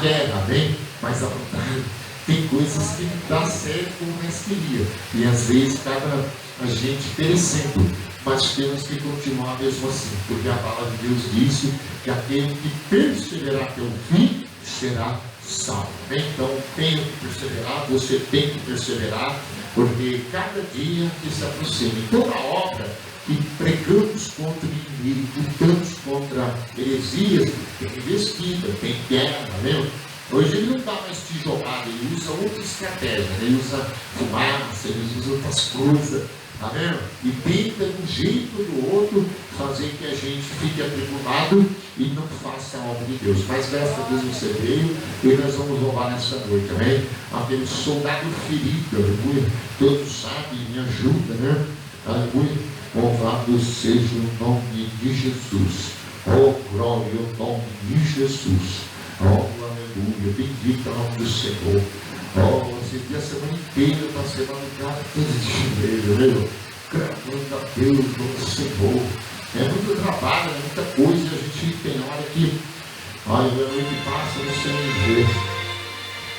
guerra, amém? Mas a vontade. Tem coisas que não dá certo como nós queríamos. E às vezes acaba a gente perecendo. Mas temos que continuar mesmo assim. Porque a palavra de Deus diz que aquele que perseverar até o fim será salvo. Então tenha que perseverar, você tem que perseverar. Porque cada dia que se aproxima, em toda obra que pregamos contra o inimigo, lutamos contra heresias, tem investida, tem guerra, lembra? Hoje ele não dá mais tijolada, ele usa outra estratégia, ele usa fumaça, ele usa outras coisas, tá vendo? E tenta de um jeito ou do outro fazer que a gente fique atribulado e não faça a obra de Deus. Mas graças a Deus você veio e nós vamos louvar nessa noite, amém? Aquele soldado ferido, aleluia, todos sabem, me ajuda, né? Aleluia. Louvado seja o nome de Jesus. Oh, glória ao nome de Jesus. Oh, aleluia. Bendito é o nome do Senhor. Oh, esse dia, a semana inteira, para a semana cara, tudo de chineiro, viu? Clamando a Deus, ao Senhor. É muito trabalho, é muita coisa. A gente tem hora que, olha, a noite passa, você nem vê.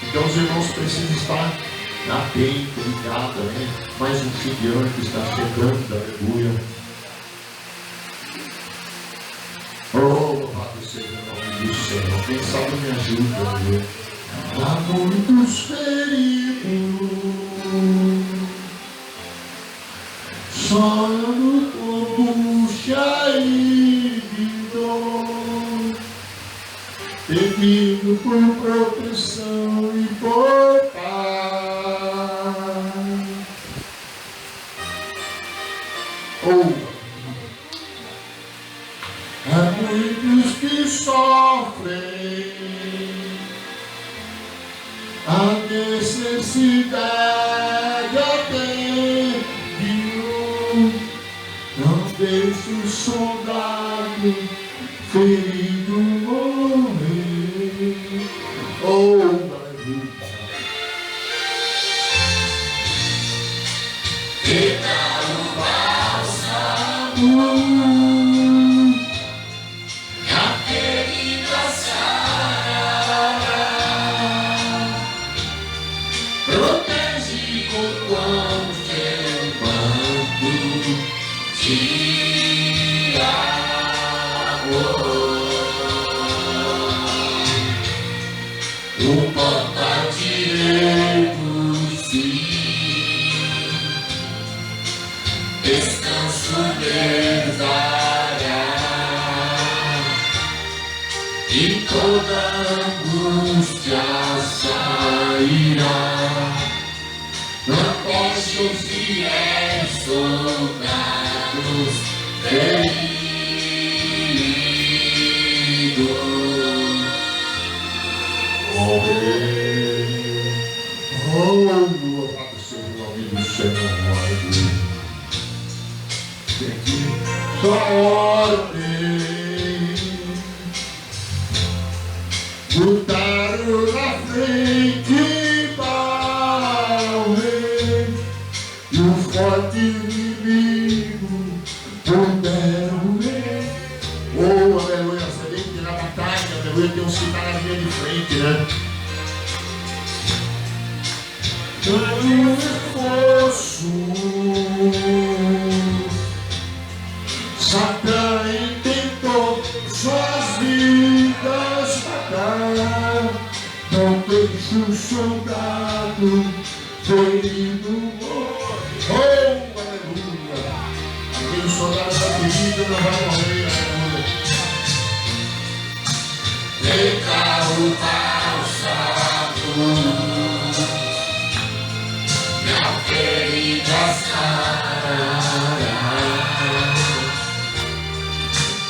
Então, os irmãos precisam estar atento, ligado, né? Mais um fim de ano que está chegando, aleluia. Oh, louvado seja o nome do Senhor. Quem sabe me ajuda, aleluia. Há muitos feridos, sonhando com angústia e de dor, pedindo por proteção e por paz. Há muitos que sofrem a necessidade até de não deixe o soldado ferido morrer. Oh, aleluia. Fica o bálsamo, a ferida sarará, protege com qualquer manto de amor. O porta direito, sim, descanso lhe dará, e toda angústia sairá. Não posso fiéis soldados feridos. Oh, louvado seja o nome do Senhor. Só ordem, lutaram na frente para o rei, e o forte inimigo puderam ver. Oh, aleluia, você vê que na batalha, aleluia, tem um que está na linha de frente, né? Dando esforço, Satã intentou suas vidas matar. Não deixe o soldado ferido morrer. Oh, aleluia! Aquele soldado está ferido não vai morrer, aleluia. Fica o bálsamo, a ferida sarará,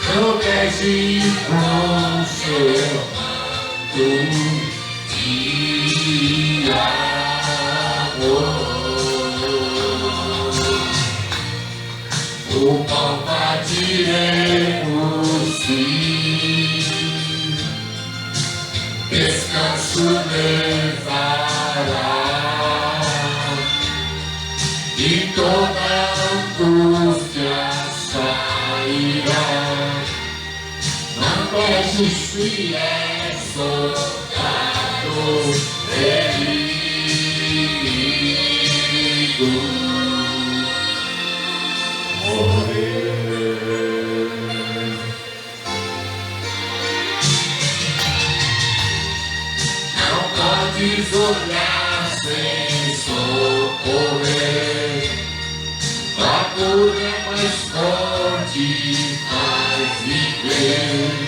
protege com seu manto de amor. O pão partiremos, sim, descanso levará, e toda angústia sairá. Não deixe os fiéis soldados Não podes olhar sem socorrer. A cura é mais forte, faz viver.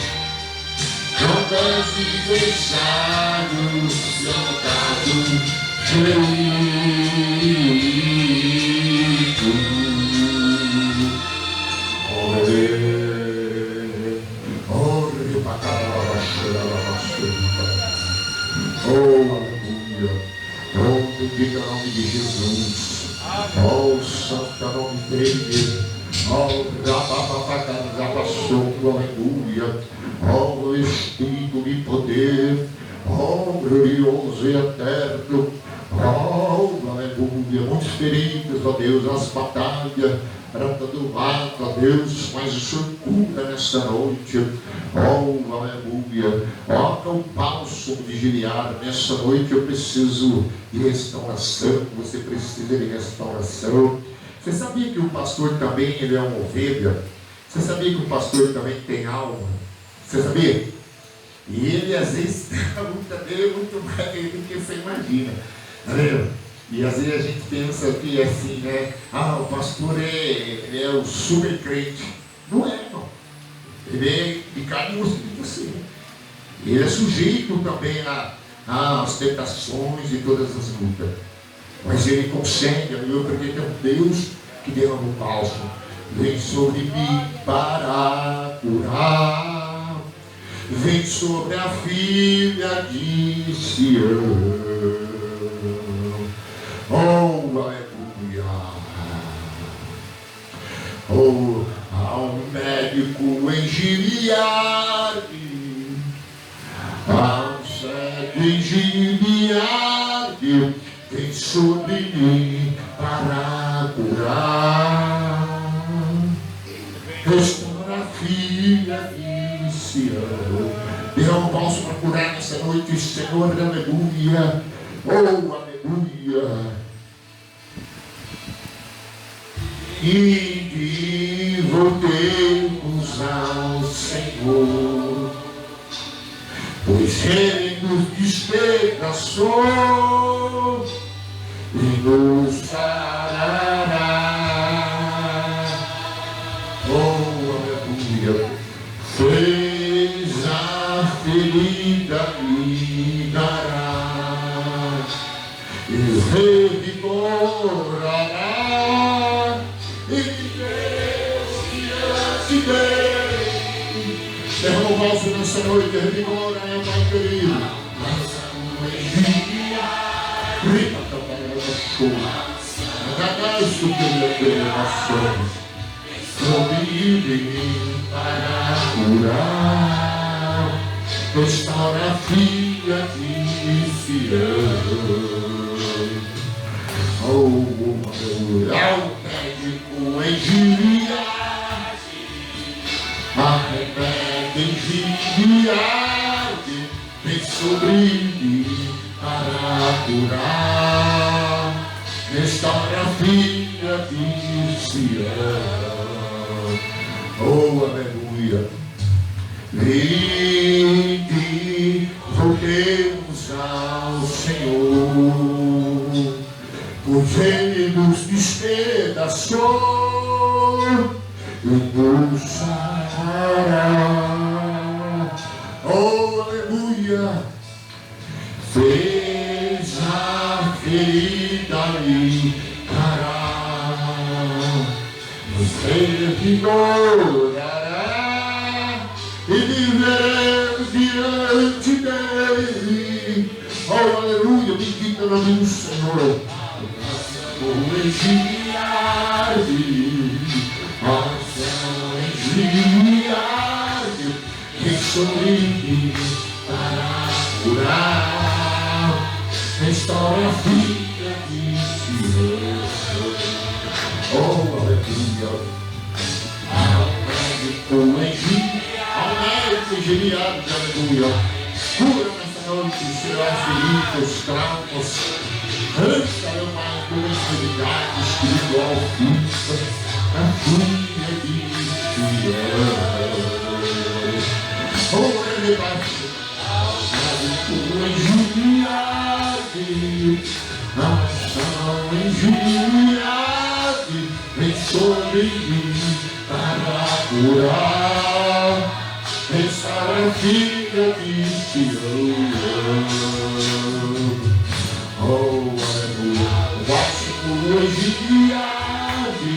Não deve deixar o soldado feito. Oh, aleluia. Oh, bendito é o nome de Jesus. Oh, santo é o nome dele. Oh, aleluia. Oh, Espírito de poder. Oh, glorioso e eterno. Oh, aleluia. Muitos feridos, ó Deus, as batalhas. Do mato, ó Deus, mas o Senhor cura nesta noite. Oh, aleluia. Ó, o bálsamo de Gileade. Nesta noite eu preciso de restauração. Você precisa de restauração. Você sabia que o pastor também ele é uma ovelha? Você sabia que o pastor também tem alma? Você sabia? E ele às vezes a luta dele é muito mais do que você imagina. Tá vendo? E às vezes a gente pensa que é assim, né? Ah, o pastor ele é o super crente. Não é, irmão. Ele é de carne e osso de você. Ele é sujeito também às tentações e todas as lutas. Mas ele consegue, eu porque tem um Deus que derrama o bálsamo. Vem sobre mim para curar. Vem sobre a filha de Sião. Oh, aleluia. Oh, há um médico em Gileade. Há um cego em Gileade. Vem sobre mim para curar. Restaura a filha de Sião. Derrama o bálsamo para curar nessa noite, Senhor, aleluia. Oh, aleluia. E voltemos ao Senhor, pois Ele nos despedaçou e nos sarará. Oh, aleluia. Fez a ferida e dará e revigorará. E Deus diante dele derrama o bálsamo nessa noite, revigora, é Pai querido. Nossa alegria, rica também é chuva. Agradece o que ele tem nações. Sobre mim para curar. Restaura a filha de Sião. Oh, aleluia. Em Gileade, a Rebeca em Gileade, vem sobre mim para curar. Restaura a filha de Sião. Oh, aleluia. Vinde, voltemos ao Senhor, pois Ele nos despedaçou e nos sarará. Oh, aleluia. Fez a ferida e dará, nos revigorará e viveremos diante dele. Oh, aleluia, bendito é o nome do Senhor. Em Gileade, em Gileade, vem sobre mim para curar. Restaura a filha de Sião. Oh, aleluia. Ao médico em Gileade, aleluia. Cura nessa noite, Senhor, as feridas, traumas. Arranca, meu Pai, toda enfermidade espiritual, física, a tua vida. Oh, elevado. Nação injuriada vem sobre mim para curar, pensar a filha de Sião. Oh, aleluia. Vasco injuriado,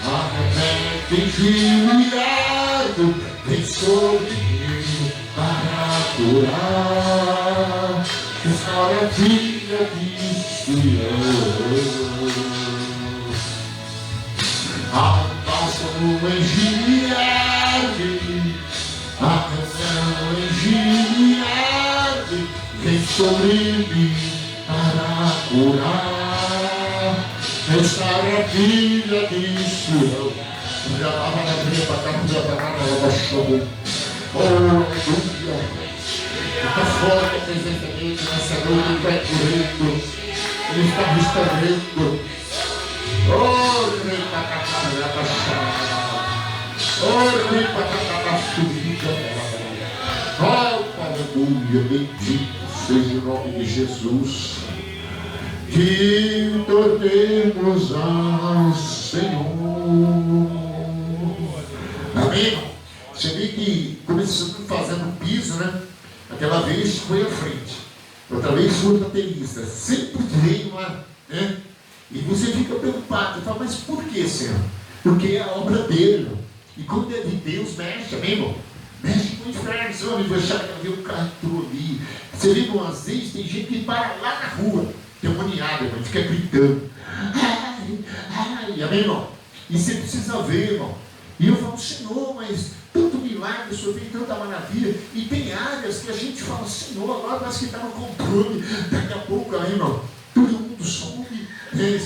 arremete injuriado vem sobre mim para curar, pensar a filha de a bálsamo engenhado, a canção engenhado vem sobre mim para curar, pensar a filha de Sião. Já estava na minha palavra, já estava na baixou. Oh, aleluia. Está forte a presença dele nessa noite, vai correndo, ele está restaurando. Oh, rei Pacacá, oh, rei Pacacá, subida. Oh, aleluia, bendito seja o nome de Jesus. Que tornemos ao Senhor. Amém? Você vê que começando fazendo um piso, né? Aquela vez foi à frente, outra vez foi baterista, sempre veio lá, né? E você fica preocupado, fala, mas por que, Senhor? Porque é a obra dele, irmão. E quando é de Deus, mexe, amém, irmão? Mexe com o inferno, Senhor, eu vou achar que havia um carro ali. Você vê, irmão, às vezes tem gente que para lá na rua, demoniada, irmão, fica gritando. Ai, ai, amém, irmão? E você precisa ver, irmão. E eu falo, Senhor, mas tanto milagre, o Senhor fez tanta maravilha. E tem áreas que a gente fala, Senhor, agora parece que está no controle. Daqui a pouco, aí, irmão, todo mundo sobe,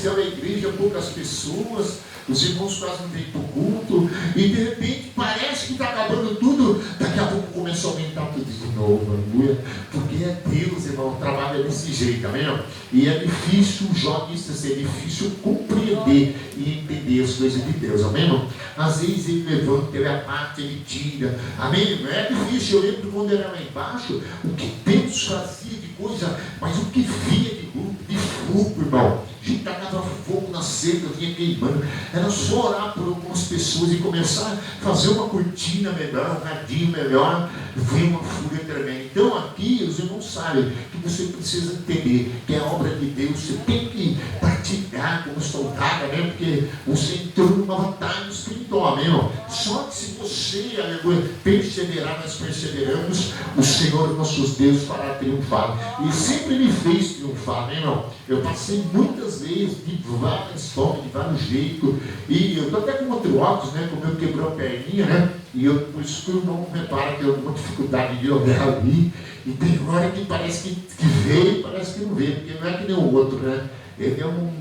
céu da igreja, poucas pessoas, os irmãos quase não vêm para o culto, e de repente parece que está acabando tudo, daqui a pouco começa a aumentar tudo de novo, aleluia, porque é Deus, irmão, trabalha desse jeito, amém? E é difícil, joga isso assim, é difícil compreender e entender as coisas de Deus, amém, irmão? Às vezes ele levanta, ele aparta, ele tira, amém, irmão? É difícil, eu lembro quando era lá embaixo, o que Deus fazia de coisa, mas o que via de luto, de fogo, irmão. A gente tacava fogo na cerca, vinha queimando. Era só orar por algumas pessoas e começar a fazer uma cortina melhor, um radinho melhor, ver uma fúria tremenda. Então aqui os irmãos sabem que você precisa entender que é a obra de Deus. Você tem que partilhar como soldado, né? Porque você entrou numa vantagem espiritual, amém, irmão? Só que se você, aleluia, perseverar, nós perseveramos, o Senhor, nossos Deus, fará triunfar. E sempre me fez triunfar, amém, irmão? Eu passei muitas vezes de várias formas, de vários jeitos, e eu estou até com outro óculos, né? Como eu quebrou a perninha, né? E eu, por isso que eu não reparo que eu tenho uma dificuldade de olhar ali, e tem hora que parece que veio, parece que não veio, porque não é que nem o outro, né? Ele é um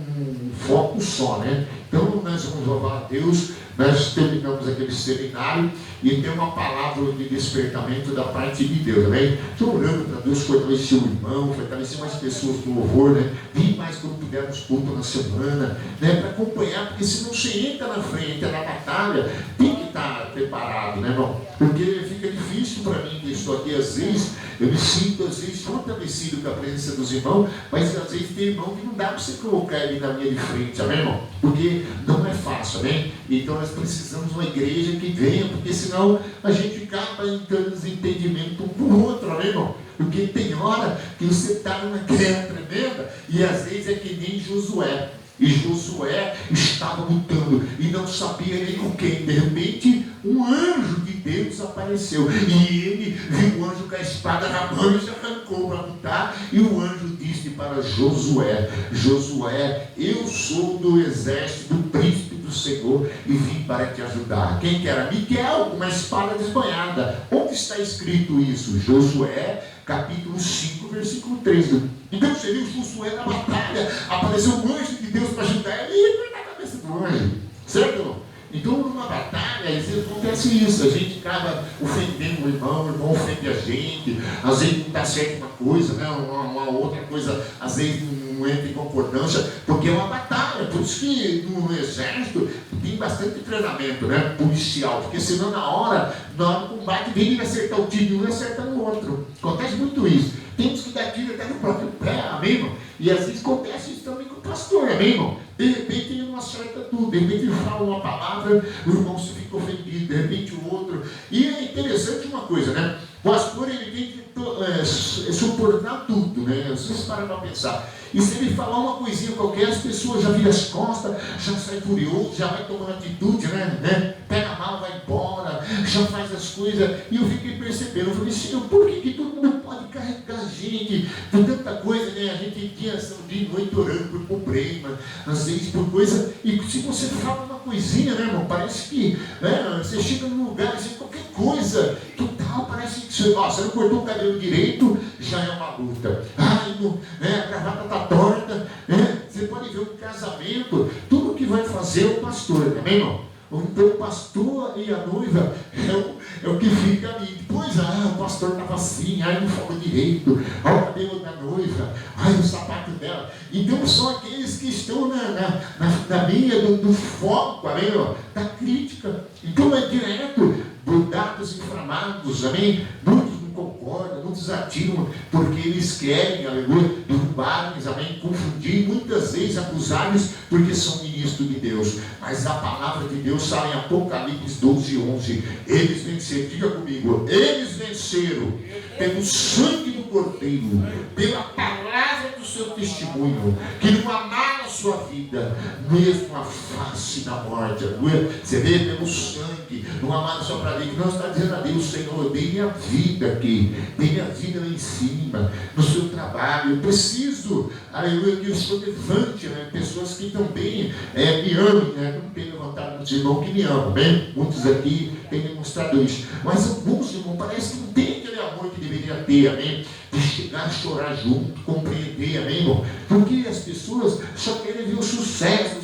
foco só, né? Então nós vamos louvar a Deus. Nós terminamos aquele seminário e tem uma palavra de despertamento da parte de Deus, amém? Estou orando para Deus fortalecer o irmão, fortalecer mais pessoas no louvor, né? Vir mais quando pudermos culto na semana, né? Para acompanhar, porque se não você entra na frente, entra na batalha, tem que estar preparado, né, irmão? Porque fica difícil para mim que estou aqui, às vezes, eu me sinto, às vezes, fortalecido com a presença dos irmãos, mas às vezes tem irmão que não dá para você colocar ele na linha de frente, amém, irmão? Porque não é fácil, amém? Então nós precisamos de uma igreja que venha, porque senão a gente acaba entrando nos entendimentos um por outro, amém, irmão? Porque tem hora que você está numa guerra tremenda e às vezes é que nem Josué. E Josué estava lutando e não sabia nem com quem. De repente, um anjo de Deus apareceu. E ele viu o anjo com a espada na mão e se arrancou para lutar. E o anjo disse para Josué: Josué, eu sou do exército do príncipe do Senhor e vim para te ajudar. Quem que era? Miquel, com uma espada desbanhada. Onde está escrito isso? Josué, capítulo 5, versículo 3. Então você viu Josué na batalha, apareceu um anjo de Deus para ajudar ele e foi na cabeça do anjo, certo? Então numa batalha, às vezes acontece acontece isso, a gente acaba ofendendo o irmão ofende a gente, às vezes não dá certo uma coisa, né? uma outra coisa, às vezes não entra em concordância, porque é uma batalha. Por isso que no exército tem bastante treinamento, né? Policial, porque senão na hora do combate vem acertar o tiro e acerta no outro. Acontece muito isso. Temos que dar tiro até no próprio pé, amém, irmão? E às vezes acontece isso também com o pastor, amém, irmão? De repente ele não acerta tudo, de repente ele fala uma palavra, o irmão se fica ofendido, de repente o outro. E é interessante uma coisa, né? O pastor ele tem que suportar tudo, né? Vocês param para pensar. E se ele falar uma coisinha qualquer, as pessoas já viram as costas, já sai furioso, já vai tomando atitude, né? Pega a mala, vai embora, já faz as coisas. E eu fiquei percebendo, eu falei, Senhor, por que todo mundo pode carregar a gente por tanta coisa, né? A gente tinha dia e noite orando por problema, às vezes por coisa, e se você fala uma coisinha, né, irmão, parece que você chega num lugar, assim, qualquer coisa, total, parece que você não cortou o cabelo direito, já é uma luta. A gravata está torta, né? Você pode ver um casamento, tudo que vai fazer é o pastor, também, irmão? Então o pastor e a noiva é o que fica ali. Depois, o pastor estava assim, não falou direito, olha o cabelo da noiva, o sapato dela. Então são aqueles que estão na linha do foco, amém, da crítica. Então é direto, dados inflamados, amém? Muitos não concordam, muitos atiram, porque eles querem, aleluia, derrubar-nos, amém? Confundir, muitas vezes acusar-nos, porque são ministros de Deus. Mas a palavra de Deus fala em Apocalipse 12:11. Eles venceram, diga comigo, eles venceram pelo sangue do Cordeiro, pela palavra do seu testemunho, que não amaram a sua vida, mesmo a face da morte, aleluia. Você vê pelo sangue, não amaram só para ver, que não está dizendo a Deus, Senhor, eu dei minha vida aqui, dei minha vida lá em cima, no seu trabalho, eu preciso, aleluia, que o Senhor levante, né, pessoas que também me amam, né? Não tem levantado muitos irmãos que me amam, bem? Muitos aqui têm demonstrado isso, mas alguns irmãos parece que não tem aquele amor que deveria ter, amém? De chegar a chorar junto, compreender, amém, irmão? Porque as pessoas só querem ver o sucesso,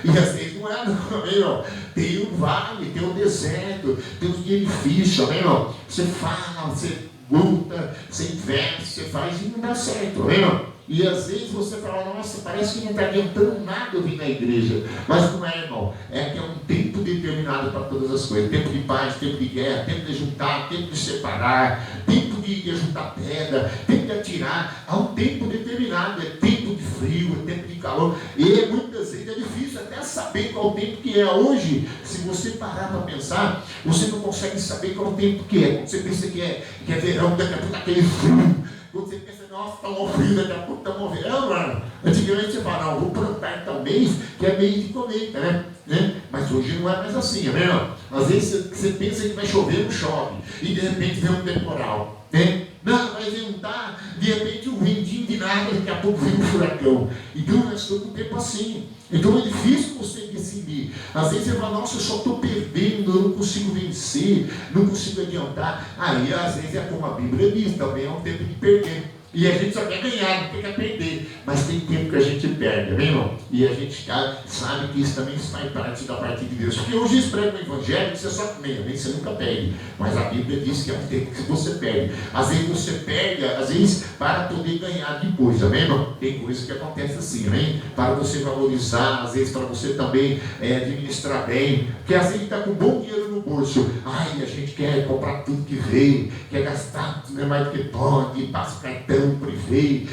e às vezes não é, não, amém, irmão? Tem o vale, tem o deserto, tem os benefícios, amém, irmão? Você fala, você luta, você investe, você faz e não dá certo, amém, irmão? E às vezes você fala, nossa, parece que não está adiantando nada eu vir na igreja. Mas não é, irmão. É que é um tempo determinado para todas as coisas. Tempo de paz, tempo de guerra, tempo de juntar, tempo de separar, tempo de juntar pedra, tempo de atirar. Há um tempo determinado. É tempo de frio, é tempo de calor. E muitas vezes é difícil até saber qual o tempo que é. Hoje, se você parar para pensar, você não consegue saber qual o tempo que é. Quando você pensa que é verão, daqui a pouco aquele frio. Quando você pensa, nossa, está um frio, daqui a pouco está um verão, mano. Antigamente você fala, vou plantar tal mês, que é mês de colheita, né? Mas hoje não é mais assim, é mesmo? Às vezes você pensa que vai chover, não chove. E de repente vem um temporal, né? Não, vai ventar, de repente um vindinho de nada, daqui a pouco vem um furacão. Então nós estamos um tempo assim. Então é difícil você decidir. Às vezes você fala, nossa, eu só estou perdendo, eu não consigo vencer, não consigo adiantar. Aí às vezes é como a Bíblia diz, também é um tempo de perder. E a gente só quer ganhar, não quer perder. Mas tem tempo que a gente perde, né, irmão? E a gente sabe que isso também faz parte da parte de Deus. Porque hoje eles pregam o evangelho, você só ganha, você nunca perde. Mas a Bíblia diz que é um tempo que você perde. Às vezes você perde, às vezes para poder ganhar depois, amém, irmão? Tem coisas que acontecem assim, amém? Para você valorizar, às vezes para você também administrar bem. Porque às vezes está com bom dinheiro no bolso. A gente quer comprar tudo que veio, quer gastar mais do que pode, passa o cartão, privê,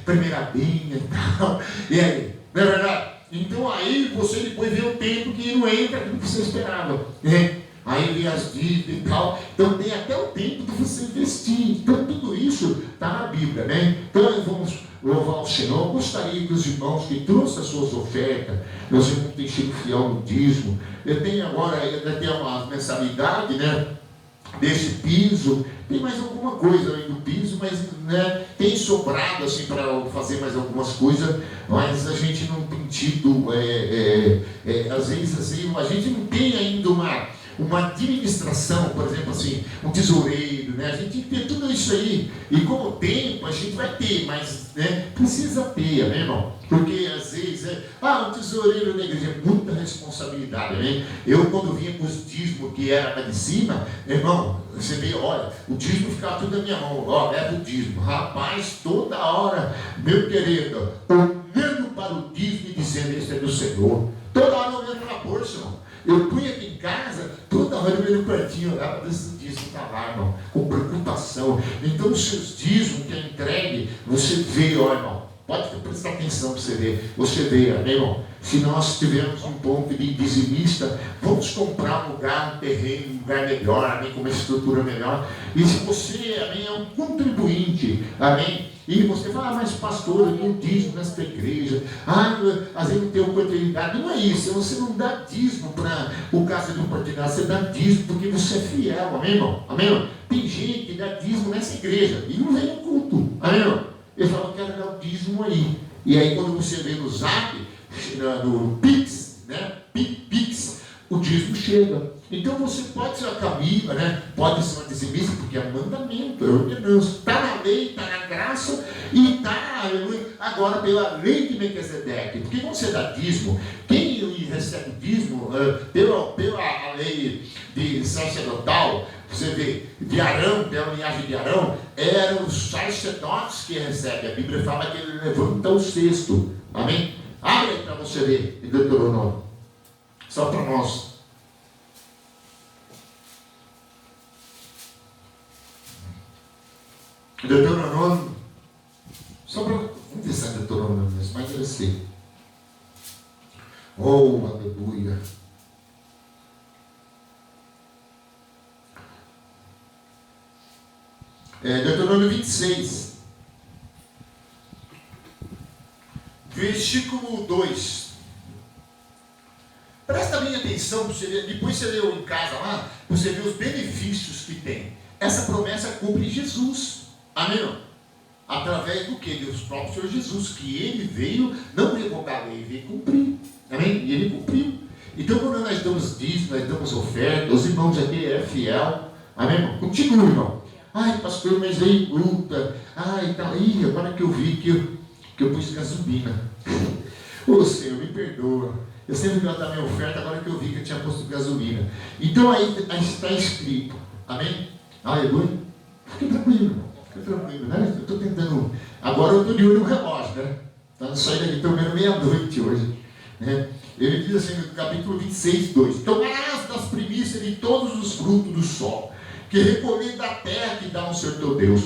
primeira linha e tal. E aí, não é verdade? Então aí você depois vê o tempo que não entra aquilo que você esperava. Aí vem as dívidas e tal. Então tem até o tempo de você investir. Então tudo isso está na Bíblia, né? Então nós vamos louvar o Senhor. Eu gostaria que os irmãos que trouxeram as suas ofertas, meus irmãos têm sido fiel no dízimo. Eu tenho agora, uma mensalidade, né? Desse piso, tem mais alguma coisa aí do piso, mas tem sobrado assim para fazer mais algumas coisas, mas a gente não tem tido, às vezes assim, a gente não tem ainda uma administração, por exemplo assim, um tesoureiro, né? A gente tem que ter tudo isso aí, e com o tempo a gente vai ter, mas precisa ter, né, irmão? Porque às vezes um tesoureiro na igreja é muita responsabilidade, né? Eu quando vinha com os dízimos que era lá de cima, irmão, você vê, olha, o dízimo ficava tudo na minha mão, ó, leva o dízimo. Rapaz, toda hora, meu querido, olhando para o dízimo e dizendo, esse é do Senhor. Toda hora eu olhando para a bolsa, irmão. Eu punha aqui em casa, toda hora eu ia no quartinho, olhava para esse dízimo tá lá, irmão, com preocupação. Então os seus dízimos que é entregue, você vê, ó, irmão. Pode prestar atenção para você ver. Você vê, amém, irmão? Se nós tivermos um ponto de dizimista, vamos comprar um lugar, um terreno, um lugar melhor, amém, com uma estrutura melhor. E se você, amém, é um contribuinte, amém, e você fala, mas pastor, eu não dízimo nesta igreja, às vezes não tem oportunidade. Não é isso, você não dá dízimo para o caso de oportunidade, você dá dízimo porque você é fiel, amém, irmão? Amém, irmão? Tem gente que dá dízimo nessa igreja e não vem no culto, amém, irmão? Ele fala, eu quero dar o dízimo aí. E aí quando você vê no Zap, no Pix, né? Pix, o dízimo chega. Então você pode ser uma camisa, né? Pode ser uma dizimista, porque é mandamento, é ordenança. Está na lei, está na graça, e está agora pela lei de Melquisedeque. Porque quando você dá dízimo, quem recebe o dízimo, pela lei de sacerdotal, você vê, de Arão, pela linhagem de Arão, eram os sacerdotes que recebem. A Bíblia fala que ele levanta o cesto. Amém? Abre aí para você ver, em Deuteronômio. Só para nós. Deuteronômio. Só para. Vamos ver se é Deuteronômio mesmo, mas eu sei. Oh, aleluia. Deuteronômio 26, versículo 2. Presta bem atenção, você ver, depois você leu em casa lá, você vê os benefícios que tem. Essa promessa cumpre Jesus, amém? Através do que? Deus próprio Senhor Jesus, que ele veio não revogar a lei, ele veio cumprir, amém? E ele cumpriu. Então quando nós damos dízimo, nós damos oferta, os irmãos aqui é fiel, amém, irmão? Continua, irmão. Ai, pastor, mas veio luta. Ai, tá aí, agora que eu vi que eu pus gasolina. Ô Senhor, me perdoa. Eu sempre quero dar minha oferta, agora que eu vi que eu tinha posto gasolina. Então aí está escrito. Amém? Aleluia. Fique tranquilo, irmão. Fique tranquilo, né? Eu estou tentando. Agora eu estou de olho no relógio, né? Está saindo aqui pelo menos meia-noite hoje. Né? Ele diz assim no capítulo 26, 2: Tomarás das primícias de todos os frutos do sol, que recomenda a terra que dá ao Senhor teu Deus,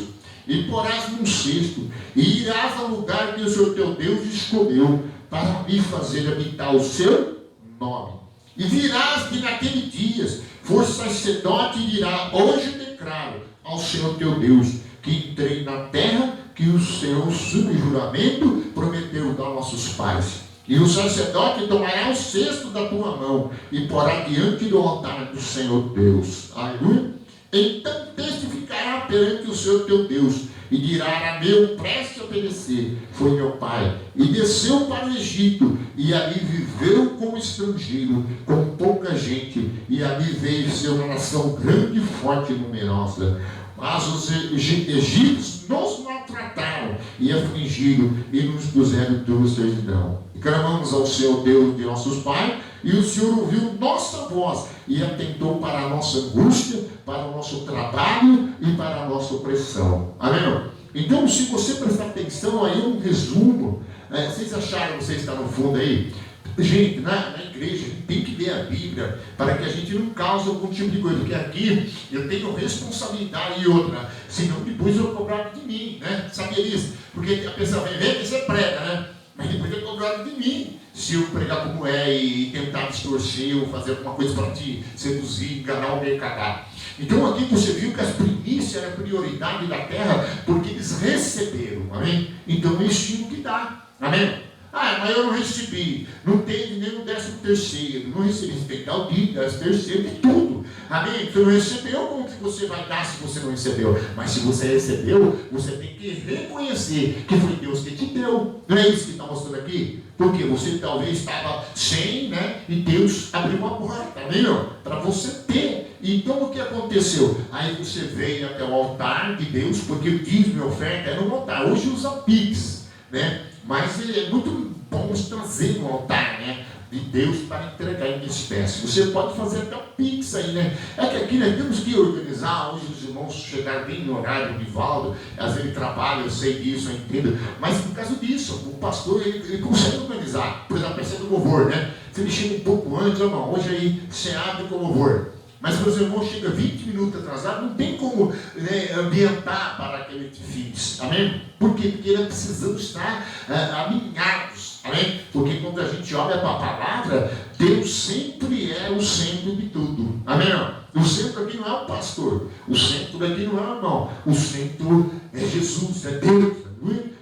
e porás num cesto, e irás ao lugar que o Senhor teu Deus escolheu, para me fazer habitar o seu nome. E virás que naquele dia for sacerdote e dirá: hoje declaro ao Senhor teu Deus que entrei na terra que o Senhor, sob juramento, prometeu dar aos nossos pais. E o sacerdote tomará o cesto da tua mão e porá diante do altar do Senhor Deus. Aleluia. Então testificará perante o Senhor teu Deus e dirá: Arameu, preste a obedecer, foi meu pai, e desceu para o Egito, e ali viveu como estrangeiro, com pouca gente, e ali veio ser uma nação grande, forte e numerosa. Mas os egípcios nos maltrataram e afligiram, e nos puseram dura servidão. E clamamos ao Senhor Deus de nossos pais, e o Senhor ouviu nossa voz e atentou para a nossa angústia, para o nosso trabalho e para a nossa opressão. Amém? Então, se você prestar atenção, aí um resumo. Vocês acharam, você está no fundo aí? Gente, na igreja, a gente tem que ler a Bíblia para que a gente não cause algum tipo de coisa, porque aqui eu tenho responsabilidade e outra, senão depois eu cobrar de mim, né? Sabia disso? Porque a pessoa vem que você prega, né? Mas depois é cobrado de mim, se eu pregar como é e tentar distorcer ou fazer alguma coisa para te seduzir, enganar alguém, cagar. Então aqui você viu que as primícias eram a prioridade da terra, porque eles receberam, amém? Então eles tinham que dar, amém? Mas eu não recebi, não teve nem o 13º, não recebi, você tem que dar o 13º de tudo, amém? Você não recebeu, como que você vai dar se você não recebeu? Mas se você recebeu, você tem que reconhecer que foi Deus que te deu. Não é isso que está mostrando aqui? Porque você talvez estava sem, né? E Deus abriu uma porta, amém? Para você ter. Então o que aconteceu? Aí você veio até o altar de Deus, porque o dízimo e oferta é no altar. Hoje usa Pix, né? Mas é muito bom trazer no altar, né, de Deus para entregar em espécie. Você pode fazer até um pix aí, né? É que aqui nós temos que organizar. Hoje os irmãos chegaram bem no horário do Nivaldo, às vezes ele trabalha, eu sei disso, eu entendo, mas por causa disso, o pastor ele consegue organizar. Por exemplo, pensa no louvor, né? Se ele chega um pouco antes, não, hoje aí você abre com o louvor. Mas se os irmãos chegam 20 minutos atrasados, não tem como, né, ambientar para aquele fins. Amém? Por quê? Porque nós precisamos estar alinhados. Amém? Porque quando a gente olha para a palavra, Deus sempre é o centro de tudo. Amém? O centro aqui não é o pastor. O centro aqui não é o irmão. O centro é Jesus, é Deus.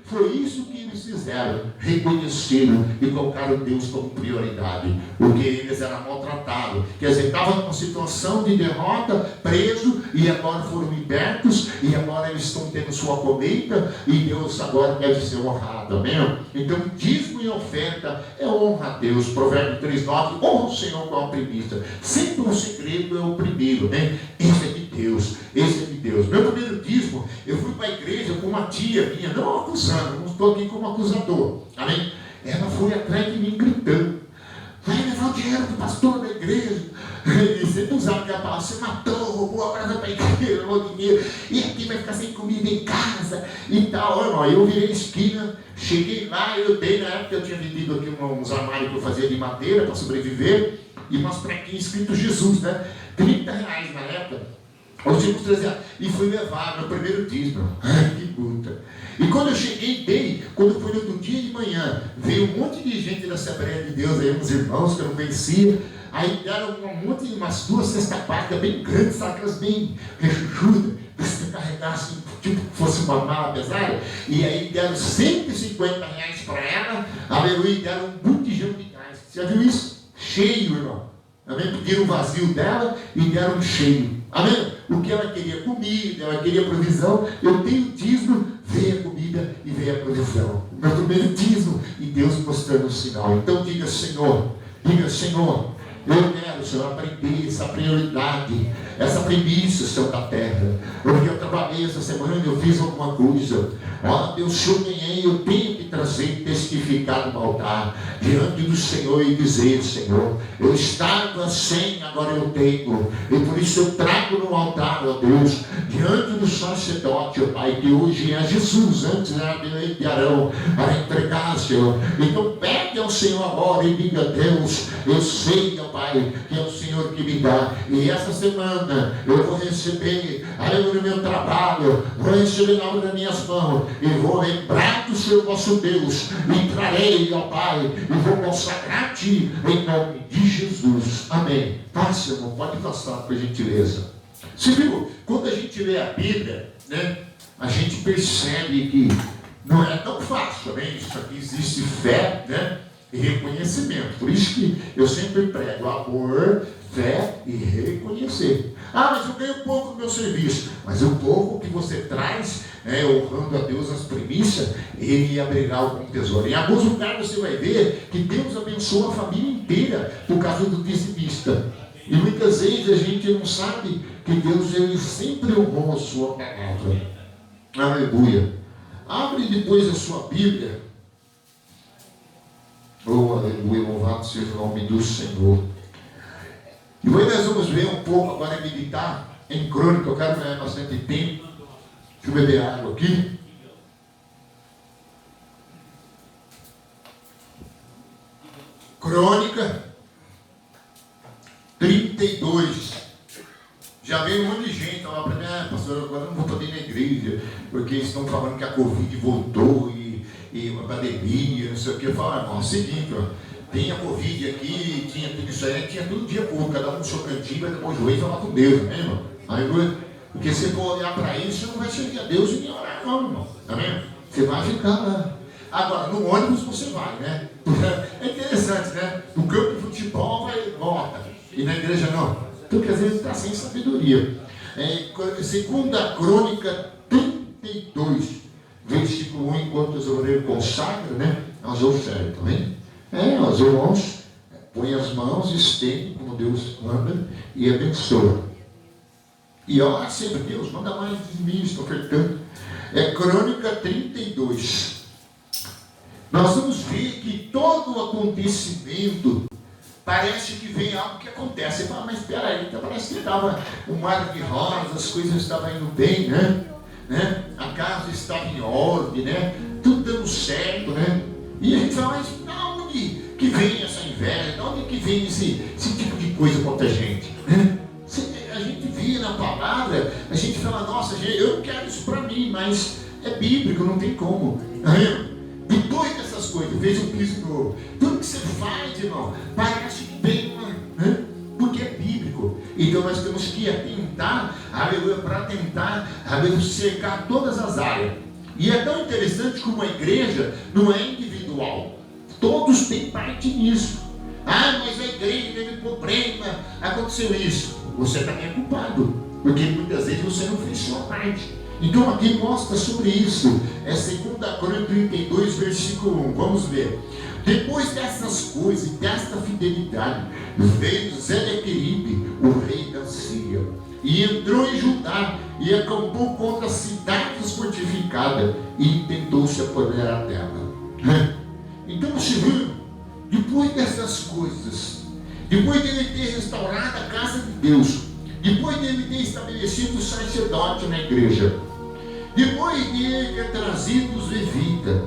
Foi isso que eles fizeram, reconheceram e colocaram Deus como prioridade, porque eles eram maltratados, quer dizer, estavam numa situação de derrota, preso, e agora foram libertos, e agora eles estão tendo sua colheita, e Deus agora deve ser honrado, amém? Então, dízimo e oferta é honra a Deus. Provérbio 3,9, honra o Senhor com a primícia. Sempre o segredo é o primeiro, né? Esse é de Deus, esse é de Deus. Meu primeiro dízimo, eu fui para a igreja com uma tia minha, não acusando, não estou aqui como acusador, amém? Ela foi atrás de mim gritando, vai levar o dinheiro do pastor da igreja, e sempre usava aquela palavra, você matou, roubou, agora vai para a igreja, roubou dinheiro, e aqui vai ficar sem comida em casa, e tal. Irmão, eu virei esquina, cheguei lá, eu dei, na época eu tinha vendido aqui uns armários que eu fazia de madeira para sobreviver, e umas plaquinhas escrito Jesus, né? R$30 na época. E fui levar meu primeiro dízimo. Ai, que puta. E quando eu cheguei, quando foi no outro dia de manhã, veio um monte de gente da Assembleia de Deus, aí uns irmãos que eu não conhecia. Aí deram umas 2 cestas básicas bem grandes, sabe, aquelas bem rechuchudas, se carregasse, tipo fosse uma mala pesada. E aí deram R$150 para ela, aleluia, e deram um botijão de gás. Você já viu isso? Cheio, irmão. Amém? Pediram o vazio dela e deram um cheio. Amém? O que ela queria, comida, ela queria provisão. Eu tenho dízimo, veio a comida e veio a provisão. Meu primeiro dízimo, e Deus mostrando o sinal. Então diga, Senhor, eu quero, Senhor, aprender essa prioridade, essa premissa, Senhor, da terra. Porque eu trabalhei essa semana, eu fiz alguma coisa. Ó Deus, eu ganhei, eu tenho que trazer, testificar no altar, diante do Senhor e dizer, Senhor, eu estava sem, agora eu tenho. E por isso eu trago no altar, ó Deus, diante do sacerdote, ó Pai, que hoje é Jesus, antes era de Arão, para entregar, Senhor. Então pede ao Senhor agora e diga, Deus, eu sei, ó Pai, que é o Senhor que me dá. E essa semana eu vou receber, aleluia, no meu trabalho, vou receber na obra das minhas mãos, e vou lembrar do Senhor nosso Deus, e trarei, ó Pai, e vou consagrar-te em nome de Jesus. Amém. Passe, irmão, pode passar, por gentileza. Você viu, quando a gente lê a Bíblia, né, a gente percebe que não é tão fácil, né? Isso aqui existe fé, né, e reconhecimento. Por isso que eu sempre prego amor, fé e reconhecer. Ah, mas eu ganho pouco no meu serviço. Mas o pouco que você traz, honrando a Deus as primícias, ele abrirá algum tesouro. Em alguns lugares você vai ver que Deus abençoa a família inteira por causa do dizimista. E muitas vezes a gente não sabe que Deus ele sempre honrou a sua palavra. Aleluia. Abre depois a sua Bíblia. Oh, aleluia, louvado seja o nome do Senhor. E hoje nós vamos ver um pouco agora meditar em Crônica. Eu quero ganhar bastante tempo. Deixa eu beber água aqui. Crônica 32. Já veio um monte de gente lá para mim, pastor, agora eu não vou poder ir na igreja, porque eles estão falando que a Covid voltou e uma pandemia, não sei o que. Eu falo, irmão, é o seguinte, ó, tem a Covid aqui, tinha tudo isso aí, tinha todo dia povo, cada um no seu cantinho, vai tomar o joelho e falar com Deus, né, irmão? Aí, porque se for olhar para ele, você não vai servir a Deus e nem orar, não, irmão, tá vendo? Você vai ficar lá. Agora, no ônibus você vai, né? É interessante, né? No campo de futebol vai volta, e na igreja não. Porque às vezes está sem sabedoria. Segunda Crônica 32, versículo 1, enquanto os obreiros consagram, né? Nós vamos certo, hein? Os irmãos põem as mãos, estendem como Deus manda e abençoa. E ora sempre, Deus, manda mais de mim, estou ofertando. Crônica 32. Nós vamos ver que todo acontecimento parece que vem algo que acontece. Você fala, mas espera aí, então parece que estava um mar de rosas, as coisas estavam indo bem, né? A casa estava em ordem, né? Tudo dando certo, né? E a gente fala, mas de onde que vem essa inveja? De onde que vem esse tipo de coisa contra a gente? Né? A gente vê na palavra, a gente fala, nossa, eu não quero isso para mim, mas é bíblico, não tem como. Depois dessas coisas, fez um piso novo. Tudo que você faz, irmão, parece que vem, né? Porque é bíblico. Então nós temos que atentar, aleluia, para tentar, aleluia, cercar todas as áreas. E é tão interessante como a igreja não é individual. Todos têm parte nisso. Ah, mas a igreja teve problema, aconteceu isso. Você também é culpado, porque muitas vezes você não fez sua parte. Então aqui mostra sobre isso. É 2 Crônicas 32, versículo 1. Vamos ver. Depois dessas coisas, desta fidelidade, veio Senaqueribe, o rei da Síria, e entrou em Judá, e acampou contra as cidades fortificadas, e tentou se apoderar dela. Então você viu, depois dessas coisas, depois de ele ter restaurado a casa de Deus, depois de ele ter estabelecido o sacerdote na igreja, depois de ele ter trazido os levitas,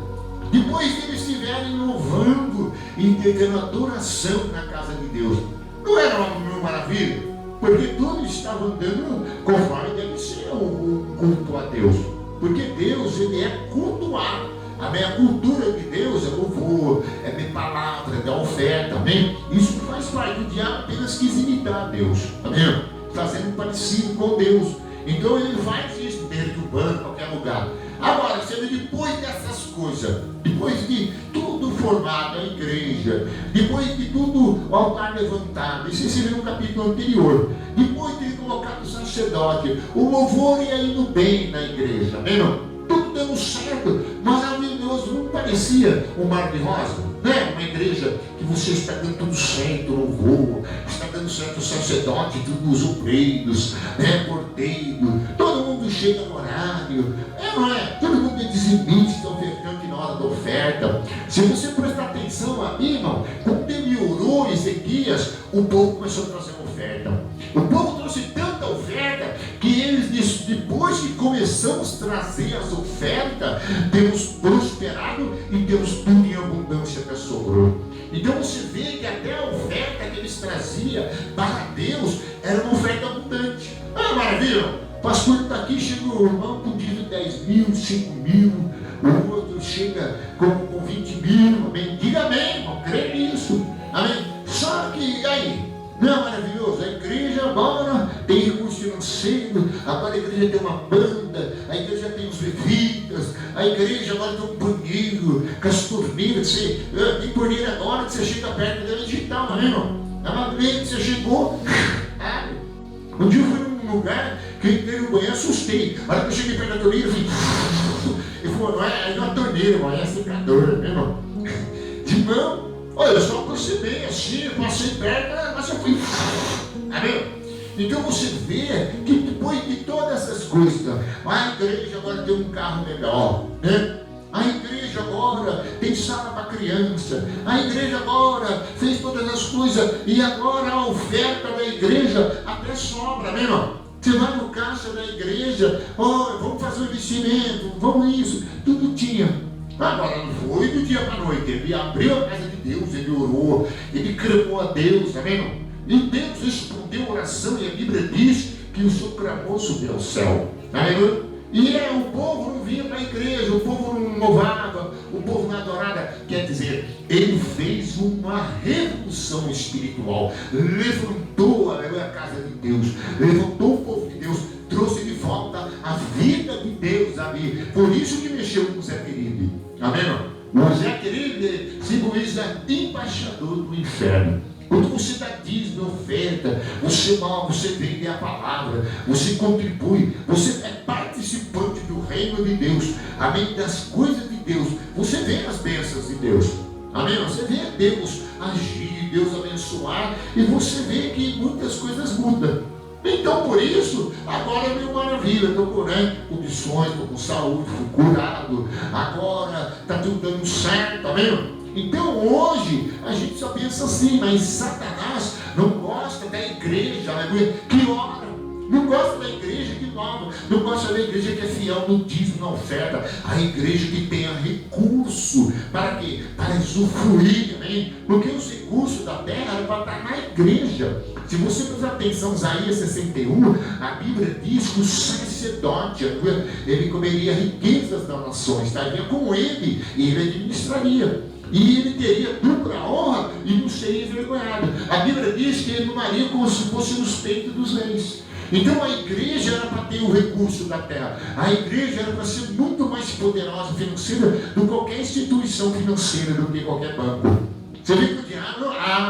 depois de eles estiverem louvando e entregando adoração na casa de Deus, não era uma maravilha? Porque tudo estava andando conforme deve ser o culto a Deus. Porque Deus, ele é cultuado. Amém? A cultura de Deus é louvor, é de palavra, é da oferta. Amém? Isso faz parte. O diabo apenas quis imitar a Deus. Amém? Fazendo parecido com Deus. Então ele faz isso dentro do banco, em qualquer lugar. Agora, depois dessas coisas, depois de tudo formado, a igreja, depois de tudo o altar levantado, isso se vê no capítulo anterior, depois de ter colocado o sacerdote, o louvor ia indo bem na igreja, amém? Tudo dando certo, maravilhoso, não parecia um mar de rosa, né? Uma igreja que você está dando tudo certo, louvor, está dando certo o sacerdote, tudo os obreiros, né? Porteiro, todo mundo chega no horário, não é? Todo mundo é dizimista, ofertante na hora da oferta. Se você prestar atenção ali, irmão, quando ele orou Ezequias, o povo começou a trazer oferta. O povo trouxe tanta oferta que eles, depois que começamos a trazer as ofertas, temos prosperado e temos tudo em abundância que sobrou. Então você vê que até a oferta que eles traziam para Deus era uma oferta abundante. Ah, maravilha! O pastor está aqui, chega o irmão com 10 mil, 5 mil, o outro chega com 20 mil, amém? Diga amém, irmão, crê nisso, amém? Só que aí, não é maravilhoso? A igreja agora tem recurso financeiro, agora a igreja tem uma banda, a igreja tem os levitas, a igreja agora tem um banheiro, com as torneiras, tem torneira agora que você chega perto dela digital, não é, irmão? É uma vez que você chegou, um dia eu fui num lugar que eu entrei no banheiro, assustei. A hora que eu cheguei perto da torneira, eu falei, não é uma torneira, mas é secadora, né, irmão? Irmão, olha, eu só aproximei assim, eu passei perto, mas eu fui. Amém? Então você vê que depois de todas essas coisas, a igreja agora tem um carro melhor, né? A igreja agora tem sala para criança, a igreja agora fez todas as coisas, e agora a oferta da igreja até sobra, né, irmão? Você vai no caixa da igreja, vamos fazer um investimento, vamos isso, tudo tinha. Agora não foi do dia para a noite, ele abriu a casa de Deus, ele orou, ele clamou a Deus, amém, irmão? E Deus respondeu a oração, e a Bíblia diz que o seu clamor subiu ao céu, amém? E o povo não vinha para a igreja, o povo não louvava, o povo não adorava. Quer dizer, ele fez uma revolução espiritual, levantou a casa de Deus, levantou o povo de Deus, trouxe de volta a vida de Deus ali. Por isso que mexeu com o Senaqueribe. Amém? O Senaqueribe simboliza embaixador do inferno. Quando você dá dízimo, oferta, você vende a palavra, você contribui, você é participante do reino de Deus, amém? Das coisas de Deus, você vê as bênçãos de Deus, amém? Você vê Deus agir, Deus abençoar, e você vê que muitas coisas mudam. Então, por isso, agora é meio maravilha. Estou com condições, estou com saúde, fui curado. Agora está tudo dando certo, está vendo? Então, hoje, a gente só pensa assim, mas Satanás não gosta da igreja, aleluia, que ora. Não gosta da igreja que ora. Não gosta da igreja que é fiel no dízimo, na oferta. A igreja que tenha recurso. Para quê? Para usufruir, amém? Porque os recursos da terra eram para estar na igreja. Se você prestar atenção, Isaías 61, a Bíblia diz que o sacerdote, ele comeria riquezas das nações, estaria com ele e ele administraria. E ele teria dupla honra e não seria envergonhado. A Bíblia diz que ele tomaria como se fosse nos peitos dos reis. Então a igreja era para ter o recurso da terra. A igreja era para ser muito mais poderosa financeira do que qualquer instituição financeira, do que qualquer banco. Você vê que o diabo,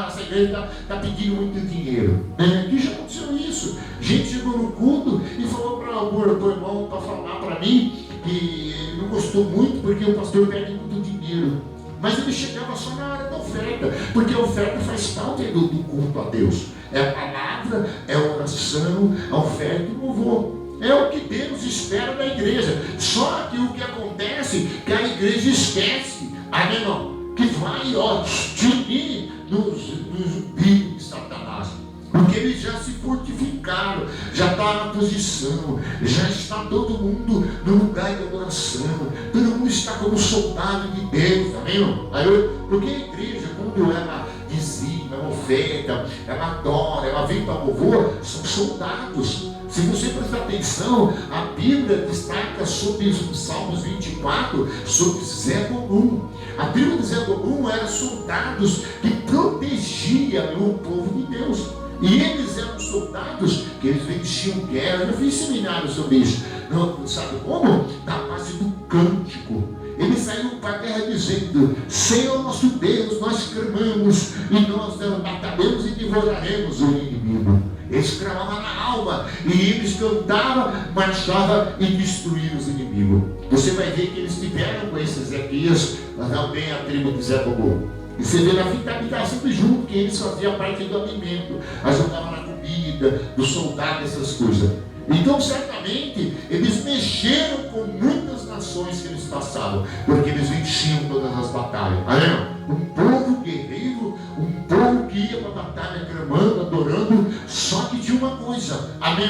essa igreja está pedindo muito dinheiro. Aqui já aconteceu isso. Gente chegou no culto e falou para o irmão, para falar para mim, que ele não gostou muito porque o pastor pede muito dinheiro. Mas ele chegava só na hora da oferta, porque a oferta faz parte do culto a Deus. É a palavra, é a oração, a oferta e o louvor. É o que Deus espera da igreja. Só que o que acontece é que a igreja esquece, amém, não? Que vai extinguir nos umbigos de Satanás. Porque eles já se fortificaram, já está na posição, já está todo mundo no lugar de adoração, todo mundo está como soldado de Deus, amém? Porque a igreja, quando ela dizima, ela oferta, ela adora, ela vem para louvor, são soldados. Se você prestar atenção, a Bíblia destaca sobre os Salmos 24, sobre Zé Bolum. A tribo de Zé Bolum eram soldados que protegiam o povo de Deus. E eles eram soldados que eles venciam guerra. Eu fiz seminário sobre isso. Não, sabe como? Na base do cântico. Eles saíram para a guerra dizendo: Senhor nosso Deus, nós clamamos e nós batalhamos e devoraremos o inimigo. Eles clamavam na alma e eles cantavam, marchavam e destruíam os inimigos. Você vai ver que eles tiveram com esses Ezequias também a tribo de Zé Bolum. E você vê na ficar sempre junto, que eles faziam parte do alimento, ajudavam na comida, do soldado, essas coisas. Então, certamente, eles mexeram com muitas nações que eles passavam, porque eles venciam todas as batalhas. Amém? Um povo guerreiro, um povo que ia para a batalha clamando, adorando, só que tinha uma coisa. Amém?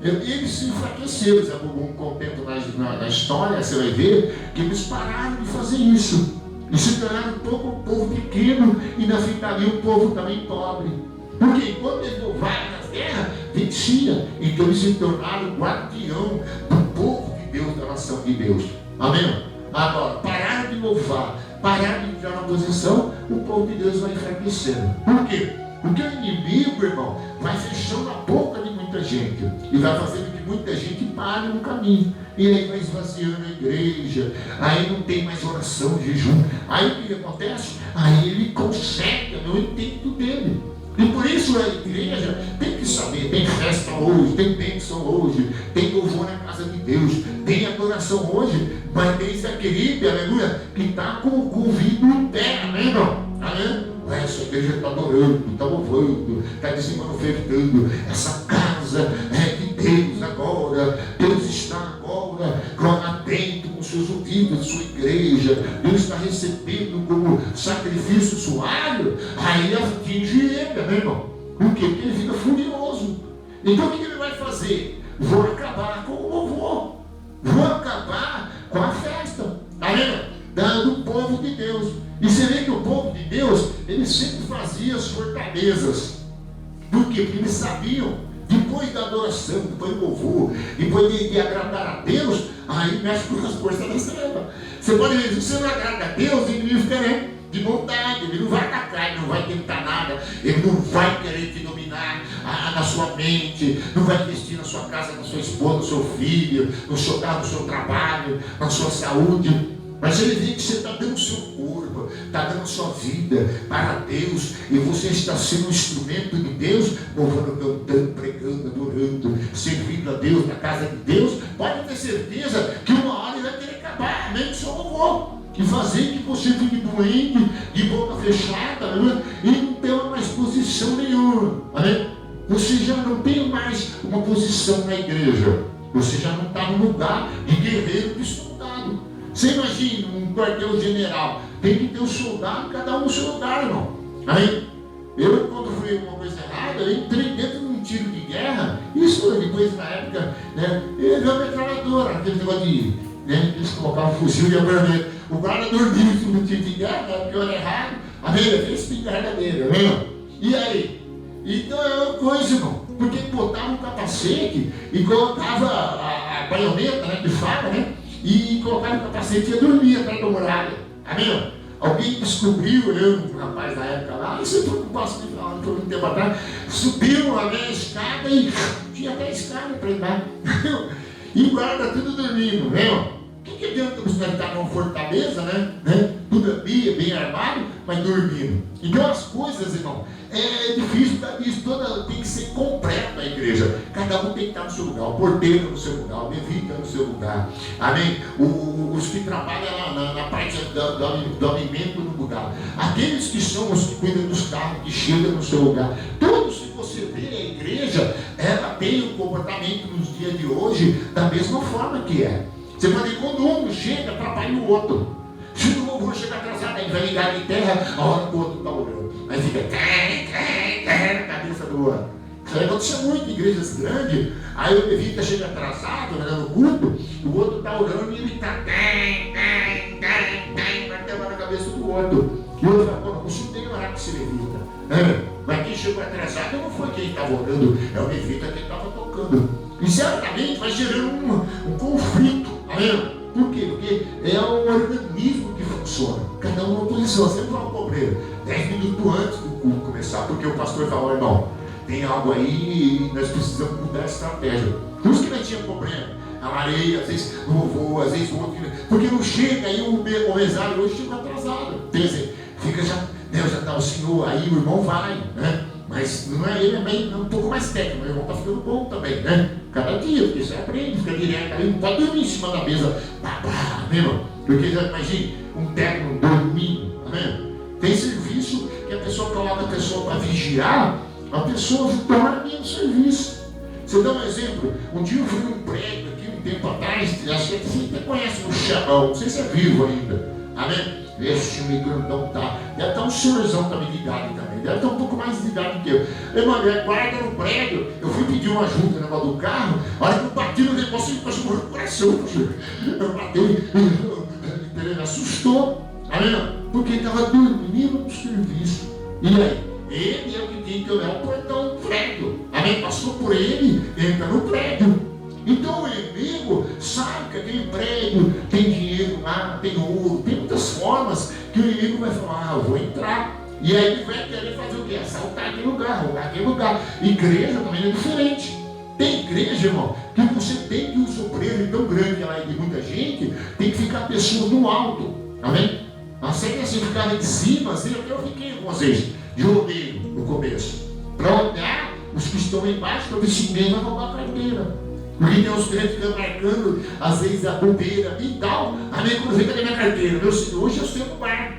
Eles se enfraqueceram. Com o tempo na história, você vai ver que eles pararam de fazer isso. E se tornaram um povo pequeno e na finalidade um povo também pobre. Porque enquanto eles louvaram nas guerras, vencia. Então eles se tornaram guardião do povo de Deus, da nação de Deus. Amém? Agora, pararam de louvar, pararam de entrar na posição, o povo de Deus vai enfraquecendo. Por quê? Porque o inimigo, irmão, vai fechando a boca de muita gente e vai fazendo que muita gente pare no caminho. E aí vai esvaziando a igreja, aí não tem mais oração, jejum. Aí o que acontece? Aí ele consegue o intento dele. E por isso a igreja tem que saber, tem festa hoje, tem bênção hoje, tem louvor na casa de Deus, tem adoração hoje, mas tem esse querido, aleluia, que está com o vidro em pé, amém, irmão? Amém? Essa igreja está adorando, está louvando, está dizimando, ofertando. Essa casa é de Deus agora. Deus está agora atento com seus ouvidos, sua igreja. Deus está recebendo como sacrifício suado. Aí atinge ele, né, irmão? Por quê? Porque ele fica furioso. Então o que ele vai fazer? Vou acabar com o louvor. Vou acabar com a festa. Amém? Do povo de Deus. E você vê que o povo de Deus, ele sempre fazia as fortalezas. Por quê? Porque eles sabiam, depois da adoração, depois do louvor, depois de agradar a Deus, aí mexe com as forças das trevas. Você pode ver, se você não agrada a Deus, o inimigo fica de vontade, ele não vai atacar, ele não vai tentar nada, ele não vai querer te dominar na sua mente, não vai investir na sua casa, na sua esposa, no seu filho, no seu carro, no seu trabalho, na sua saúde. Mas ele vê que você está dando o seu corpo, está dando a sua vida para Deus, e você está sendo um instrumento de Deus, louvando, cantando, pregando, adorando, servindo a Deus na casa de Deus. Pode ter certeza que uma hora ele vai querer acabar, nem que seu louvor, e fazer que você fique doente, de boca fechada, e não tenha mais posição nenhuma. Você já não tem mais uma posição na igreja. Você já não está no lugar de guerreiro, de soldado. Você imagina um quartel-general, tem que ter um soldado, cada um no seu lugar, irmão. Aí, eu, quando fui uma coisa errada, eu entrei dentro de um tiro de guerra. Isso depois, na época, né, eu vi uma metralhadora, aquele negócio de, né, eles colocavam fuzil e a bandeira. O guarda dormiu no tiro de guerra, porque eu era errado, a minha fez espingarda dele, né? E aí? Então é uma coisa, irmão, porque botava um capacete e colocava a baioneta, né, de faca, né? E colocava o capacete e ia dormir atrás da muralha. Amém? Alguém descobriu, eu, um rapaz da época lá, isso eu não posso nem falar, foi muito tempo atrás, subiu a minha escada e tinha até escada para andar. E o guarda tudo dormindo, né? O que adianta você estar numa fortaleza, né? Tudo bem armado, mas dormindo. Então as coisas, irmão, é difícil, isso toda tem que ser completa a igreja. Cada um tem que estar no seu lugar, o porteiro no seu lugar, o levita no seu lugar. Amém? Os que trabalham na parte do alimento no lugar. Aqueles que são os que cuidam dos carros, que chegam no seu lugar. Todos, se você vê a igreja, ela tem um comportamento nos dias de hoje da mesma forma que é. Você pode ver, quando um chega, atrapalha o outro. Se o louvor chega atrasado, ele vai ligar em terra, a hora que o outro está orando. Aí fica na cabeça do outro. Isso aí acontece muito em igrejas grandes. Aí o levita chega atrasado, no culto, o outro está orando e ele está batendo na cabeça do outro. E o outro fala, não consigo nem orar com esse levita. Mas quem chegou atrasado não foi quem estava orando, é o levita que estava tocando. E certamente vai gerando um conflito. Amém? Por quê? Porque é um organismo que funciona. Cada um numa posição. Sempre vai um problema. 10 minutos antes do culto começar. Porque o pastor fala, irmão, tem algo aí e nós precisamos mudar a estratégia. Por isso que não tinha problema. A Maria, às vezes o vovô, às vezes o outro. Porque não chega aí o mesário hoje chega atrasado. Quer dizer, fica já está o senhor, aí o irmão vai, né? Mas não é, ele é bem, um pouco mais técnico, o irmão está ficando bom também, né? Cada dia, porque você aprende, fica direto, aí não pode dormir em cima da mesa, mesmo? Porque já imagine um técnico dormindo, amém? Tem serviço que a pessoa coloca a pessoa para vigiar, a pessoa dorme no serviço. Você dá um exemplo, um dia eu fui num prédio aqui um tempo atrás, acho que você até conhece um Chabão, não sei se é vivo ainda, amém? Esse filme grandão tá. Deve estar um senhorzão também de idade também. Deve estar um pouco mais de idade que eu. Irmão, guarda no prédio. Eu fui pedir uma ajuda no negócio do carro. A hora que eu bati no negócio, ele passou morrendo no coração. Eu batei, ele assustou. Amém? Porque ele estava dormindo no serviço. E aí? Ele é o que tem que olhar o portão do prédio. Amém? Passou por ele, entra no prédio. Então o inimigo sabe que aquele prédio tem dinheiro lá, tem ouro, tem muitas formas que o inimigo vai falar, eu vou entrar. E aí ele vai querer fazer o quê? Assaltar aquele lugar, roubar aquele lugar. Igreja também é diferente. Tem igreja, irmão, que você tem que o sobreiro tão grande lá de muita gente, tem que ficar pessoas no alto. Amém? Não sei que assim ficar em cima, assim, eu fiquei com vocês, de rodeio no começo. Para olhar os que estão embaixo, para ver se ninguém vai roubar a carteira. Porque tem uns crentes que ficam marcando, às vezes, a bobeira e tal. Amém? Quando vem, cadê minha carteira? Meu Senhor, hoje eu sei no bar.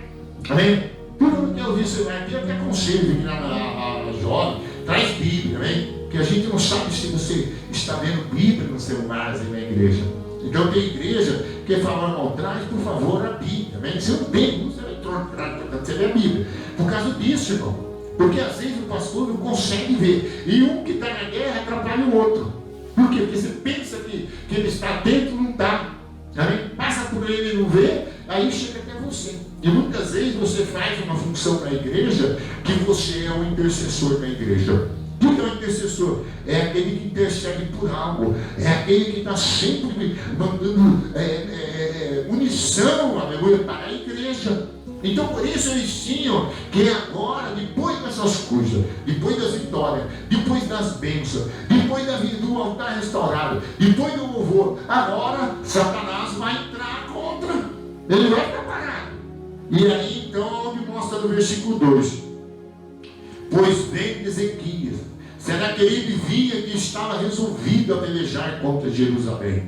Amém? Tudo que eu vi celular aqui, eu até aconselho que a jovem, traz Bíblia, amém? Porque a gente não sabe se você está vendo Bíblia no celular, assim, na igreja. Então tem igreja que fala, irmão, traz, por favor, a Bíblia, amém? Você não tem uso eletrônico, você vê a Bíblia. Por causa disso, irmão. Porque às vezes o pastor não consegue ver. E um que está na guerra atrapalha o outro. Por quê? Porque você pensa que ele está dentro, não está. Passa por ele e não vê, aí chega até você. E muitas vezes você faz uma função na igreja que você é um intercessor na igreja. O que é um intercessor? É aquele que intercede por algo. É aquele que está sempre mandando munição, aleluia, para a igreja. Então por isso eles tinham que agora, depois dessas coisas, depois das vitórias, depois das bênçãos, depois do altar restaurado, depois do louvor, agora Satanás vai entrar contra. Ele vai ficar parado. E aí então onde mostra no versículo 2. Pois vem Ezequias, será que ele vinha que estava resolvido a pelejar contra Jerusalém?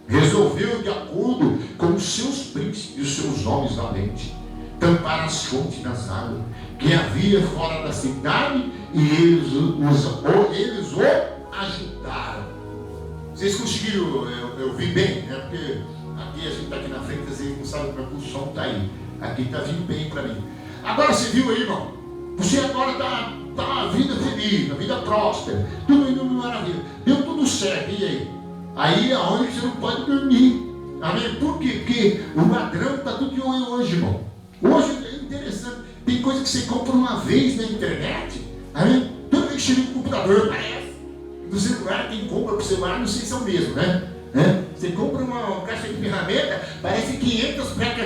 Resolveu de acordo com os seus príncipes e os seus homens valentes tampar as fontes das águas que havia fora da cidade e eles o ajudaram. Vocês conseguiram ouvir bem, né? Porque aqui a gente está aqui na frente, às vezes não sabe como é que o som está aí. Aqui está vindo bem para mim. Agora você viu aí, irmão? Você agora está na vida feliz, na vida próspera, tudo indo maravilha, deu tudo certo, e aí? Aí é onde você não pode dormir. Amém? Por quê? Porque o ladrão está tudo de olho hoje, irmão. Hoje é interessante. Tem coisa que você compra uma vez na internet. Amém? Toda vez que chega no computador, aparece. No celular, quem compra para o celular, não sei se é o mesmo, né? Você compra uma caixa de ferramenta, parece 500 Black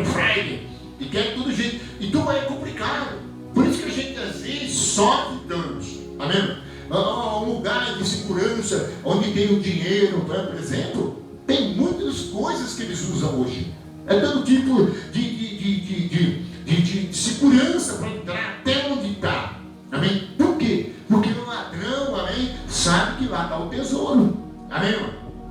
Friday. E quer tudo jeito. Então é complicado. Por isso que a gente às vezes sofre danos. Amém? Um lugar de segurança, onde tem o dinheiro, por exemplo, tem muitas coisas que eles usam hoje. É todo tipo de segurança para entrar até onde está. Amém? Por quê? Porque o ladrão, amém, sabe que lá está o tesouro. Amém?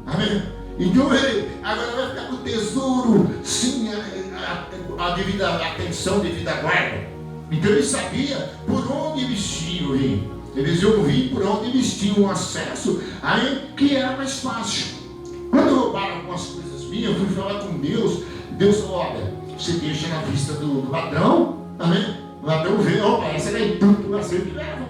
Amém? Então ele agora vai ficar com o tesouro sem a devida atenção, devida guarda. Então ele sabia por onde eles tinham ir. Eles iam vir por onde eles tinham acesso, aí que era mais fácil. Quando roubaram algumas coisas minhas, eu fui falar com Deus. Deus falou: olha, você deixa na vista do ladrão, amém? O ladrão vê, opa, essa daí tudo vai ser que leva.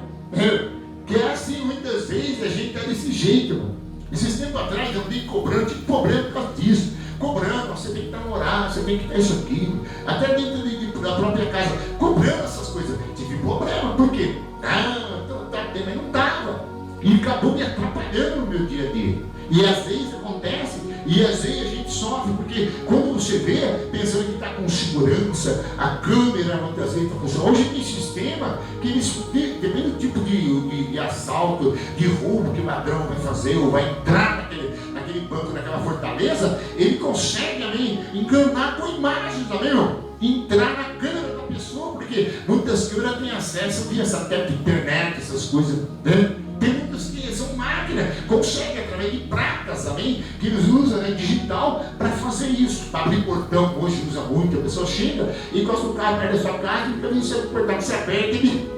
Que é assim, muitas vezes a gente está desse jeito, irmão. Esses tempos atrás eu andei cobrando, tive problema por causa disso. Cobrando, você tem que namorar, você tem que dar isso aqui. Até dentro da própria casa, cobrando essas coisas. Tive problema, por quê? Mas não estava. E acabou me atrapalhando no meu dia a dia. E às vezes acontece, e às vezes a gente sofre, porque quando você vê, pensando que está com segurança, a câmera muitas vezes está funcionando. Hoje tem sistema que eles, depende do tipo de assalto, de roubo que o ladrão vai fazer, ou vai entrar naquele banco, naquela fortaleza, ele consegue também enganar com imagens, também, entrar na câmera da pessoa, porque muitas câmeras têm acesso via satélite, internet, essas coisas, né? Tem muitas que são máquinas, conseguem através de placas também, que eles usam, né, digital, para fazer isso. Para abrir portão, hoje usa muito, a pessoa chega e encosta o carro perto da sua casa e também o portão que você aperta, ele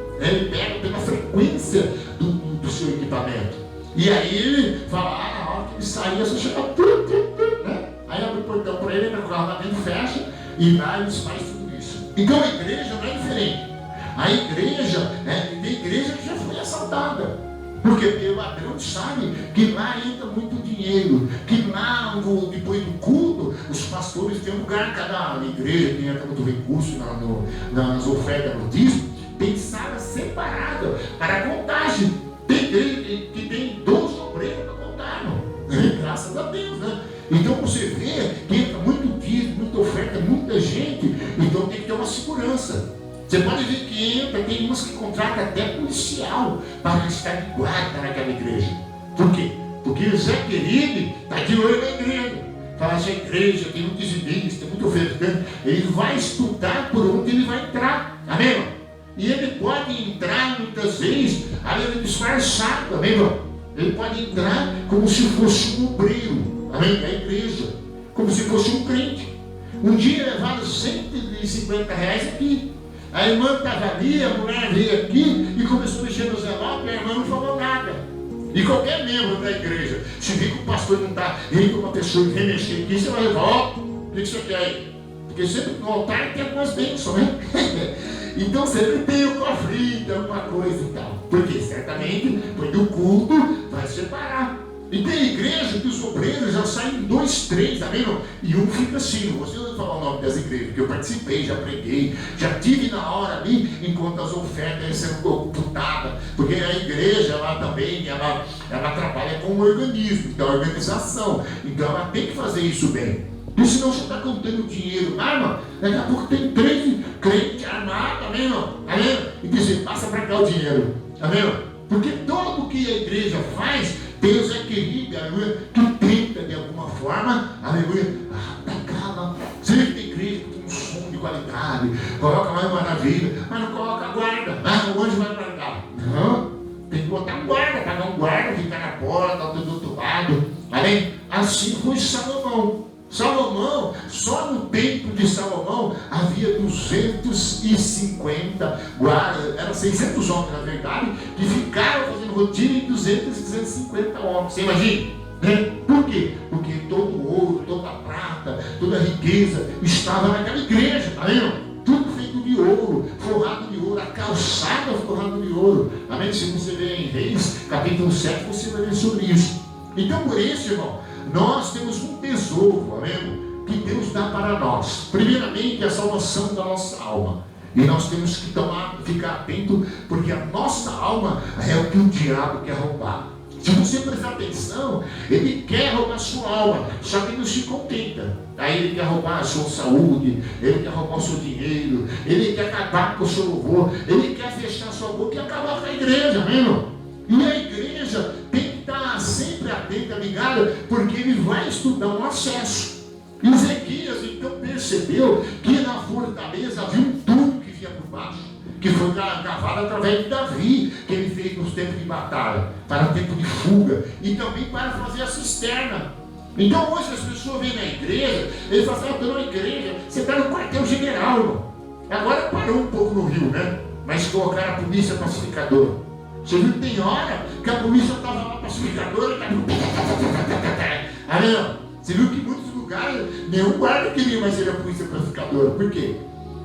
pega pela frequência do seu equipamento. E aí ele fala, na hora que ele sair, você chega, né? Aí abre o portão para ele, entra o carro lá dentro, fecha, e lá eles fazem tudo isso. Então a igreja não é diferente. A igreja, tem igreja que já foi assaltada. Porque o ladrão sabe que lá entra muito dinheiro, que lá, depois do culto, os pastores têm um lugar, cada igreja que entra muito recurso nas ofertas no dízimo, tem sala separada para a contagem. Tem igreja que tem 12 obreiros para contar, graças a Deus, né? Então você vê que entra muito dízimo, muita oferta, muita gente, então tem que ter uma segurança. Você pode ver que entra, tem umas que contratam até policial para estar de guarda naquela igreja. Por quê? Porque o Zé Querido está de olho na igreja. Fala, essa igreja tem muito dizimista, tem muito ofertante. Ele vai estudar por onde ele vai entrar. Amém? E ele pode entrar muitas vezes, aí ele disfarçado, amém? Ele pode entrar como se fosse um obreiro, amém? Da igreja, como se fosse um crente. Um dia levaram R$150 aqui. A irmã estava ali, a mulher veio aqui e começou a mexer no envelope, a irmã não falou nada. E qualquer membro da igreja, se vê que o pastor não está indo uma pessoa e remexer aqui, você vai levar, o que você quer aí? Porque sempre no altar tem algumas bênçãos, né? Então sempre tem um cofrinho, alguma coisa e tal. Porque certamente, depois do culto, vai separar. E tem igreja que os obreiros já saem 2, 3, amém? E um fica assim, não vou falar o nome das igrejas, que eu participei, já preguei, já tive na hora ali, enquanto as ofertas iam sendo computadas, porque a igreja, ela também, ela trabalha com o organismo, da organização, então ela tem que fazer isso bem. Porque senão você está contando dinheiro lá, irmão, daqui a pouco tem 3 crentes armados, amém, irmão? Amém? E dizem, passa para cá o dinheiro, amém? Porque tudo que a igreja faz, Deus é querido, aleluia, que tenta de alguma forma, aleluia, atacá-la. Você vê que tem igreja que tem um som de qualidade, coloca mais maravilha, mas não coloca a guarda. O anjo vai guardar. Não, tem que botar um guarda, pagar um guarda, ficar na porta, do outro lado. Amém? Assim foi Salomão. Salomão, só no templo de Salomão havia 250 guardas, era eram 600 homens, na verdade, que ficaram fazendo rotina em 200 e 250 homens. Você imagina? Né? Por quê? Porque todo o ouro, toda a prata, toda a riqueza estava naquela igreja, tá vendo? Tudo feito de ouro, forrado de ouro, a calçada forrada de ouro. Amém? Se você ler em Reis, capítulo 7, você vai ver sobre isso. Então, por isso, irmão, nós temos um tesouro, amém? Que Deus dá para nós. Primeiramente, a salvação da nossa alma. E nós temos que ficar atento, porque a nossa alma é o que o diabo quer roubar. Se você prestar atenção, ele quer roubar a sua alma, só que ele não se contenta. Aí ele quer roubar a sua saúde, ele quer roubar o seu dinheiro, ele quer acabar com o seu louvor, ele quer fechar a sua boca e acabar com a igreja, mesmo. E a igreja tem que estar sempre atenta, ligada, porque ele vai estudar um acesso. E Ezequias então percebeu que na fortaleza havia um túnel que vinha por baixo, que foi cavado através de Davi, que ele fez nos tempos de batalha, para o tempo de fuga, e também para fazer a cisterna. Então hoje as pessoas vêm na igreja, eles falam assim, eu estou na igreja, você está no quartel-general, irmão. Agora parou um pouco no Rio, né? Mas colocaram a polícia pacificadora. Você viu que tem hora que a polícia estava lá pacificadora, você viu que em muitos lugares, nenhum guarda queria mais ser a polícia pacificadora. Por quê?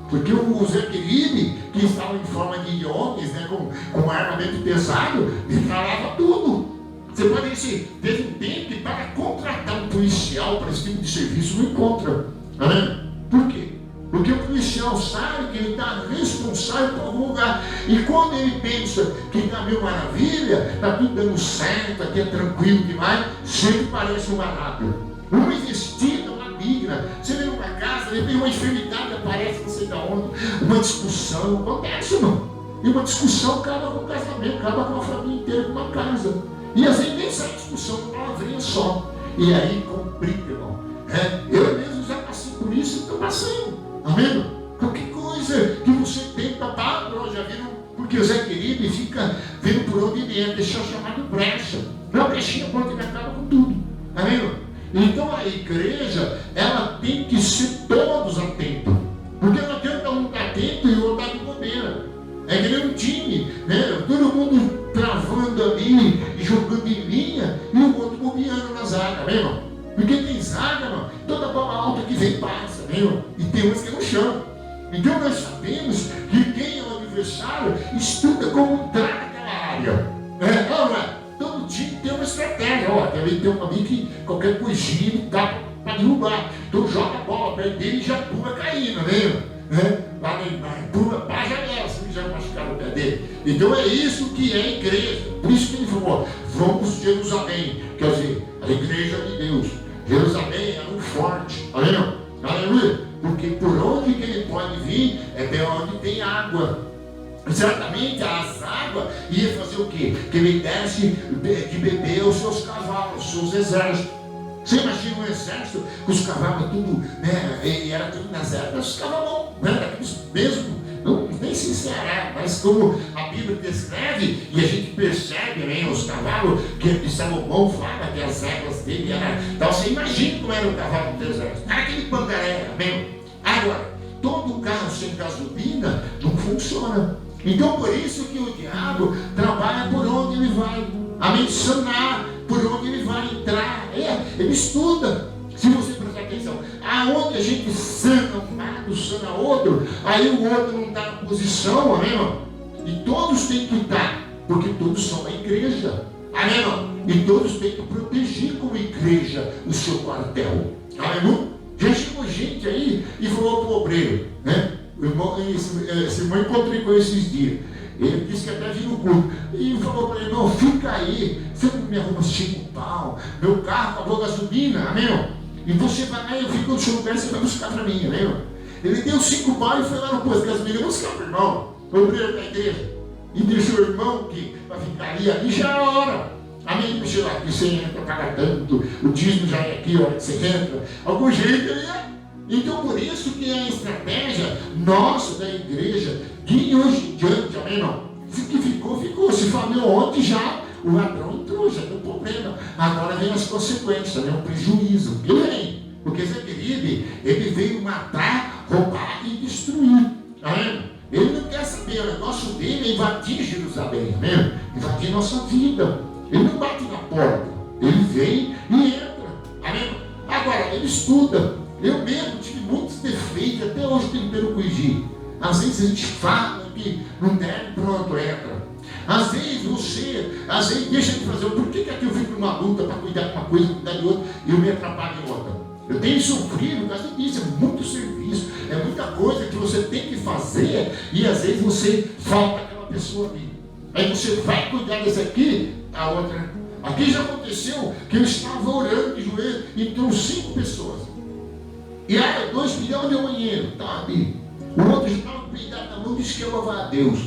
Porque o Zé Queribe, que estava em forma de homens, né, com armamento pesado, ele falava tudo. Você pode dizer, teve um tempo que para contratar um policial para esse tipo de serviço não encontra. Por quê? Porque o policial sabe que ele está responsável por algum lugar. E quando ele pensa que está mil maravilha, está tudo dando certo, aqui é tranquilo demais, sempre parece um barato. Uma investida, uma digna. Você vem numa casa, de repente uma enfermidade aparece, não sei de onde, uma discussão, acontece, irmão. E uma discussão acaba com o casamento, acaba com a família inteira, com uma casa. E às vezes nem sai discussão, uma palavrinha só. E aí complica, irmão. Eu mesmo já passei por isso e estou passando. Amém? Qualquer coisa que você tenta parar, já viram, porque o Zé Querido fica vendo por onde ele entra, deixa chamado brecha. Não, brechinha pronto, ele acaba com tudo. Amém? Então a igreja, ela tem que ser todos atentos. Porque não adianta um estar atento e o outro estar de bobeira. É que nem um time, né? Todo mundo travando ali, jogando em linha, e o outro bobeando na zaga, amém, irmão? Porque tem zaga, irmão, toda bola alta que vem passa, amém, irmão? E tem umas que é no chão. Então nós sabemos que quem é o adversário estuda como entrar naquela área. Todo time tem uma estratégia. Tem um amigo que qualquer coisinha ele dá para derrubar. Então joga a bola perto dele e já pula caindo, né? Pula para a janela, se já machucar o pé dele. Então é isso que é a igreja. Por isso que ele falou, vamos Jerusalém. Quer dizer, a igreja de Deus. Jerusalém é um forte. Aleluia. Porque por onde que ele pode vir é de onde tem água. Certamente as águas ia fazer o quê? Que ele desse de beber aos seus cavalos, aos seus exércitos. Você imagina um exército com os cavalos tudo, né? E era tudo nas ervas, os cavalos, né? Aqueles mesmo, não, nem sinceramente, mas como a Bíblia descreve, e a gente percebe, né? Os cavalos que Salomão fala que as ervas dele eram. Então você imagina como era o cavalo do exército. Era aquele pangaré, mesmo. Agora, todo carro sem gasolina não funciona. Então por isso que o diabo trabalha por onde ele vai. Amém? Sanar por onde ele vai entrar. Ele estuda. Se você prestar atenção, aonde a gente sana um lado, sana outro, aí o outro não está na posição, amém, irmão? E todos têm que estar, porque todos são da igreja. Amém, irmão? E todos têm que proteger como igreja o seu quartel. Amém? Já chegou gente aí e falou para o obreiro, né? Esse irmão encontrei com ele esses dias. Ele disse que até viu no culto. E falou para ele, irmão, fica aí. Você não me arruma 5 pau. Meu carro acabou a gasolina, amém? E você vai lá, eu fico no seu lugar e você vai buscar para mim, amém? Ele deu 5 pau e foi lá no posto de gasolina buscar para o irmão, o obreiro da igreja. E deixou o irmão que para ficar ali já é a hora. Amém? Deixa lá, que você entra, paga tanto. O dízimo já é aqui, a hora que você entra. Algum jeito ele é. Então por isso que é a estratégia nossa da igreja de hoje em diante, amém, irmão? Se que ficou, ficou. Se falhou ontem já, o ladrão entrou, já deu problema. Agora vem as consequências, né? O prejuízo. Ele vem. Porque Zé Querido, ele veio matar, roubar e destruir. Amém? Ele não quer saber, o negócio dele é amém? Invadir nossa vida. Ele não bate na porta, ele vem e entra, amém? Agora, ele estuda. Eu mesmo tive muitos defeitos, até hoje tentando corrigir. Às vezes a gente fala que não deve, pronto, entra. Às vezes deixa de fazer. Por que aqui eu fico numa luta para cuidar de uma coisa, cuidar de outra, e eu me atrapalho em outra? Eu tenho sofrido por causa disso, é muito serviço, é muita coisa que você tem que fazer, e às vezes você falta aquela pessoa ali. Aí você vai cuidar desse aqui, a outra. Aqui já aconteceu que eu estava orando de joelho, e entrou 5 pessoas. E aí 2 pediam de banheiro, tá ali. O outro já estava cuidado na mão, disse que eu louvar a Deus.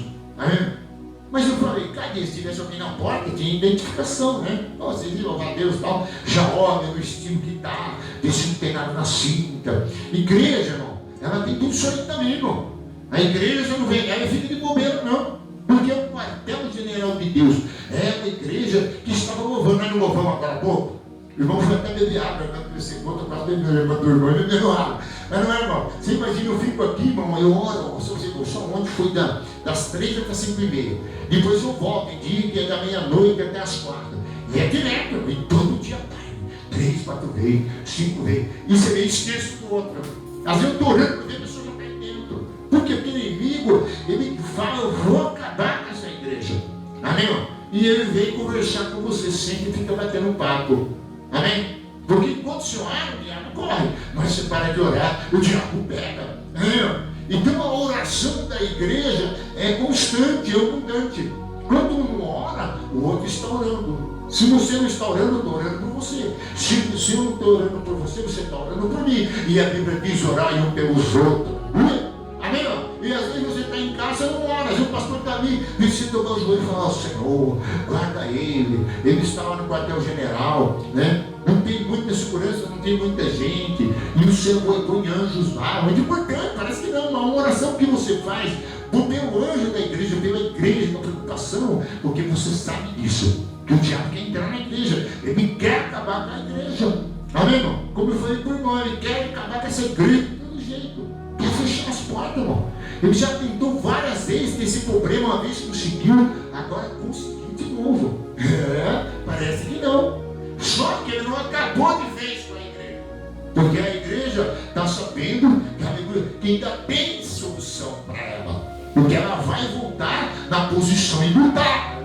Mas eu falei, cadê? Se tivesse alguém na porta, tinha identificação, né? Vocês iam louvar a Deus e tal. Já olha no estilo que está, vê se não tem nada na cinta. Igreja, irmão, ela tem tudo isso aí também, irmão. A igreja não vem, ela fica de bobeira, não. Porque o quartel-general de Deus é a igreja que estava louvando. Nós não louvamos agora há pouco. O irmão foi até beber água, você conta quase bebendo a irmã do irmão, ele bebeu água. Mas não é, irmão. Você imagina, eu fico aqui, irmão, eu oro, só onde foi das 3 até 5h30. Depois eu volto em dia que é da meia-noite até as 4. E é direto, e todo dia vai. 3, 4 vezes, 5 vezes. E você vê, esquece do outro. Às vezes eu estou orando, porque a pessoa já está aí dentro. Porque aquele inimigo, ele fala, eu vou acabar com essa igreja. Amém, irmão? E ele vem conversar com você, sempre fica batendo um papo. Amém? Porque enquanto você ora, o diabo corre. Mas você para de orar, o diabo pega. Amém? Então a oração da igreja é constante, é abundante. Quando um ora, o outro está orando. Se você não está orando, eu estou orando por você. Se eu não estou orando por você, você está orando por mim. E a Bíblia diz orar um pelos outros. Amém? E às vezes você está em casa e não ora. Às vezes o pastor está ali, descendo o meu joelho e fala, Senhor, guarda ele. Ele está lá no quartel-general, né? Não tem muita segurança, não tem muita gente. E o Senhor põe anjos lá. Muito importante, parece que não. Uma oração que você faz pelo anjo da igreja, pela igreja, uma preocupação, porque você sabe disso. Que o diabo quer entrar na igreja. Ele quer acabar com a igreja. Amém, irmão? Como eu falei por irmão, ele quer acabar com essa igreja de todo jeito. Quer fechar as portas, irmão. Ele já tentou várias vezes ter esse problema, uma vez conseguiu, agora conseguiu de novo. Parece que não. Só que ele não acabou de vez com a igreja. Porque a igreja está sabendo que ainda tem solução para ela. Porque ela vai voltar na posição e lutar.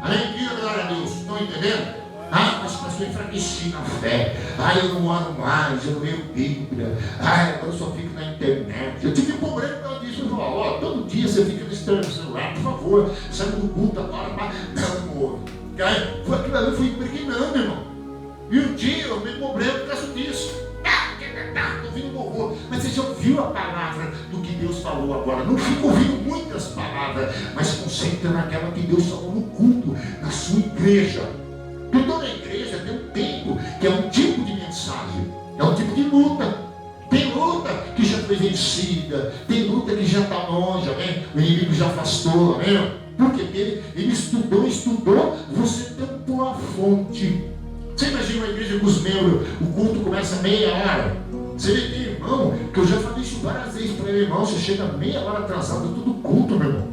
Amém? Glória a Deus. Estão entendendo? Mas pastor, eu enfraqueci na fé. Eu não oro mais, eu não leio Bíblia. Agora eu só fico na internet. Eu tive um problema por causa disso. Eu falo, todo dia você fica nesse celular, por favor, sai do culto agora. Não, amor. Foi aquilo ali, eu fui impregnando, irmão. E um dia eu me problema por causa disso. Estou ouvindo louvor. Mas você já ouviu a palavra do que Deus falou agora? Não fica ouvindo muitas palavras, mas concentra naquela que Deus falou no culto, na sua igreja. Porque toda igreja tem um tempo, que é um tipo de mensagem, é um tipo de luta. Tem luta que já foi vencida, tem luta que já está longe, amém? O inimigo já afastou, amém? Porque ele estudou, você tampou a fonte. Você imagina uma igreja com os membros, o culto começa meia hora. Você vê, tem irmão, que eu já falei isso várias vezes para ele, irmão, você chega meia hora atrasado, tudo culto, meu irmão.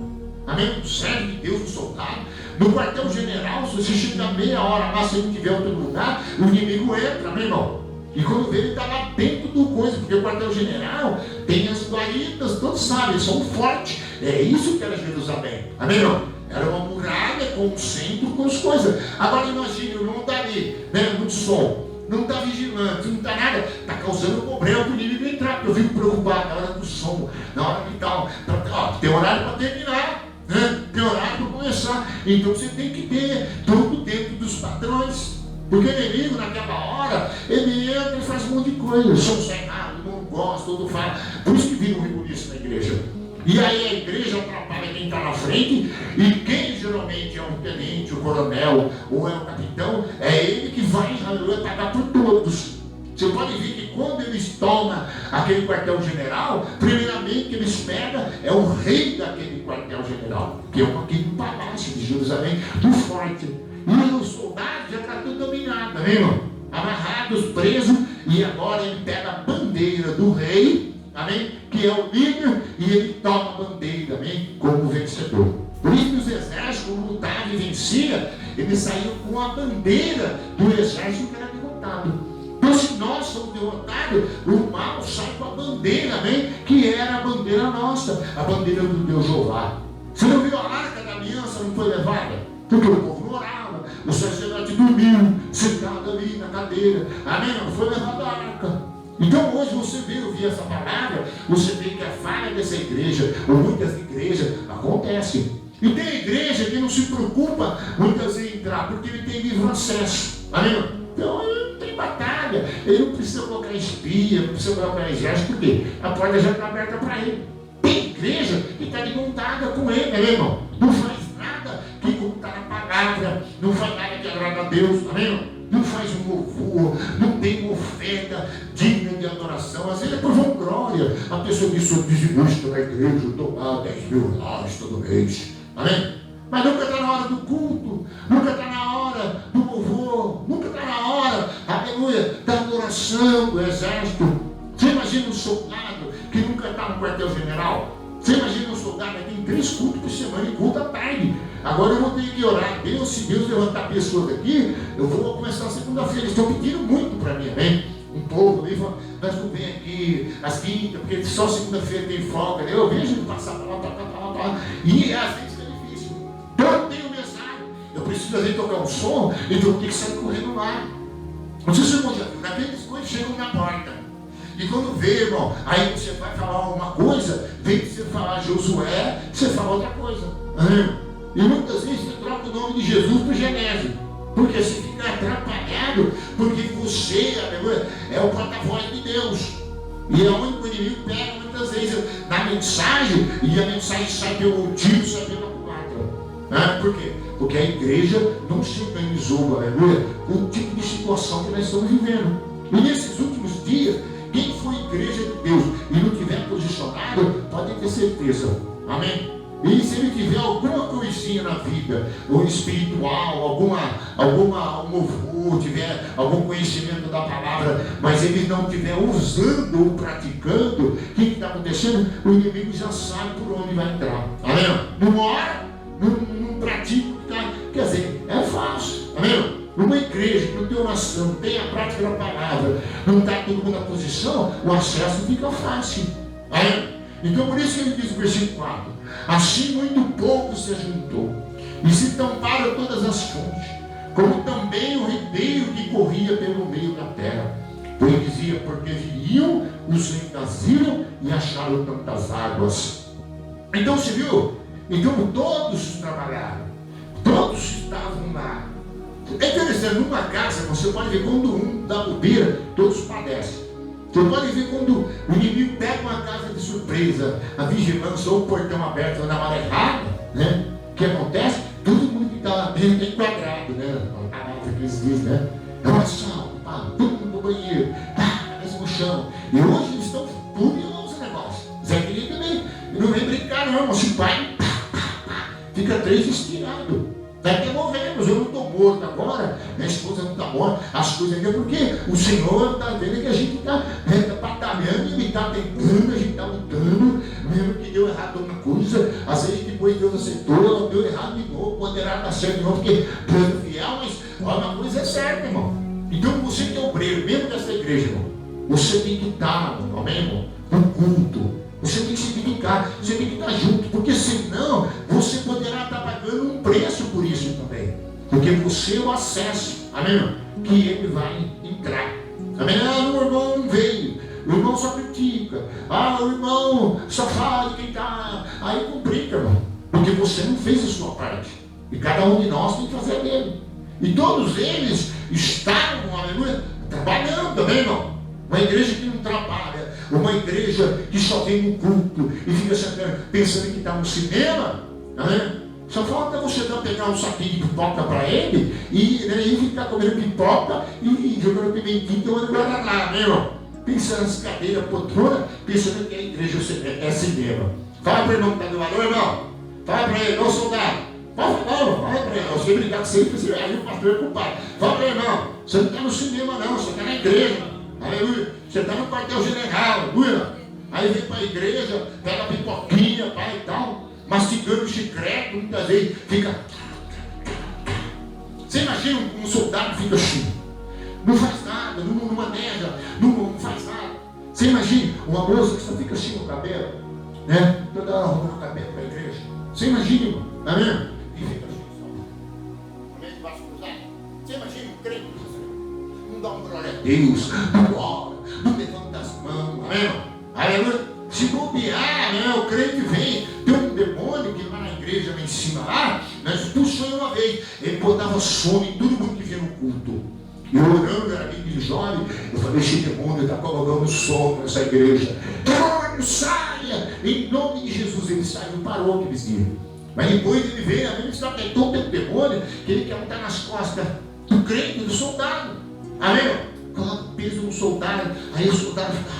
Amém? Serve de Deus, no soldado. No quartel-general, se você chegar meia hora lá, se ele tiver outro lugar, o inimigo entra, meu irmão. E quando vê, ele está lá dentro do coisa, porque o quartel-general tem as guaritas, todos sabem, são fortes. É isso que era Jerusalém. Amém, irmão? Era uma muralha com um centro, com as coisas. Agora imagine, o irmão está ali, né, muito sol, não está vigilante, não está nada, está causando problema para o inimigo entrar, porque eu fico preocupado na hora do som, na hora de tal. Tem horário para terminar, né? Tem horário para começar. Então você tem que ter tudo dentro dos padrões. Porque o inimigo, naquela hora, ele entra e faz um monte de coisa. Som sai errado, não gosta, todo fala. Por isso que vira um rebuliço na igreja. E aí a igreja atrapalha quem está na frente, e quem geralmente é um tenente, o coronel, ou é o capitão, é ele que vai pagar por todos. Você pode ver que quando eles tomam aquele quartel-general, primeiramente que eles pegam é o rei daquele quartel-general, que é aquele palácio de Jerusalém, do forte. E os soldados já estão tudo dominados, amém, irmão? Amarrados, presos, e agora ele pega a bandeira do rei, amém? Que é o líder, e ele toma a bandeira, amém? Como vencedor. Por isso que os exércitos lutavam e venciam, eles saíam com a bandeira do exército que era derrotado. Então, se nós somos derrotados, o mal sai com a bandeira, amém? Que era a bandeira nossa, a bandeira do Deus Jeová. Você não viu a arca da aliança, não foi levada? Porque o povo não orava, o sacerdote dormiu, sentado ali na cadeira, amém? Não foi levada a arca. Então hoje você vê, ouvir essa palavra, você vê que a falha dessa igreja, ou muitas igrejas, acontece. E tem igreja que não se preocupa muitas vezes em entrar, porque ele tem livre acesso. Amém? Então ele não tem batalha, ele não precisa colocar espia, não precisa colocar exército, porque a porta já está aberta para ele. Tem igreja que está de montada com ele, né, irmão? Não faz nada que contar a palavra, não faz nada que agrada a Deus, amém? Não faz um louvor, não tem uma oferta digna de adoração. Às vezes é por vanglória. A pessoa diz, sou dizimista na igreja, eu dou lá 10 mil reais todo mês. Amém? Mas nunca está na hora do culto, nunca está na hora do louvor, nunca está na hora, aleluia, da adoração do exército. Você imagina um soldado que nunca está no quartel-general? Você imagina um soldado que tem 3 cultos por semana e culto à tarde. Agora eu vou ter que orar. Deus, se Deus levantar pessoas aqui, eu vou começar segunda-feira. Eles estão pedindo muito para mim, amém? Um povo ali fala, nós não vem aqui às quintas, porque só segunda-feira tem folga. Eu vejo ele passar para lá. E às vezes é difícil. Então eu tenho mensagem. Eu preciso às vezes tocar um som, então eu tenho que sair correndo lá. Não sei se você já viu, naqueles coisas chegam na porta. E quando vê, irmão, aí você vai falar uma coisa, vem você falar Josué, você fala outra coisa. E muitas vezes você troca o nome de Jesus por Genésio, porque você fica atrapalhado, porque você, aleluia, é o porta-voz de Deus. E é onde o inimigo pega muitas vezes na mensagem, e a mensagem sai pelo tiro, sai pela culatra. Por quê? Porque a igreja não se organizou, aleluia, com o tipo de situação que nós estamos vivendo. E nesses últimos dias, quem for igreja de Deus e não tiver posicionado, pode ter certeza. Amém? E se ele tiver alguma coisinha na vida, ou espiritual, alguma louvor, tiver algum conhecimento da palavra, mas ele não estiver usando ou praticando, o que está acontecendo? O inimigo já sabe por onde vai entrar. Amém? Não ora, não pratica, quer dizer, é fácil. Amém? Numa igreja que não tem oração, não tem a prática da palavra, não está todo mundo na posição, o acesso fica fácil. Então por isso que ele diz no versículo 4: assim muito pouco se ajuntou, e se tamparam todas as fontes, como também o ribeiro que corria pelo meio da terra. Pois dizia, porque viriam, os encasilham e acharam tantas águas. Então se viu? Então todos trabalharam, todos estavam lá. É interessante, numa casa você pode ver quando um dá bobeira, todos padecem. Você pode ver quando o inimigo pega uma casa de surpresa, a vigilância ou o portão aberto na hora errada, né? O que acontece? Todo mundo que está lá dentro é enquadrado, né? A palavra que eles dizem, né? É uma ação, todo mundo no banheiro, cabeça no chão. E hoje eles estão furiosos esse negócio. Zé Querido também, não vem brincar não, mas o pai fica 3 estirados. Até morremos, eu não estou morto agora, minha esposa não está morta, as coisas ainda, porque o Senhor está vendo que a gente está batalhando, Ele está tentando, a gente está lutando, mesmo que deu errado alguma coisa, às vezes depois Deus aceitou, deu errado de novo, poderá dar certo de novo, porque Deus é fiel, mas uma coisa é certa, irmão. Então você que é obreiro, mesmo dessa igreja, irmão, você tem que estar, amém, irmão, no culto. Você tem que se dedicar, você tem que estar junto, porque senão você poderá estar pagando um preço por isso também. Porque você é o acesso, amém? Que ele vai entrar. Amém? O irmão não veio, o irmão só critica, o irmão só fala de quem está. Aí complica, irmão, porque você não fez a sua parte. E cada um de nós tem que fazer a dele. E todos eles estavam, aleluia, trabalhando também, irmão. Uma igreja que não trabalha, uma igreja que só vem no culto e fica pensando que está no cinema, né? Só falta você pegar um saquinho de pipoca para ele e ficar comendo pipoca e jogando pimentinho e tomando guaraná, né, irmão? Pensando nas cadeiras, poltrona, pensando que a igreja é cinema. Fala para o irmão que está do lado, irmão, fala para ele, ô soldado, fala para ele, você brigar com você, aí o pastor é culpado. Fala para ele, irmão, você não está no cinema não, você está na igreja. Aleluia, você está no quartel-general, aleluia. Aí vem para a igreja, pega a pipoquinha, pai e tal. mastigando chiclete, muitas vezes fica. Você imagina um soldado que fica assim, não faz nada, não maneja, não faz nada. Você imagina uma moça que só fica assim no cabelo, né? Toda hora arrumando o cabelo para a igreja. Você imagina, irmão, amém? E fica assim, amém? Debaixo cruzado. Você imagina um crente, não dá um glória a Deus, não ora, não levanta as mãos, amém? Aleluia. Se bobear, né? O crente vem, tem um demônio que lá na igreja, lá em cima, lá, nós expulsamos uma vez, ele botava sono em todo mundo que vinha no culto. E eu orando, era bem de jovem, eu falei, esse demônio está colocando sono nessa igreja. Demônio, saia! Em nome de Jesus, ele saiu, parou aqueles dias. Mas depois ele veio, a Bíblia está tão tempo demônio, que ele quer montar nas costas do crente, do soldado. Amém? Coloca peso no soldado, aí o soldado fica,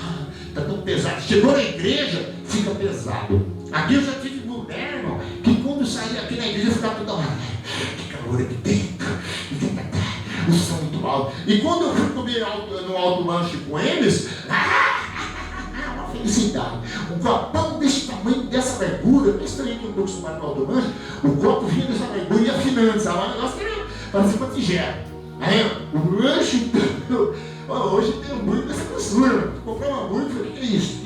está tão pesado. Chegou na igreja, fica pesado. Aqui eu já tive mulher, irmão, que quando saía aqui na igreja ficava toda hora, que calor aqui dentro, o som muito alto. E quando eu fui comer no alto lanche com eles, uma felicidade. Um copão desse tamanho, dessa largura, eu estranhei que eu estou acostumado com o alto lanche, o copo vinha dessa largura e afinando, sabe? O negócio era parecia uma tigela. Aí, o lanche, hoje tem hambúrguer dessa grossura. Comprei um hambúrguer e falei, o que é isso?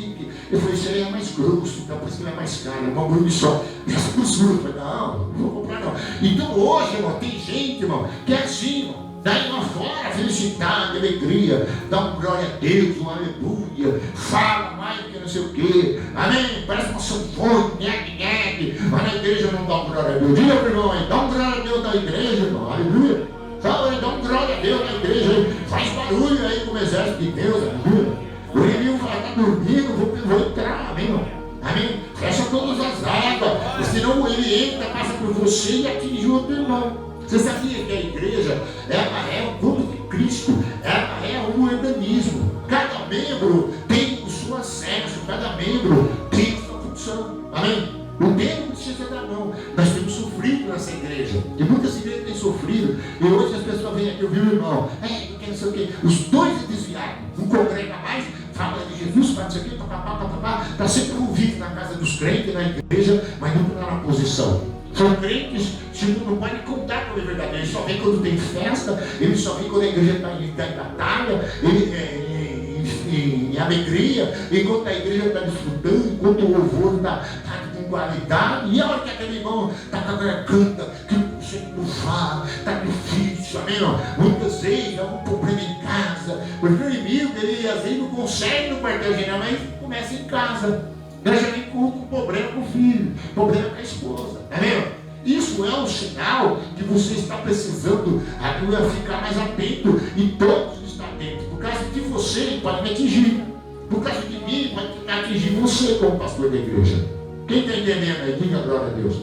Eu falei, isso aí é mais grosso, então por isso que ele é mais caro, é um hambúrguer só. Essa grossura, eu falei, não vou comprar não. Então hoje, irmão, tem gente, irmão, que é assim, irmão. Daí lá fora, felicidade, alegria, dá um glória a Deus, um aleluia, fala mais que não sei o quê, amém? Parece uma sanfona, neg, mas na igreja não dá um glória a Deus. Diga para o irmão aí, dá um glória a Deus na igreja, irmão, aleluia. Sabe, dá um glória a Deus na igreja, faz barulho aí com o exército de Deus, aleluia. O inimigo vai estar dormindo, vou entrar, amém, irmão? Amém? Fecha todas as águas, senão ele entra, passa por você e atinge o outro irmão. Você sabia que a igreja, ela é o corpo de Cristo, ela é um organismo. Cada membro tem o seu acesso, cada membro tem a sua função. Amém? O dedo precisa da mão. Nós temos sofrido nessa igreja. E muitas igrejas têm sofrido. E hoje as pessoas vêm aqui, eu vi o irmão, porque não sei o quê. Os dois desviaram. Um congrega mais, fala de Jesus, fala isso aqui, está sempre envolvido na casa dos crentes, na igreja, mas não está na posição. São crentes que não podem contar com a verdade. Eles só vêm quando tem festa, eles só vêm quando a igreja está em batalha, em alegria, enquanto a igreja está desfrutando, enquanto o louvor está com qualidade. E a hora que aquele irmão está com a garganta, que não consegue bufar, está difícil, amém? Muitas vezes há um problema em casa, porque o inimigo, ele às vezes não consegue no quartel-general, mas começa em casa. Nós já vem com problema com o filho, problema com a esposa, amém? Isso é um sinal que você está precisando ficar mais atento, e todos estão atentos. Por causa de você, pode me atingir. Por causa de mim, pode atingir você como pastor da igreja. Quem está entendendo aí? Diga glória a Deus.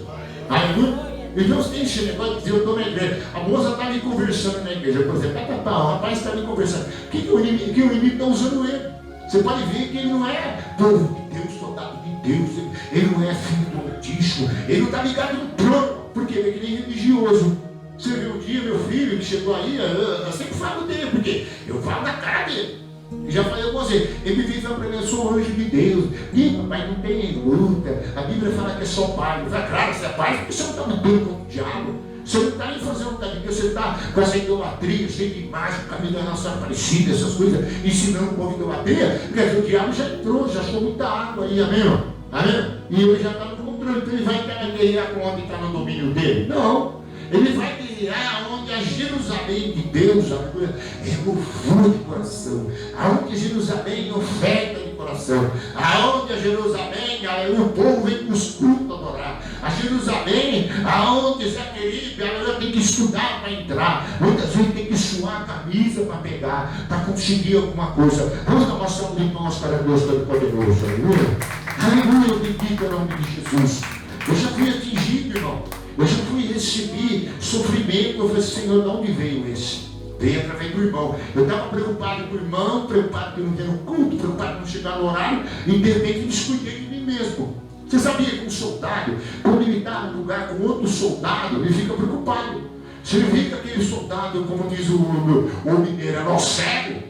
Aleluia. E Deus tem esse negócio de dizer, eu estou na igreja. A moça está me conversando na igreja, por exemplo, o rapaz está me conversando. O que o inimigo está usando ele? Você pode ver que ele não é povo de Deus, soldado de Deus, ele não é filho do Altíssimo, ele não está ligado no trono, porque ele é que nem religioso. Você viu um dia meu filho que chegou aí, eu sempre falo dele, porque eu falo da cara dele. Eu já falei com você, ele me falando para mim, eu sou anjo de Deus. E papai não tem luta, a Bíblia fala que é só pai. Mas é claro, você é pai, porque você não está lutando com o diabo. Você não está nem fazendo nada de Deus, você está com essa idolatria, cheio de imagem, caminho da Nossa Aparecida, essas coisas, ensinando o povo idolatria, porque o diabo já entrou, já achou muita água aí, amém? Amém? E ele já está no controle, então ele vai guerrear com onde está no domínio dele? Não, ele vai guerrear onde a Jerusalém de Deus, é loucura de coração, aonde Jerusalém é oferta de coração, aonde a Jerusalém, o povo vem com os cultos adorar, a Jerusalém, aonde Zé Felipe, ela tem que estudar para entrar, muitas vezes tem que suar a camisa para pegar, para conseguir alguma coisa. Vamos dar uma salva de nós para Deus Todo-Poderoso, aleluia, aleluia, bendito é o nome de Jesus. Eu já fui atingido, irmão, eu já recebi sofrimento. Eu falei, Senhor, de onde veio esse? Veio através do irmão. Eu estava preocupado com o irmão, preocupado que não ter no culto, preocupado com não chegar no horário, e de repente descuidei de mim mesmo. Você sabia que um soldado, quando ele está num lugar com outro soldado, ele fica preocupado. Se ele vê que aquele soldado, como diz o mineiro, é cego,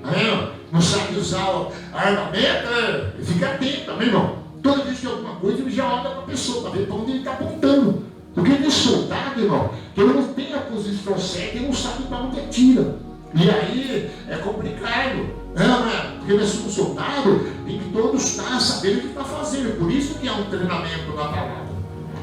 não sabe usar a armamento, ele fica atento, amém, irmão? Toda vez que é alguma coisa, ele já olha para a pessoa, para ver para onde ele está apontando. Porque ele é soldado, irmão, que ele não tem a posição certa, ele não sabe para onde atira. E aí é complicado. Porque nós somos soldados, tem que todos estar sabendo o que está fazendo. Por isso que é um treinamento na palavra.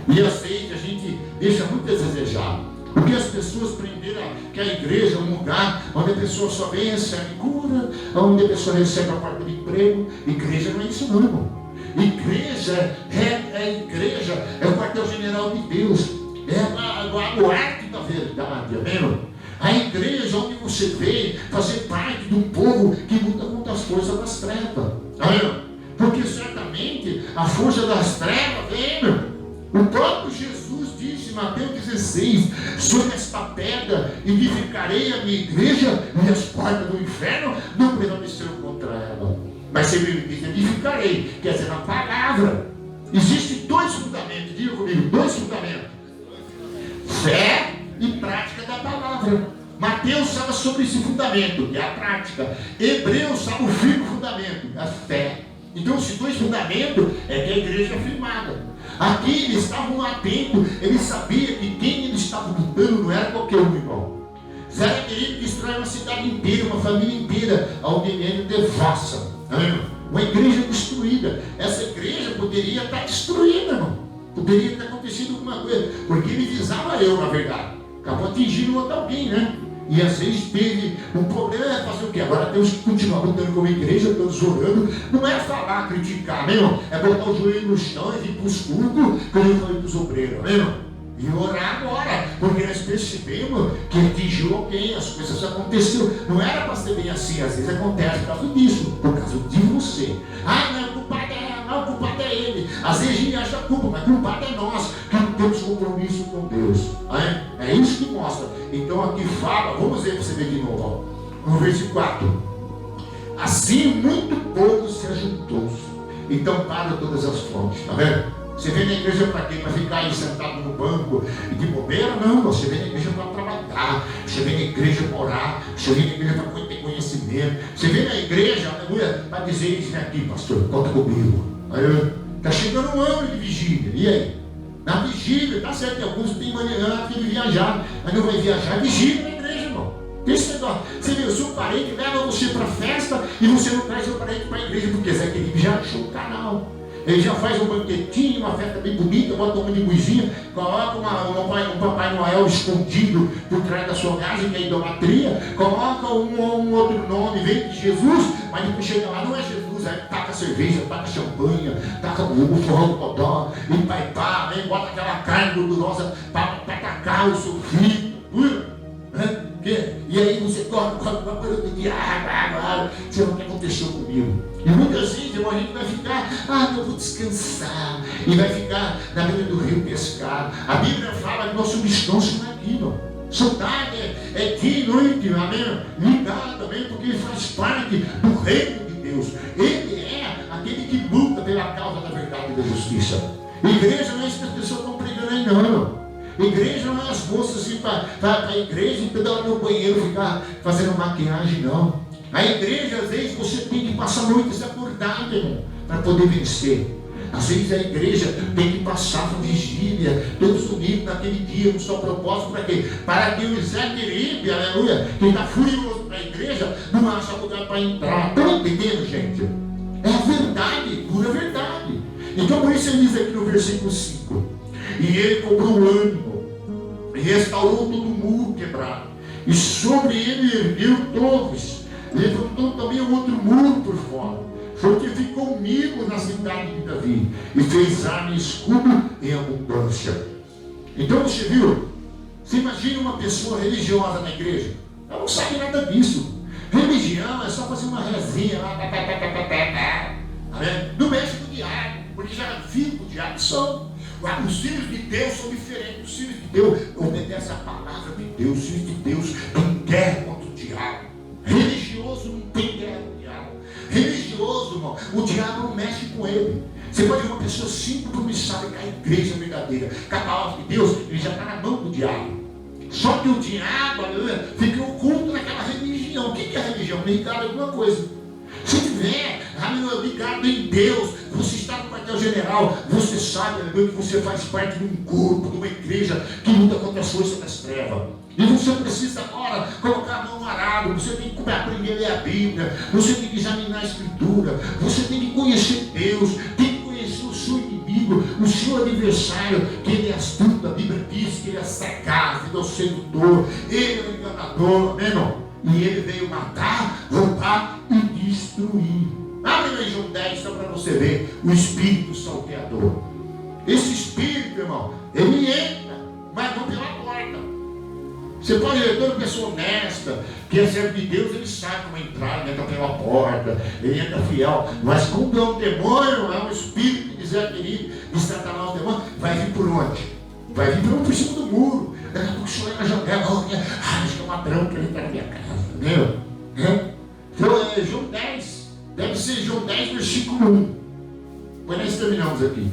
E às vezes a gente deixa muito a desejar. Porque as pessoas aprenderam que a igreja é um lugar onde a pessoa só vem e recebe cura, onde a pessoa recebe a porta de emprego. Igreja não é isso não, irmão. Igreja é o quartel-general de Deus. É a baluarte da verdade, amém? A igreja onde você veio fazer parte de um povo que luta contra as forças das trevas. Amém? Porque certamente a força das trevas vem. O próprio Jesus disse em Mateus 16: sobre esta pedra edificarei a minha igreja, e as portas do inferno não prevalecerão contra ela. Mas se ele diz edificarei, quer dizer, na palavra. Existem dois fundamentos, diga comigo, dois fundamentos: fé e prática da palavra. Mateus fala sobre esse fundamento, que é a prática. Hebreus fala o firme fundamento, a fé. Então, esses dois fundamentos é que a igreja é firmada. Aqui eles estavam atentos, eles sabiam que quem eles estavam lutando não era qualquer um, irmão. Era querido destrói uma cidade inteira, uma família inteira, onde ele devossa. Uma igreja destruída. Essa igreja poderia estar destruída, irmão. Poderia ter acontecido alguma coisa, porque ele visava eu, na verdade. Acabou atingindo outro alguém, né? E às vezes teve um problema, é fazer o quê? Agora temos que continuar lutando como igreja, todos orando. Não é falar, criticar, né, irmão? É botar o joelho no chão e vir para os cultos, que eu falei para os obreiros, né, irmão? E orar agora, porque nós percebemos que atingiu alguém, as coisas aconteceram. Não era para ser bem assim, às vezes acontece por causa disso, por causa de você. Não, o culpado é ela, não, o culpado é ele. Às vezes a gente acha culpa, mas o culpado é nós, que não temos compromisso com Deus. É isso que mostra. Então aqui fala, vamos ver para você ver de novo, ó, no versículo 4. Assim muito povo se ajuntou, então para todas as fontes, está vendo? Você vem na igreja para quê? Para ficar aí sentado no banco e de bobeira? Não, você vem na igreja para trabalhar, você vem na igreja para orar, você vem na igreja para ter conhecimento, você vem na igreja, aleluia, para dizer isso aqui, pastor, conta comigo. Está chegando um ano de vigília, e aí? Na vigília, tá certo que alguns têm maneira de viajar, mas não vai viajar, vigília na igreja, irmão. Esse negócio, você viu, se o parente leva você para a festa e você não traz o parente para a igreja, porque Zé Querido já achou o canal. Ele já faz um banquetinho, uma festa bem bonita, bota uma de luzinha, coloca um Papai Noel escondido por trás da sua casa, que é idolatria, coloca um outro nome, vem de Jesus, mas depois chega lá, não é Jesus, aí taca cerveja, taca champanhe, taca o forró do codó, e pá, vem, bota aquela carne gordurosa para atacar o seu filho, e aí você corre uma coisa do diabo, você não quer aconteceu comigo. E muitas vezes, irmão, a gente vai ficar, eu vou descansar, e vai ficar na beira do rio pescar. A Bíblia fala que nosso descanso não é aqui, não. Soldado é dia e noite, amém? Ligado, amém? Porque ele faz parte do reino de Deus. Ele é aquele que luta pela causa da verdade e da justiça. Igreja não é isso que as pessoas estão pregando aí, não. Igreja não é as moças ir para a igreja e toda hora no banheiro ficar fazendo maquiagem, não. A igreja, às vezes, você tem que passar noites acordado, irmão, para poder vencer. Às vezes a igreja tem que passar por vigília, todos unidos naquele dia, com o seu propósito, para quê? Para que o Zé Querido, aleluia, que está furioso para a igreja, não acha lugar para entrar. Estão entendendo, gente? É a verdade, pura verdade. Então, por isso ele diz aqui no versículo 5: e ele cobrou o ânimo, e restaurou todo o muro quebrado, e sobre ele ergueu torres, levantou também um outro muro por fora, fortificou Milo na cidade de Davi, e fez arma e escudo em abundância. Então você viu? Você imagina uma pessoa religiosa na igreja? Ela não sabe nada disso. Religião é só fazer uma rezinha lá, não mexe com o diabo, porque já viu que o diabo são. Os filhos de Deus são diferentes. Os filhos de Deus obedecem a palavra de Deus. Os filhos de Deus têm guerra contra o diabo. Religioso não tem guerra com o diabo. Religioso, irmão, o diabo não mexe com ele. Você pode ver uma pessoa simples, promissada, que a igreja é verdadeira, com a palavra de Deus, ele já está na mão do diabo. Só que o diabo, aleluia, fica oculto naquela religião. O que é a religião? Ligado a alguma coisa. Se tiver ligado em Deus, você está no quartel-general, você sabe, aleluia, que você faz parte de um corpo, de uma igreja que luta contra as forças das trevas. E você precisa agora colocar a mão no arado, você tem que aprender a ler a Bíblia, você tem que examinar a Escritura, você tem que conhecer Deus, tem que conhecer o seu inimigo, o seu adversário, que ele é astuto. A Bíblia diz que ele é sagaz, ele é o sedutor, ele é o enganador, amém, irmão? E ele veio matar, roubar e destruir. Abre aí João 10 só para você ver o espírito salteador. Esse espírito, irmão, ele entra, mas não pela porta. Você pode ver toda pessoa honesta, que é servo de Deus, ele sabe como entrar, ele entra pela porta, ele entra fiel. Mas quando é um demônio, é um espírito desaquerido de Satanás, o demônio, vai vir por onde? Vai vir por cima do muro. Daqui a pouco chora na janela, acho que é um ladrão que ele está na minha casa, entendeu? Então é João 10, deve ser João 10, versículo 1. Mas nós terminamos aqui.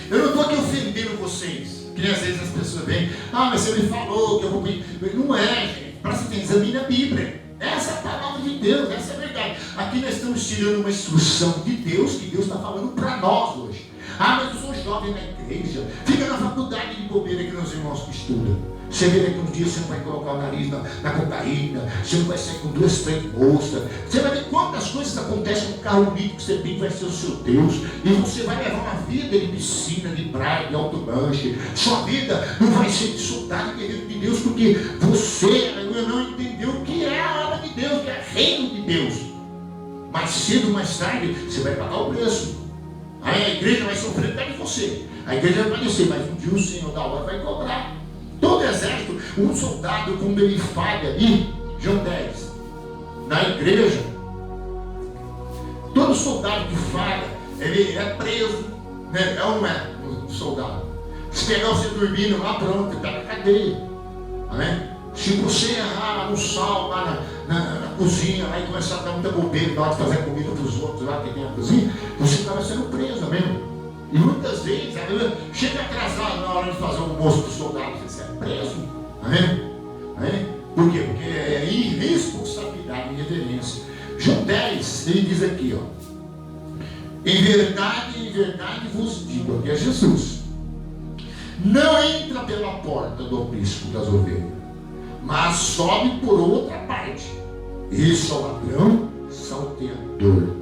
Eu não estou aqui ofendendo vocês. Que às vezes as pessoas vêm, mas você me falou que eu vou... Não é, gente. Presta atenção, examine a Bíblia. Essa é a palavra de Deus, essa é a verdade. Aqui nós estamos tirando uma instrução de Deus, que Deus está falando para nós hoje. Mas eu sou jovem na igreja. Fica na faculdade de bobeira que nos irmãos que estudam. Você vê daqui uns dias, você não vai colocar o nariz na cocaína, você não vai sair com 2, 3 moças. Você vai ver quantas coisas acontecem com o carro bonito que você tem que vai ser o seu Deus. E você vai levar uma vida de piscina, de praia, de alto lanche. Sua vida não vai ser de soldado e guerreiro de Deus, porque você não entendeu o que é a obra de Deus, que é reino de Deus. Mais cedo ou mais tarde, você vai pagar o preço. Aí a igreja vai sofrer perto de você. A igreja vai padecer, mas um dia o Senhor da hora vai cobrar. Todo exército, um soldado, quando ele falha ali, João 10, na igreja, todo soldado que falha, ele é preso, né? É ou não é um soldado? Se pegar você dormindo lá, pronto, está na cadeia. Né? Se você errar lá no sal, lá na cozinha, lá e começar a dar muita bobeira na hora de fazer comida para os outros lá que tem na cozinha, você estava sendo preso mesmo. E muitas vezes, chega atrasado na hora de fazer o almoço para os soldados, você é preso. Por quê? Porque é irresponsabilidade e irreverência. João 10, ele diz aqui, em verdade vos digo, aqui é Jesus, não entra pela porta do aprisco das ovelhas, mas sobe por outra parte. Esse é o ladrão salteador.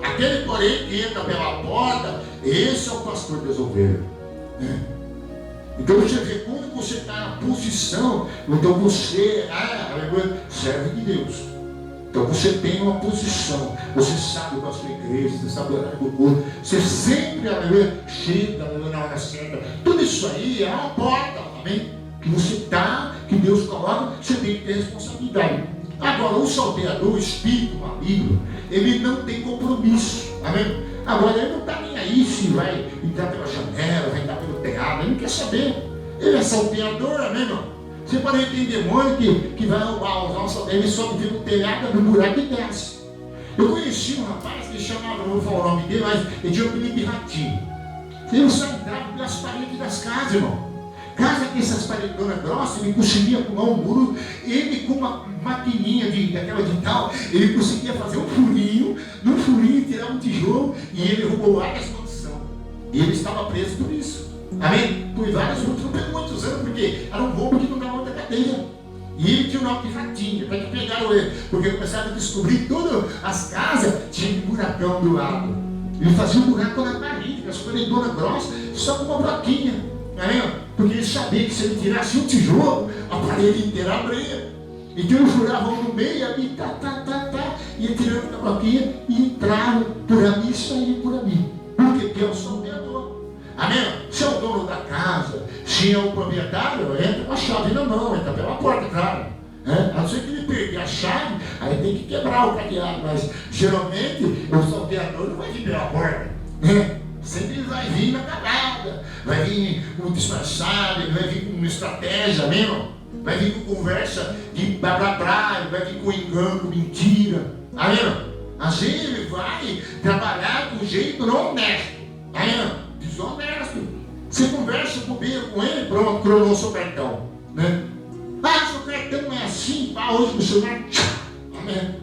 Aquele, porém, que entra pela porta, esse é o pastor das ovelhas. Então você vê quando você está na posição, então você serve de Deus. Então você tem uma posição, você sabe com a sua igreja, você sabe o horário do culto, você sempre chega na hora certa. Tudo isso aí é uma porta, amém? Que você está, que Deus coloca, você tem que ter responsabilidade. Agora, o salteador, o espírito maligno, ele não tem compromisso, amém? Agora, ele não está nem aí se vai entrar pela janela, vai entrar pelo telhado, ele não quer saber. Ele é salteador, amém, irmão? Você pode ver, tem demônio que vai usar o salteador, ele sobe no telhado, no buraco e desce. Eu conheci um rapaz que chamava, não vou falar o nome dele, mas ele tinha um apelido de ratinho. Ele só entrava pelas paredes das casas, irmão. Casa que essas paredonas grossas, ele conseguia pular um muro, ele com uma maquininha daquela de tal, ele conseguia fazer um furinho, no furinho tirar um tijolo, e ele roubou várias mansões. E ele estava preso por isso. Amém? Por vários outros, não pegou muitos anos, porque era um roubo que não dava outra cadeia. E ele tinha o nome de ratinho, para que pegaram ele, porque começaram a descobrir todas as casas, tinha um buracão do lado. Ele fazia um buraco na parede, com as paredonas grossas, só com uma broquinha. Porque ele sabia que se ele tirasse um tijolo, a parede inteira abria. Então ele furava no meio, ali, ia tirando da bloquinha e entrava por ali e saía por ali. Porque é o salteador. Amém? Se é o dono da casa, se é o proprietário, entra com a chave na mão, entra pela porta, claro. A não ser que ele perder a chave, aí tem que quebrar o cadeado. Mas geralmente o salteador não vai vir pela porta. Sempre vai vir na cagada, vai vir com disfarçado, vai vir com uma estratégia mesmo, vai vir com conversa de blá blá blá, vai vir com engano, com mentira. Às vezes ele vai trabalhar de um jeito não honesto, desonesto. Você conversa bobeira com ele, pronto, cronou seu cartão. Seu cartão não é assim, hoje no celular, amém?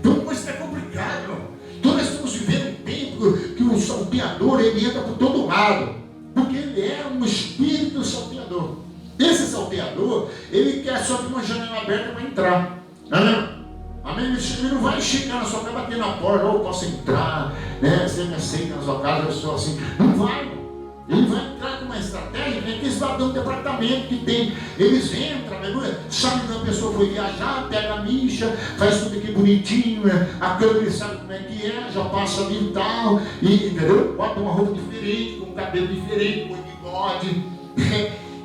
Então isso é complicado, irmão. Então nós estamos vivendo um tempo que os salteador, ele entra por todo lado, porque ele é um espírito salteador. Esse salteador, ele quer só ter uma janela aberta para entrar. Amém? Amém? Ele não vai chegar na sua casa, bater na porta, ou posso entrar, né? Você me aceita na sua casa, eu sou assim. Não vai, irmão. Ele vai entrar com uma estratégia, né? Que eles vão ter um departamento que tem. Eles entram, sabe que a pessoa foi viajar, pega a micha, faz tudo aqui bonitinho, né? A câmera sabe como é que é, já passa ali e tal, e, entendeu? Bota uma roupa diferente, com um cabelo diferente, com um bigode,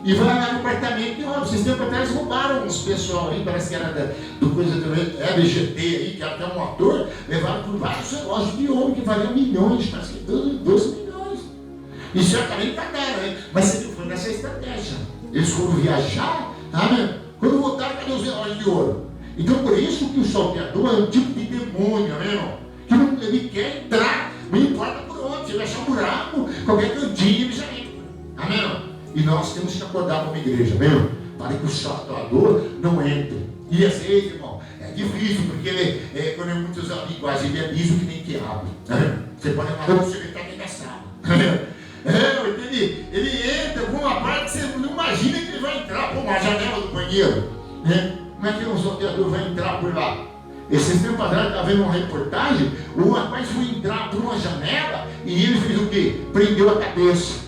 e vai lá no apartamento e olha, vocês tempos atrás roubaram uns pessoal aí, parece que era do coisa do LGT aí, que era até um ator, levaram por vários relógios de ouro que valiam milhões, parece que 12 milhões. E certamente pagaram, né? Mas você foi nessa estratégia. Eles foram viajar, né? Quando voltaram, cadê os relógios de ouro? Então por isso que o salteador é um tipo de demônio, né, irmão? Que não, ele quer entrar, não importa por onde, se ele achar um buraco, qualquer cantinho ele já entra. Amém, irmão? E nós temos que acordar como igreja, mesmo, para que o salteador não entre. E às vezes, irmão, é difícil, porque ele, quando eu uso a linguagem, ele é liso que nem quiabo. Você pode falar, você está dentro da sala. Ele entra por uma parte que você não imagina que ele vai entrar por uma janela do banheiro. Como é que um salteador vai entrar por lá? Esses tempos atrás, estava vendo uma reportagem, o rapaz foi entrar por uma janela e ele fez o quê? Prendeu a cabeça.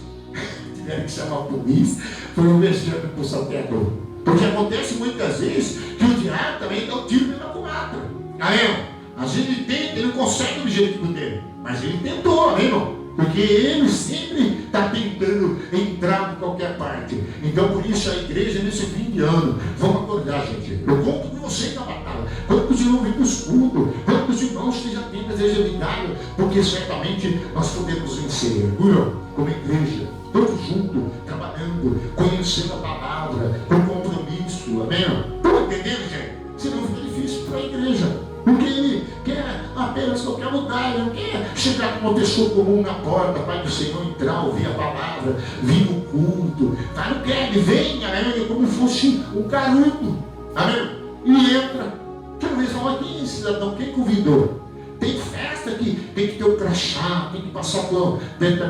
Tiveram que chamar a polícia, foram mexendo com o salteador. Porque acontece muitas vezes que o diabo também dá um tiro dentro da culatra. Aí, a gente tenta, ele não consegue o objetivo dele, mas ele tentou, né, irmão? Porque ele sempre está tentando entrar em qualquer parte. Então, por isso, a igreja, nesse fim de ano, vamos acordar, gente. Eu conto com você na batalha. Quanto que os irmãos vêm para o escudo, quanto que os irmãos estejam atentos, estejam ligados, porque certamente nós podemos vencer, como igreja. Todos juntos, trabalhando, conhecendo a palavra, com compromisso, amém? Estão entendendo, gente? Senão fica difícil para a igreja. Porque ele quer apenas qualquer lugar, ele não quer chegar com uma pessoa comum na porta, Pai do Senhor, entrar, ouvir a palavra, vir no culto. Tá? Não quer, ele vem, amém? Como se fosse um canudo, amém? E entra. Quero ver só aqui, cidadão, quem convidou? Tem festa que tem que ter o crachá, tem que passar por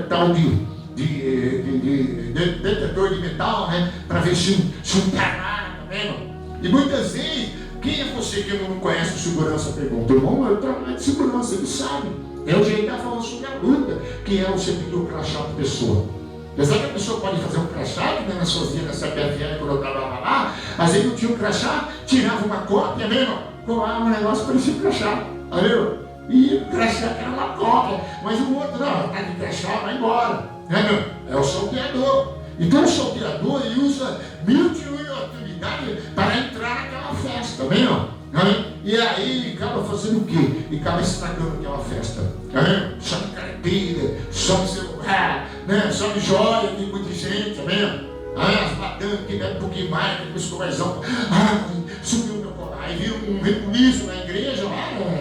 tal detetor de metal, né? Para ver se um trabalha, tá vendo? E muitas vezes, quem é você que não conhece o segurança? Pergunta, irmão, eu trabalho de segurança, ele sabe. É o jeito de estar falando sobre a luta, que é você pedir o crachá para a pessoa. Apesar que a pessoa pode fazer um crachá, que nas suas vidas, nessa PFL, quando eu trabalhava lá, às vezes não tinha um crachá, tirava uma cópia, mesmo, colava um negócio para esse crachá, entendeu? E o crachá era uma cópia, mas o outro, não, tá de crachá, vai embora. É o salteador. Então o salteador, ele usa 1001 atividades para entrar naquela festa, também não? E aí ele acaba fazendo o quê? Ele acaba estragando aquela festa. Só de carteira, só de celular, né? Só de joia, tem muita gente, amém? As madames que bebem um pouquinho mais, depois conversão, subiu meu colar, aí vira um rebuliço na igreja,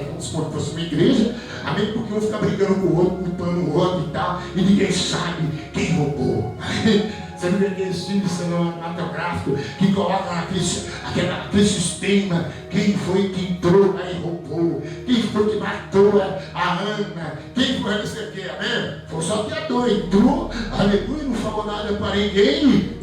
vamos supor que fosse uma igreja, amém? Porque um fica brigando com o outro, culpando o outro e tal, e ninguém sabe quem roubou. Você não vê aqueles filmes cinematográficos que colocam aquele sistema, quem foi que entrou lá e roubou, quem foi que matou a Ana, quem foi não sei o que, amém? Foi o salteador, entrou, aleluia, não falou nada para ninguém,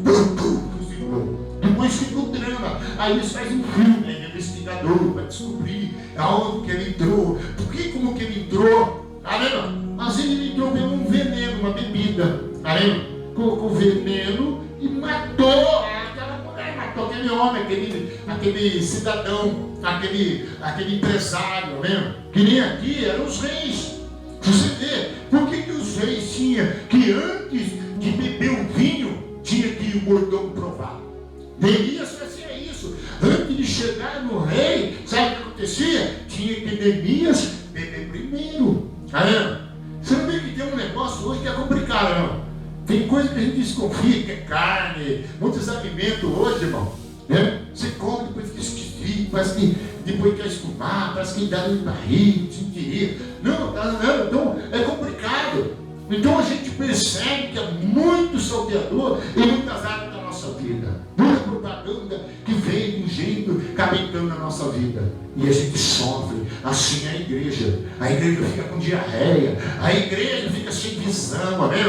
depois fica o drama, aí eles fazem um filme, investigador, para descobrir aonde que ele entrou, por que, como que ele entrou, amém? Às vezes ele entrou pelo um veneno, uma bebida, amém? Colocou veneno e matou aquela mulher, matou aquele homem, aquele cidadão, aquele empresário, amém? Que nem aqui eram os reis. Você vê, por que os reis tinham que antes de beber o vinho, tinha que ir o mordomo provar? Neemias fazia isso. Antes de chegar no rei, sabe o que acontecia? Tinha que Neemias beber primeiro. Amém? Você não vê que tem um negócio hoje que é complicado, não? Tem coisa que a gente desconfia, que é carne, muitos alimentos hoje, irmão, né? Você come, depois fica esquisito, parece que depois quer escumar, parece que dá dor de barriga, sem querer. Não, então é complicado. Então a gente percebe que é muito salteador em muitas áreas da nossa vida. Muita propaganda que vem de um jeito cabentando na nossa vida. E a gente sofre. Assim é a igreja. A igreja fica com diarreia. A igreja fica sem visão, amém?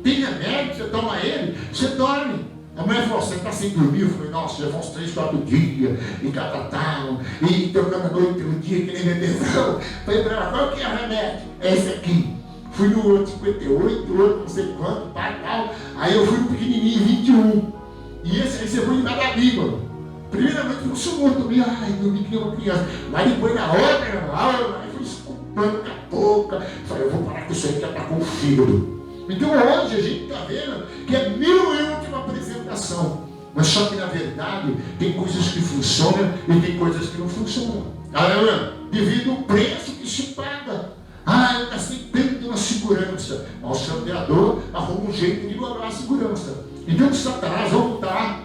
Tem remédio, você toma ele, você dorme. A mulher falou, você está sem dormir? Eu falei, nossa, já vão uns 3, 4 dias, e tal, e trocando a noite pelo dia, que nem bebezão. Falei para ela, qual que é o remédio? É esse aqui. Fui no outro 58, outro não sei quanto, tal. Aí eu fui no pequenininho, 21. E esse aí você foi de cada língua. Primeiramente funcionou também, ai, dormi que nem uma criança. Mas depois na outra, aí fui escutando com a boca. Falei, eu vou parar com isso aí que ela está com o fígado. Então hoje a gente está vendo que é 1001 apresentação. Mas só que na verdade tem coisas que funcionam e tem coisas que não funcionam. Aleluia. Devido ao preço que se paga. Eu gastei tanto na segurança. O salteador arruma um jeito de guardar a segurança. Então Satanás, vamos voltar.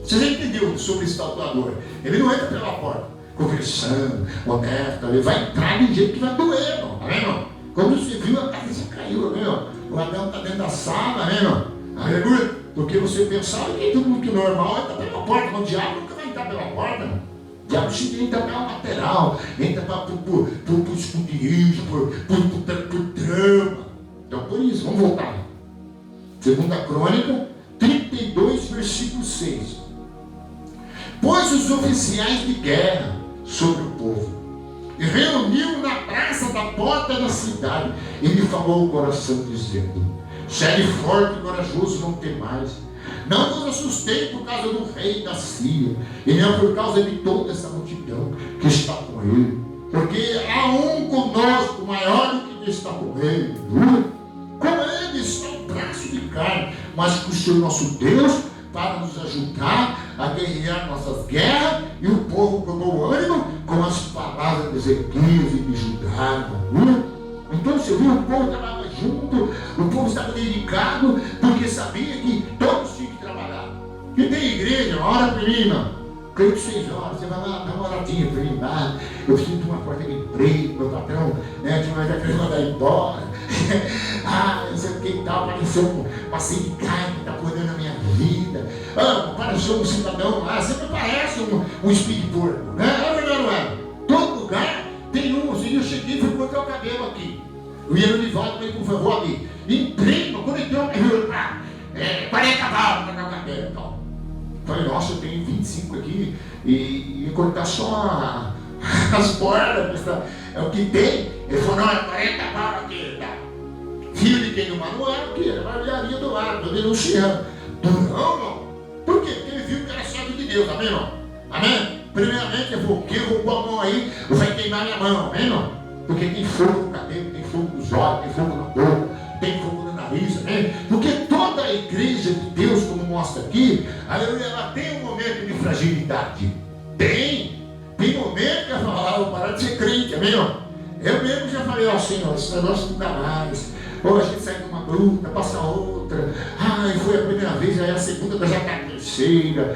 Você já entendeu sobre esse salteador? Ele não entra pela porta, conversando, honesto, ele vai entrar de um jeito que vai doer, não? Tá vendo? Quando você viu, a cabeça caiu, né? O Adão está dentro da sala, né? Aleluia. Porque você pensava que todo mundo que normal entra pela porta, mas o diabo nunca vai entrar pela porta, não. O diabo sempre entra pela lateral, entra por esconderijo, por trama. Então por isso, vamos voltar. 2 Crônica 32, versículo 6. Pôs os oficiais de guerra sobre o povo e reuniu na praça da porta da cidade. Ele falou ao coração dizendo: segue forte e corajoso, não temais. Não vos assustei por causa do rei da Síria, e nem por causa de toda essa multidão que está com ele. Porque há um conosco maior do que está com ele. Com ele está um braço de carne, mas com o Senhor nosso Deus para nos ajudar a guerrear nossas guerras. E o povo tomou ânimo com as palavras de Ezequias e de Judá. Então você viu, o povo trabalhava junto, o povo estava dedicado, porque sabia que todos tinham que trabalhar. E tem igreja, ora para mim, não. Creio que 6 horas, você vai lá, dá uma horadinha para mim lá. Eu preciso de uma porta de emprego, meu patrão, tinha mais querendo mandar embora. Não sei o que e tal, apareceu uma sindicato que está cuidando da minha vida. Apareceu um cidadão lá, sempre aparece um speed porco, né? É verdade, não é? Todo lugar tem um, assim, eu cheguei e fui cortar o cabelo aqui. Eu ia no Nivaldo, falei, por favor, ali, emprego, quando entrou, 40 cavalos para cortar o cabelo e tal. Falei, nossa, eu tenho 25 aqui e cortar só as bordas, é o que tem. Ele falou, não, é 40 cavalos aqui, tá? Filho de quem do Manuel, que era a barbearia do lado, estou denunciando. Não. Por quê? Porque ele viu que era servo de Deus, amém, não? Amém? Primeiramente, ele falou, quem roubou a mão aí, vai queimar minha mão, amém, não? Porque tem fogo no cabelo, tem fogo nos olhos, tem fogo na boca, tem fogo no nariz, amém? Porque toda a igreja de Deus, como mostra aqui, aleluia, ela tem um momento de fragilidade. Tem momento que ela fala, vou parar de ser crente, amém, não? Eu mesmo já falei, Senhor, esse negócio não dá mais. Ou a gente sai de uma luta, passa outra. Foi a primeira vez, aí a segunda, já está a terceira.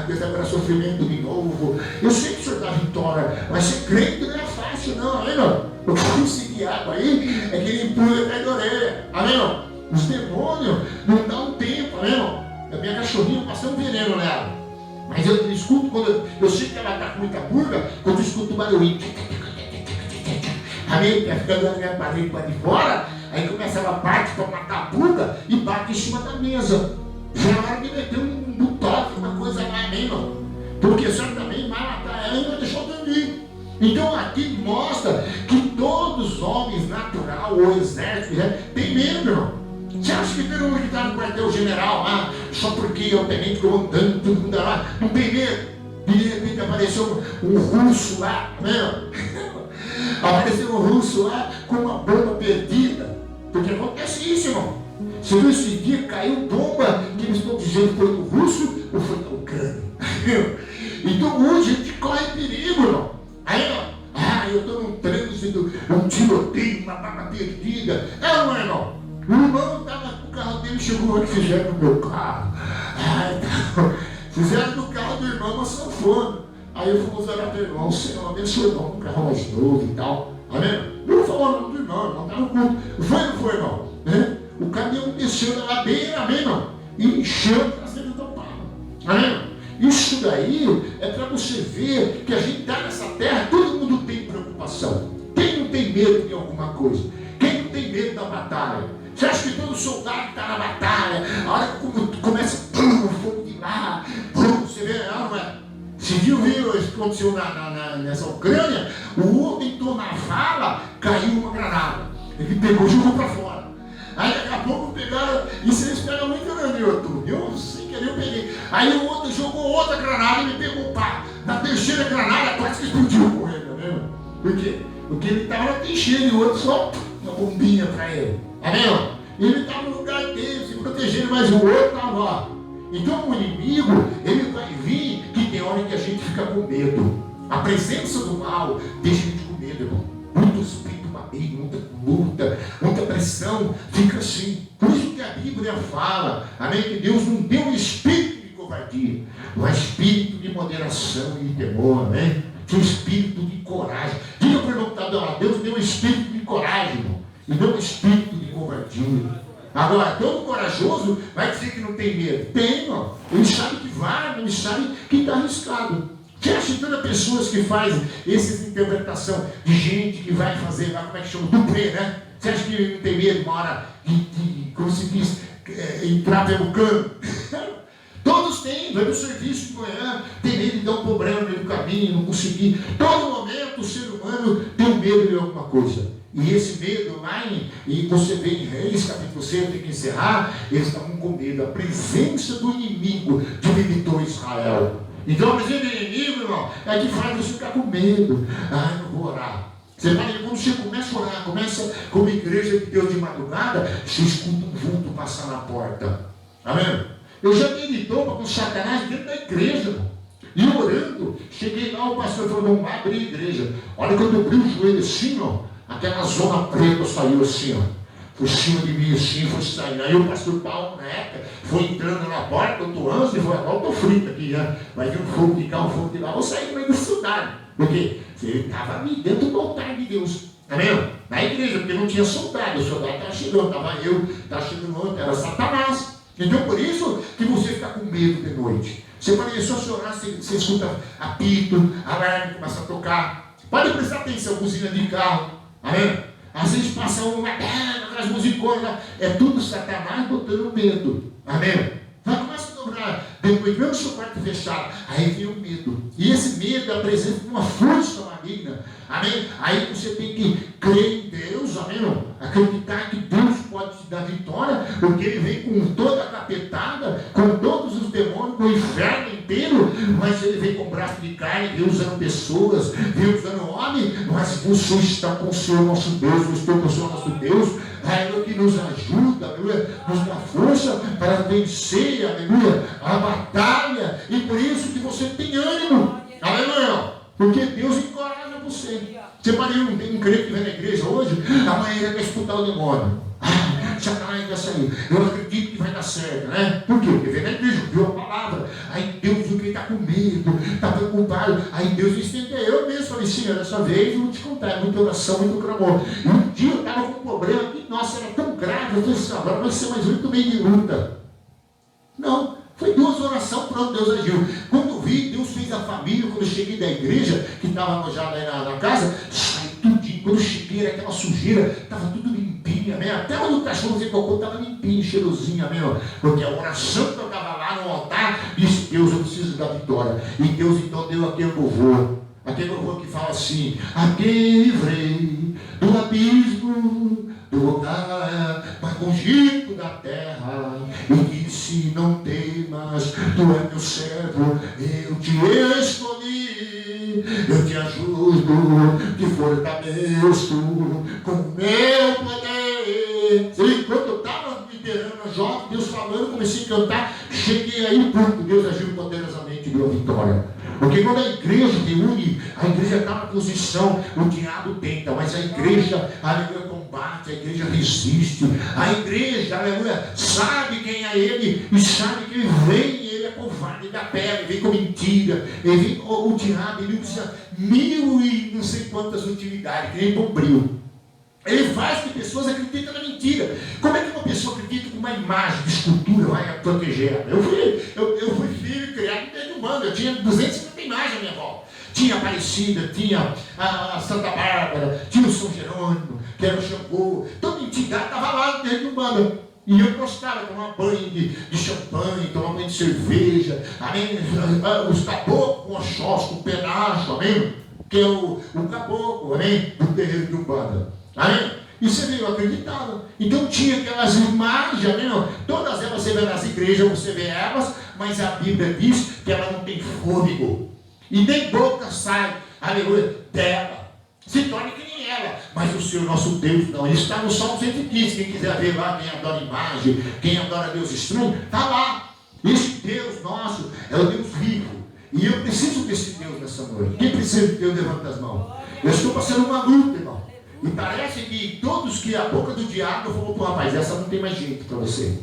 Deus agora sofrimento de novo. Eu sei que o Senhor dá vitória, mas ser crente não é fácil, não, amém, não? O que conseguir água aí é que ele empurra até da orelha, amém, não? Os demônios não dão um tempo, amém, não? A minha cachorrinha passou um veneno nela. Mas eu escuto, quando eu sei que ela está com muita purga, quando eu escuto o barulhinho. Amém? Vai ficando na minha parede para de fora. Aí começa ela parte para matar a pulga e bate em cima da mesa. Já é hora de meter um toque, uma coisa lá, amém, não? Porque o Senhor também vai matar ela e vai deixar dormir. Então aqui mostra que todos os homens natural ou exército tem medo, irmão. Você acha que todo mundo que está no quartel-general lá, só porque é o tenente comandante, todo mundo lá, não tem medo? De repente apareceu um russo lá, amém? Apareceu um russo lá com uma bomba perdida. Porque acontece isso, irmão. Você viu esse dia, caiu bomba que eles estão dizendo foi do russo ou foi da Ucrânia. Então hoje a gente corre perigo, irmão. Aí, eu estou num trânsito, um tiroteio, uma barra perdida. Não, irmão. O irmão estava com o carro dele, chegou e fizeram no meu carro. Fizeram no carro do irmão uma sanfona. Aí eu fui usar para o irmão, Senhor, abençoe o irmão com um carro mais novo e tal. Amém? Não falou o nome do irmão está no culto. Foi ou não foi, irmão? O caminhão desceu da ladeira, amém, irmão? E encheu para ser tampado. Amém? isso daí é para você ver que a gente está nessa terra, todo mundo tem preocupação. Quem não tem medo de alguma coisa? Quem não tem medo da batalha? Você acha que todo soldado está na batalha, a hora que começa o fogo de lá, você vê, não é? Se viu isso que aconteceu nessa Ucrânia, o outro entrou na vala, caiu uma granada. Ele pegou e jogou para fora. Aí daqui a pouco pegaram, isso eles pegam muito no YouTube. Eu sem querer eu peguei. Aí o outro jogou outra granada e me pegou pá. Na terceira granada quase que explodiu com ele, tá vendo? Por quê? Porque ele estava na trincheira e o outro só uma bombinha para ele. Tá vendo? Ele estava no lugar dele, se protegendo, mas o outro estava lá. Então o inimigo, ele vai vir, que tem hora que a gente fica com medo. A presença do mal deixa a gente com medo, irmão. Muito espírito maligno, muita luta, muita pressão, fica assim. Por isso que a Bíblia fala, amém, que Deus não deu um espírito de covardia, mas espírito de moderação e de temor, amém? Que espírito de coragem. Diga para o irmão que está dando, Deus deu um espírito de coragem, irmão, e deu um espírito de covardia. Agora, todo corajoso vai dizer que não tem medo. Tem, irmão. Ele sabe que vai, ele sabe que está arriscado. Você acha que todas as pessoas que fazem essas interpretação de gente que vai fazer, lá como é que chama, duplê, né? Você acha que não tem medo uma hora de como se diz, entrar pelo cano? Todos têm, vai no serviço de manhã, tem medo de dar um problema no meio do caminho, não conseguir. Todo momento o ser humano tem medo de alguma coisa. E esse medo lá, e você vê em Reis, capítulo 6, tem que encerrar, eles estavam com medo. A presença do inimigo debilitou Israel. Então a presença do inimigo, irmão, é que faz você ficar com medo. Ah, não vou orar. Você vai, quando você começa a orar, começa como igreja de Deus de madrugada, você escuta um vulto passar na porta. Amém? Eu já dei topa com Satanás dentro da igreja, irmão. E orando, cheguei lá, o pastor falou, não vai abrir a igreja. Olha quando eu abri o joelho assim, ó, aquela zona preta saiu assim, ó. Por cima de mim assim, foi saindo. Aí o pastor Paulo, na época, foi entrando na porta, eu tô ansioso, e falou, agora eu tô frito aqui, né? Vai vir um fogo de cá, um fogo de lá, vou sair no meio do soldado. Por quê? Ele estava ali dentro do altar de Deus. Tá vendo? Na igreja, porque não tinha soldado, o soldado estava chegando, estava eu, estava chegando outro, era Satanás. Então por isso que você fica com medo de noite. Você pode só chorar, você escuta apito, alarme começa a tocar. Pode prestar atenção, buzina de carro. Amém? Às vezes passa uma aquelas musiconas, é tudo Satanás botando medo. Amém? Vai começa a dobrar, depois mesmo o seu quarto fechado, aí vem o medo. E esse medo apresenta uma força maligna. Amém? Aí você tem que crer em Deus, amém? Acreditar que Deus pode te dar vitória, porque Ele vem com toda a capetada, com todos os demônios, com o inferno inteiro, mas Ele vem com braço de carne, vem usando pessoas, vem usando homem, mas você está com o Senhor nosso Deus, eu estou com o Senhor nosso Deus, é Ele que nos ajuda, aleluia, nos dá força para vencer, aleluia, a batalha, e por isso que você tem ânimo, aleluia, porque Deus encoraja você. Você pode ir um crente que vem na igreja hoje, amanhã ele vai disputar o demônio. Satanás vai sair. Eu acredito que vai dar certo, né? Por quê? Porque vem na igreja, viu a palavra. Aí Deus viu que ele está com medo, está preocupado. Aí Deus me estendeu. Eu mesmo falei, Senhor, dessa vez eu vou te contar, é muita oração, muito clamor. E um dia eu estava com um problema que, nossa, era tão grave. Eu falei assim, agora vai ser mais 8 meses de luta. Não, foi 2 orações, pronto, Deus agiu. Quando eu vi, Deus fez a família. Quando eu cheguei da igreja, que estava alojada aí na casa, sai tudinho. Quando eu cheguei, era aquela sujeira, estava tudo limpinho, né? Até quando o cachorro fazia cocô, estava limpinho, cheirosinho, né? Porque a oração que eu estava lá no altar, disse, Deus, eu preciso da vitória. E Deus então deu aquele louvor. Aquele louvor que fala assim, a quem livrei do abismo, do lugar mais longínquo da terra, e disse, não temas, tu és meu servo, eu te escolhi, eu te ajudo, te fortaleço com o meu poder. Enquanto eu estava liderando a jovem, Deus falando, comecei a cantar, cheguei aí, pronto, Deus agiu poderosamente e deu a vitória. Porque quando a igreja reúne, a igreja está na posição, o diabo tenta, mas a igreja, aleluia, combate, a igreja resiste, a igreja, aleluia, sabe quem é ele, e sabe que ele vem, ele é covarde da pele, vem com mentira, ele vem, o diabo, ele usa 1000 e não sei quantas utilidades, que nem bombril. Ele faz que pessoas acreditem na mentira. Como é que uma pessoa acredita que uma imagem de escultura vai proteger ela? Eu fui filho criado no meio do mundo. Eu tinha 250 imagens à minha volta. Tinha Aparecida, tinha a Santa Bárbara, tinha o São Jerônimo, que era o Xangô. Toda entidade estava lá no meio do mundo. E eu gostava de tomar banho de champanhe, tomar banho de cerveja, amém? Os caboclos com Oxós, com pedaço, amém? Que é o caboclo, amém? Do terreiro de Umbanda, amém? E você vê, eu acreditava. Então tinha aquelas imagens, amém? Todas elas você vê nas igrejas, você vê elas, mas a Bíblia diz que ela não tem fôlego. E nem boca sai, aleluia, dela. Se torne que nem ela. Mas o Senhor nosso Deus não. Ele está no Salmo 115. Quem quiser ver lá, quem adora imagem, quem adora Deus estranho, está lá. Esse Deus nosso é o Deus vivo. E eu preciso desse Deus nessa noite. Quem precisa de Deus, levanta as mãos. Eu estou passando uma luta, irmão. E parece que todos que a boca do diabo falou para o rapaz, essa não tem mais jeito para você.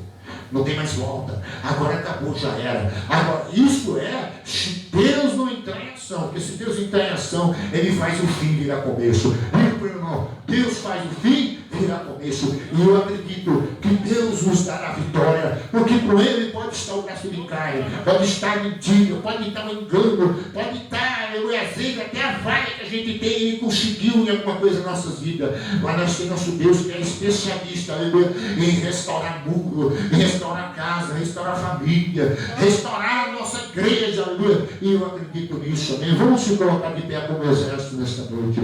Não tem mais volta. Agora acabou, já era. Agora, isso é se Deus não entrar em ação. Porque se Deus entrar em ação, Ele faz o fim virar começo. Meu irmão, Deus faz o fim virar começo. E eu acredito que Deus nos dará a vitória. Porque com Ele pode estar o braço de carne, pode estar mentira, pode estar um engano, pode estar, às vezes, até a falha que a gente tem, Ele conseguiu em alguma coisa na nossa vida. Mas nós temos nosso Deus que é especialista, aleluia, em restaurar muro, em restaurar casa, restaurar família, restaurar a nossa igreja, aleluia. E eu acredito nisso, amém. Vamos se colocar de pé como exército nesta noite.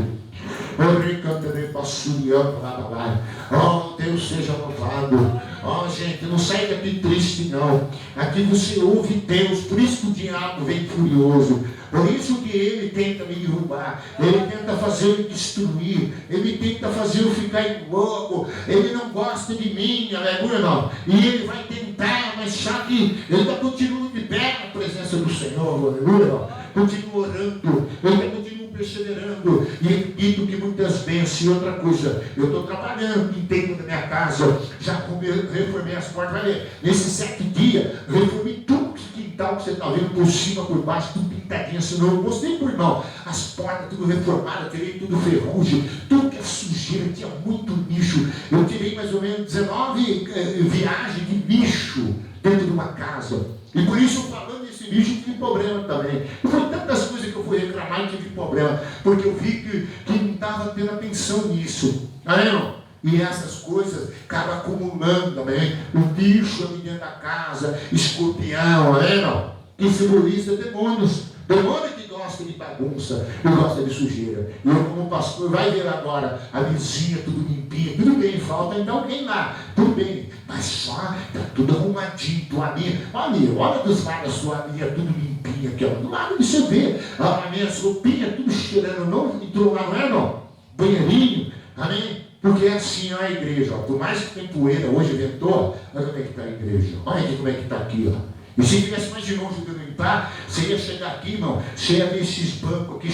Oh, Deus seja louvado. Oh, gente, não sai daqui triste, não. Aqui você ouve Deus, por isso que o diabo vem furioso. Por isso que ele tenta me derrubar, ele tenta fazer eu destruir, ele tenta fazer eu ficar louco, ele não gosta de mim, aleluia, não. E ele vai tentar, mas sabe, ele está continuando de pé na presença do Senhor, aleluia, não. Continua orando, ele continua perseverando, e acredito que muitas vezes, e outra coisa, eu estou trabalhando dentro da minha casa, já reformei as portas, vai ver, nesses 7 dias, reformei tudo que quintal que você está vendo, por cima, por baixo, tudo pintadinho, assim, eu mostrei por irmão, as portas tudo reformadas, tirei tudo ferrugem, tudo que é sujeira, tinha muito lixo, eu tirei mais ou menos 19 viagens de lixo dentro de uma casa, e por isso, falando desse lixo, tive problema também. E foi tantas coisas que eu fui reclamar e tive problema, porque eu vi que não estava tendo atenção nisso. Amém, irmão? E essas coisas acabam acumulando também. O lixo ali dentro da casa, escorpião, amém, irmão? Que simboliza demônios. Demônio que gosta de bagunça, que gosta de sujeira. E eu, como pastor, vai ver agora a vizinha tudo limpinha, tudo bem, falta ainda alguém lá, tudo bem, mas só está tudo arrumadinho, toalhinha. Olha dos lados da sua linha, tudo limpinha aqui, ó. Do lado de você vê, a minha roupinha, tudo cheirando, não entrou lá, não é, não? Banheirinho, amém? Porque é assim, ó, a igreja, ó. Por mais que tem poeira, hoje ventou, olha como é que está a igreja, olha aqui como é que está aqui, ó. E se tivesse mais de longe de limpar, você ia chegar aqui, irmão, você ia ver esses bancos aqui,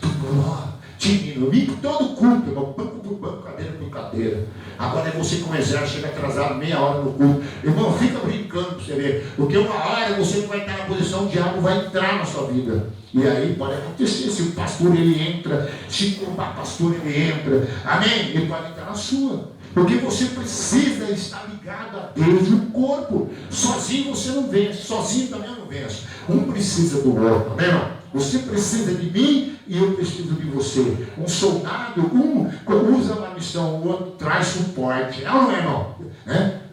tudo, ó, tinindo, limpo todo o culto, irmão, banco por banco, cadeira por cadeira. Agora é você com o exército, chega atrasado meia hora no culto. Irmão, fica brincando para você ver, porque uma hora você não vai estar na posição, o diabo vai entrar na sua vida. E aí pode acontecer, se o pastor ele entra, se o pastor ele entra, amém? Ele pode entrar na sua. Porque você precisa estar ligado a Deus e o corpo. Sozinho você não vence, sozinho também eu não venço. Um precisa do outro, amém, irmão? Você precisa de mim e eu preciso de você. Um soldado, um usa uma missão, o outro traz suporte. É ou não é, irmão?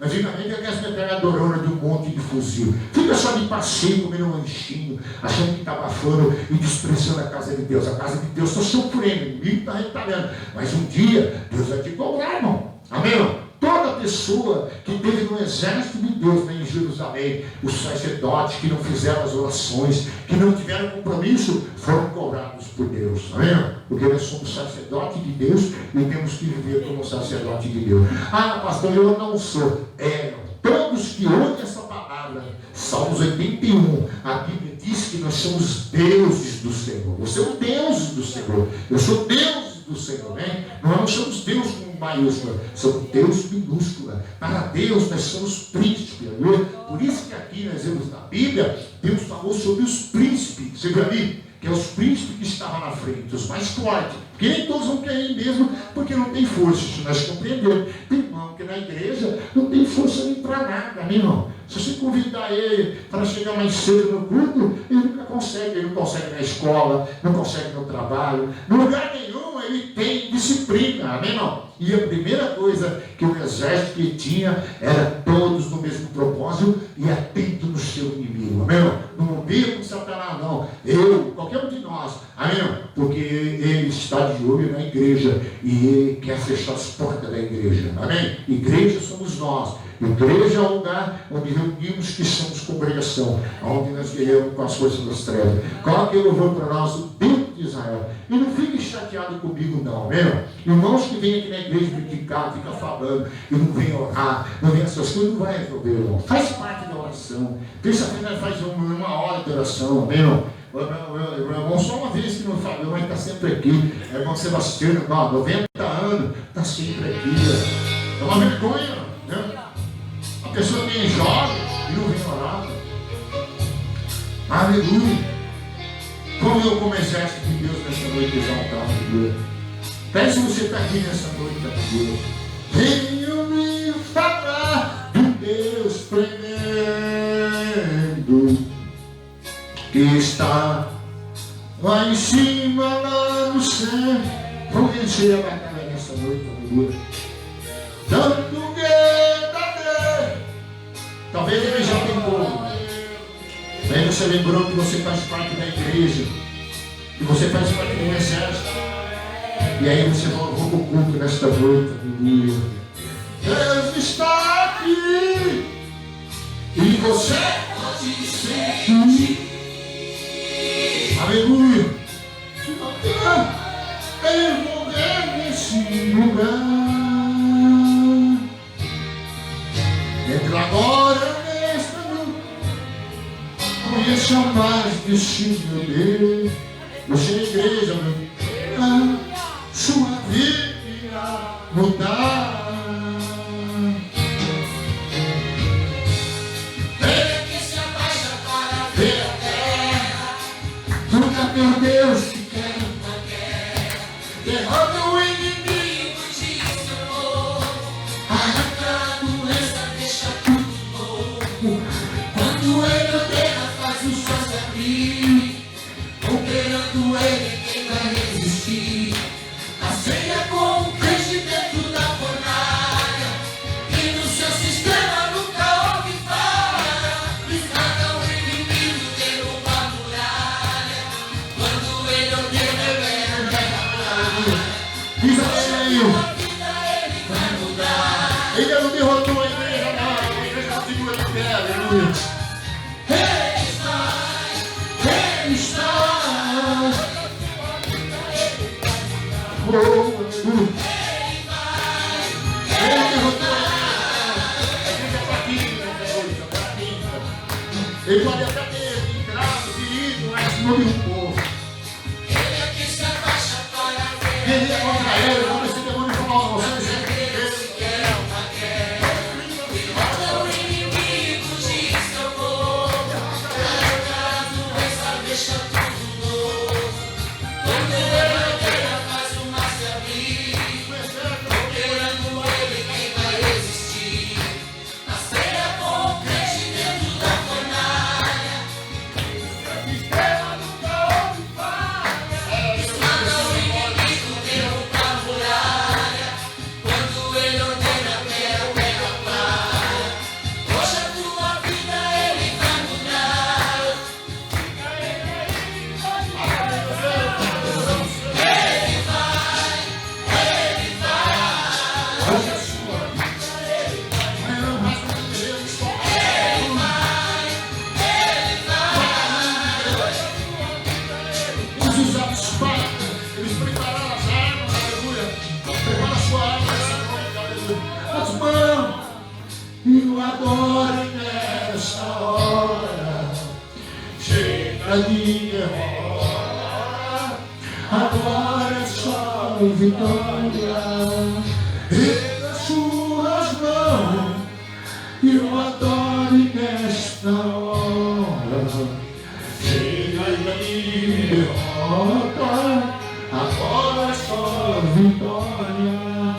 Antigamente aquelas metralhadoras de um monte de fuzil. Fica só de passeio, comendo um lanchinho, achando que está abafando e desprezando a casa de Deus. A casa de Deus está sofrendo, o inimigo está retalhando. Mas um dia, Deus vai te cobrar, irmão. Amém, irmão? Toda pessoa que teve no exército de Deus, né, em Jerusalém, os sacerdotes que não fizeram as orações, que não tiveram compromisso, foram cobrados por Deus. Amém? Porque nós somos sacerdotes de Deus e temos que viver como sacerdote de Deus. Ah, pastor, eu não sou. Todos que ouvem essa palavra, Salmos 81, a Bíblia diz que nós somos deuses do Senhor. Você é o Deus do Senhor. Eu sou Deus do Senhor, né? Nós não somos Deus com maiúscula, somos Deus minúscula. Para Deus nós somos príncipes, né? Por isso que aqui nós vemos na Bíblia, Deus falou sobre os príncipes. Você viu ali? que é os príncipes que estavam na frente, os mais fortes. Porque nem todos vão querer mesmo, porque não tem força. Isso nós compreendemos. Tem irmão que na igreja não tem força nem para nada, meu irmão. Se você convidar ele para chegar mais cedo no culto, ele nunca consegue. Ele não consegue na escola, não consegue no trabalho. No lugar nenhum ele tem disciplina, amém, irmão? E a primeira coisa que o exército que tinha era todos no mesmo propósito e atento no seu inimigo, amém, irmão? Não movia com Satanás, não. Eu, qualquer um de nós, amém, irmão? Porque ele está de olho na igreja e ele quer fechar as portas da igreja, amém? Igreja somos nós. Igreja é o lugar onde reunimos que somos congregação, onde nós guerreamos com as forças das trevas. Coloque o louvor para nós, o Deus de Israel. E não fique chateado comigo, não, mesmo. Irmãos que vêm aqui na igreja criticar, fica falando, e não vem orar, não vem essas coisas, não vai resolver, irmão. Faz parte da oração. Terça-feira faz uma hora de oração, amém, irmão? Meu irmão, só uma vez que não falou, mas está sempre aqui. É irmão Sebastião, 90 anos, está sempre aqui. É uma vergonha, né? A pessoa tem jovem e não vem orar. Aleluia. Como eu, como exército de Deus nessa noite, exaltar a Deus. Peço se você está aqui nessa noite, aleluia. Venho me falar de Deus tremendo, que está lá em cima, lá no céu. Vamos vencer a batalha nessa noite, aleluia. Dando guerra. Talvez ele já tentou. Aí você lembrou que você faz parte da igreja, que você faz parte do exército. E aí você voltou para o culto nesta noite. Aleluia. Deus está aqui. E você pode sentir. Aleluia. Eu vou ver nesse lugar. Entra agora nesta noite. Conheça a paz desse meu Deus. Você é igreja, meu Deus. Sua vida irá mudar. Venha que se abaixa para ver a terra. Nunca meu Deus que quer uma guerra. Derrota o inimigo de seu povo. Arranca a doença, deixa tudo novo. Quando ele ordena, faz os céus abrir. Operando ele, quem vai resistir? A ceia com o crente dentro da fornalha. E no seu sistema nunca houve falha. Esmaga o inimigo, derruba a muralha. Quando ele ordena, ele ordena. Diz a ele vai mudar. Ele não derrotou a igreja, não. A igreja continua de pé, aleluia. Ele está. Oh, ele derrotou. Ele pode até ter entrado, ferido, mas não derrubou. Ele é que se abaixa para ver. Ele é contra ele, quando esse demônio falar, você quer uma guerra. Derrota o inimigo de seu povo. Arranca a doença, deixa tudo novo. Quando ele ordena, faz o mar se abrir. Operando ele, quem vai resistir? A ceia com o crente dentro da fornalha. Sistema nunca houve falha. Esmaga o inimigo, derruba a muralha. Quando ele ordena, terra pega palha. Hoje a tua vida ele vai mudar. Hoje a sua vida ele vai mudar. Os usados espada, eles prepararam as armas, aleluia. Prepara a sua arma nessa noite, aleluia. As mãos, e o adoro nessa hora. Chega de derrota, agora é só vitória. E nas suas mãos, e eu adoro nesta hora. Chega de derrota, agora só vitória,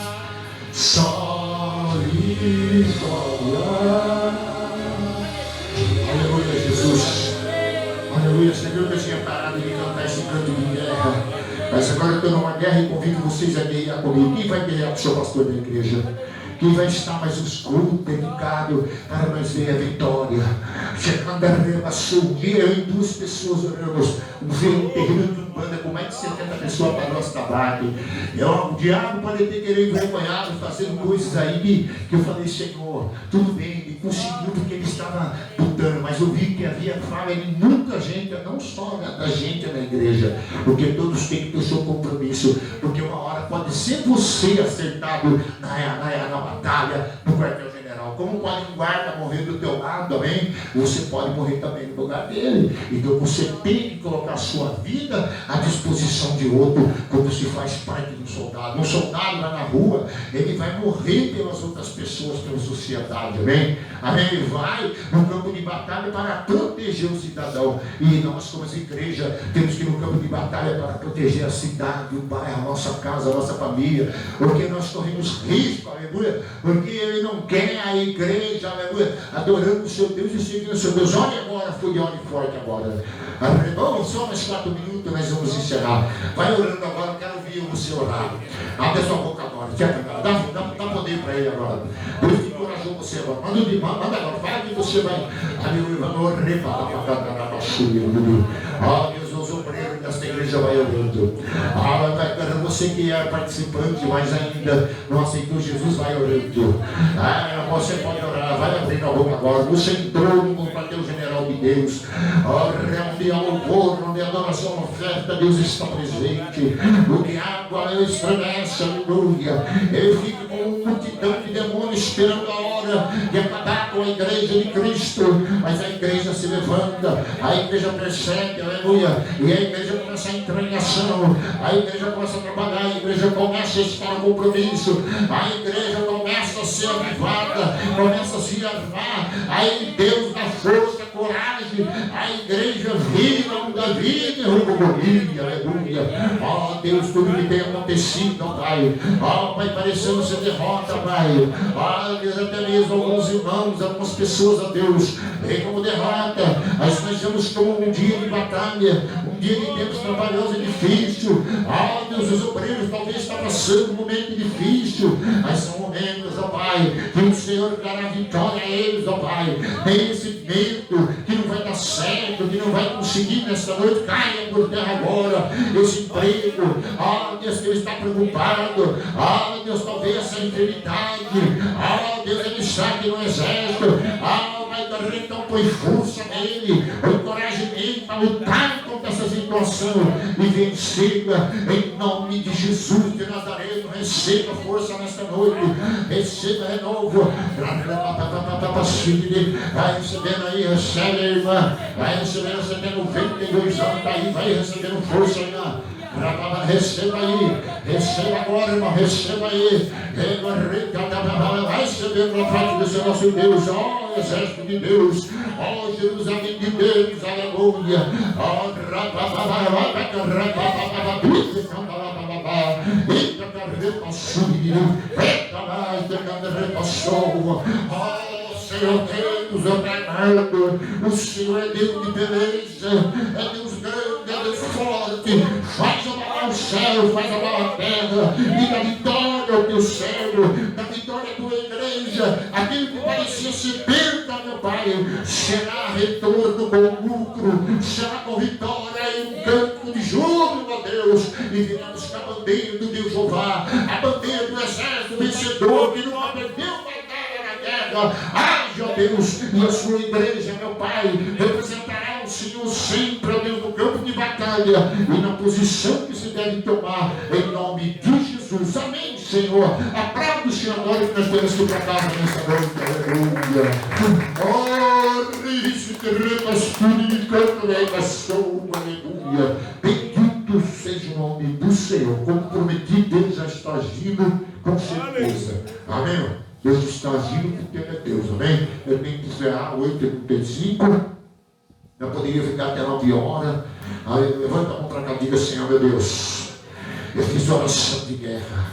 só vitória. Aleluia, Jesus. Aleluia, você viu que eu tinha parado de cantar esse canto de guerra, mas agora eu estou numa guerra e convido vocês a guerrear comigo. Quem vai guerrear com o seu pastor da igreja? Quem vai estar mais escuro, dedicado para nós ver a vitória? Chegando a rema sul, eu e 2 pessoas oramos, ver um terreno de Umbanda com mais de 70 pessoas para nosso trabalho. O diabo pode ter querido envergonhado, fazendo coisas aí que eu falei, Senhor, tudo bem, ele conseguiu porque ele estava lutando, mas eu vi que havia falha em muita gente, não só da gente na igreja, porque todos têm que ter o seu compromisso, porque uma hora pode ser você acertado na batalha do quartel-general. Como pode um guarda morrer do teu lado, amém? Você pode morrer também no lugar dele. Então você tem que colocar a sua vida à disposição de outro quando se faz parte de um soldado. Um soldado lá na rua, ele vai morrer pelas outras pessoas, pela sociedade, amém? Amém? Ele vai no campo de batalha para proteger o cidadão. E nós, como igreja, temos que ir no campo de batalha para proteger a cidade, o bairro, a nossa casa, a nossa família, porque nós corremos risco, aleluia, porque ele não quer a igreja, aleluia, adorando o seu Deus e servindo o seu Deus. Olha agora, foi olhe forte agora. Bom, só mais 4 minutos nós vamos encerrar. Vai orando agora, quero ouvir você orar. Abre a sua boca agora, dá poder para ele agora. Deus te encorajou você agora. Manda agora, vai que você vai. Aleluia, Deus, os obreiros desta igreja vai orando. Você que é participante, mas ainda não aceitou Jesus, vai orando. Você pode orar, vai abrindo a boca agora. Você entrou no quartel-general de Deus. Onde há louvor, onde a adoração, oferta, Deus está presente. O diabo estremece, aleluia. Ele fica com uma multidão de demônios esperando a hora de acabar com a igreja de Cristo. Mas a igreja se levanta, a igreja percebe, aleluia. E a igreja começa a entrar em ação. A igreja começa a trabalhar, a igreja começa a estar no compromisso. A igreja começa a ser avivada, começa a se avivar. Aí Deus dá força, coragem. A igreja viva, muda a vida, aleluia. Ó Deus, tudo que tem acontecido, ó Pai. Ó Pai, parecendo ser derrota, Pai. Ó Deus, até mesmo alguns irmãos, algumas pessoas, ó Deus, vem como derrota. Mas nós estamos como um dia de batalha, um dia de tempos trabalhosos e difícil. Ó Deus, os obreiros talvez estão passando um momento difícil, mas são momentos, ó Pai, que o Senhor dará vitória a eles, ó Pai. Tem esse medo que não vai dar certo, que não vai conseguir nesta noite, caia por terra agora. Esse emprego, ó Deus, que ele está preocupado, ó Deus, talvez essa enfermidade, ó Deus, ele está aqui no exército, ó Pai, então põe força nele, encorajamento para lutar contra essa situação e vencê-la em nome de Jesus de Nazareno. Receba força nesta noite, receba renovo, vai recebendo aí, recebe, irmã, vai recebendo, você tem 92 anos, tá aí, vai recebendo força, irmã. Receba aí, receba agora, irmão, receba aí, vai recebendo na parte desse nosso Deus, ó exército de Deus, ó Jerusalém de Deus, aleluia, ó Senhor Deus, amado, o Senhor é Deus de beleza, é Deus grande, é Deus forte, faz abalar o céu, faz abalar a terra, e dá vitória ao teu servo, dá vitória à tua igreja, aquilo que parecia ser perda, meu Pai, será retorno com lucro, será com vitória e um canto de júbilo, ó Deus, e viremos com a bandeira do Deus Jeová, a bandeira do exército vencedor, que não perdeu batalha na guerra. Ai, ó Deus, e a sua igreja, meu Pai, representará o Senhor sempre, ó Deus, no campo de batalha e na posição que se deve tomar, em nome de Jesus. Amém, Senhor. Aplauda o Senhor agora que nós temos que ir para casa nessa noite. Aleluia. Aleluia. Bendito seja o nome do Senhor. Como prometi, Deus já está agindo com certeza. Amém. Deus está agindo porque Ele é Deus, amém? Eu tenho que encerrar 8h35. Eu poderia ficar até 9 horas. Aí levanta a mão para cá e diga: Senhor, meu Deus, eu fiz oração de guerra.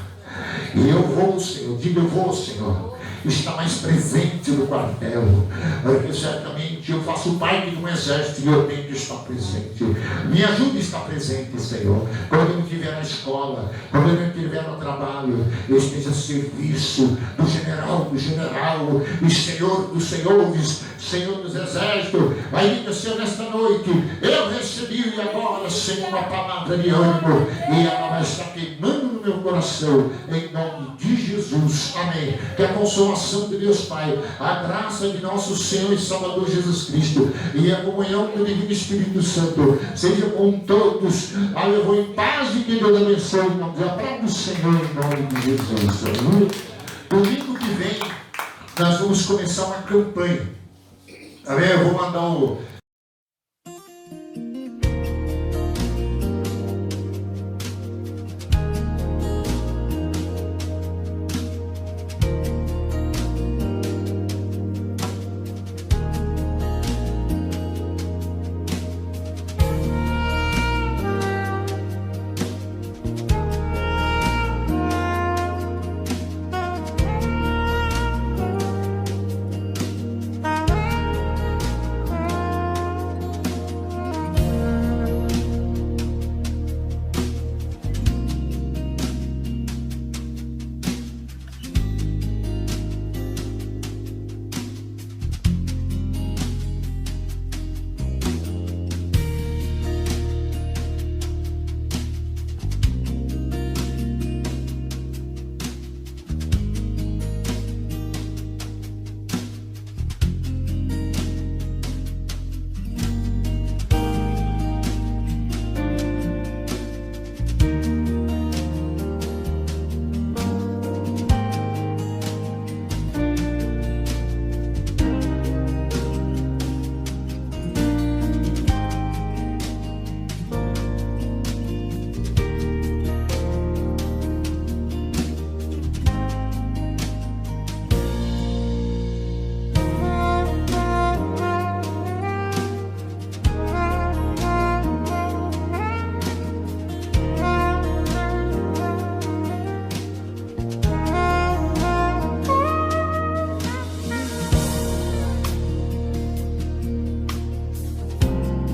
E eu vou, Senhor. Diga: eu vou, Senhor. Está mais presente no quartel, porque certamente eu faço parte de um exército e eu tenho que estar presente. Me ajude a estar presente, Senhor. Quando eu estiver na escola, quando eu estiver no trabalho, eu esteja a serviço do general, e Senhor dos senhores, Senhor dos exércitos. Aí diga: Senhor, nesta noite eu recebi agora, Senhor, uma palavra de ânimo, e ela vai estar queimando no meu coração, em nome de Jesus. Amém. Que a consolação de Deus Pai, a graça de nosso Senhor e Salvador Jesus Cristo e a comunhão do Divino Espírito Santo seja com todos. Eu vou em paz e que Deus abençoe. Em nome do Senhor, em nome de Jesus. Domingo que vem nós vamos começar uma campanha. Eu vou mandar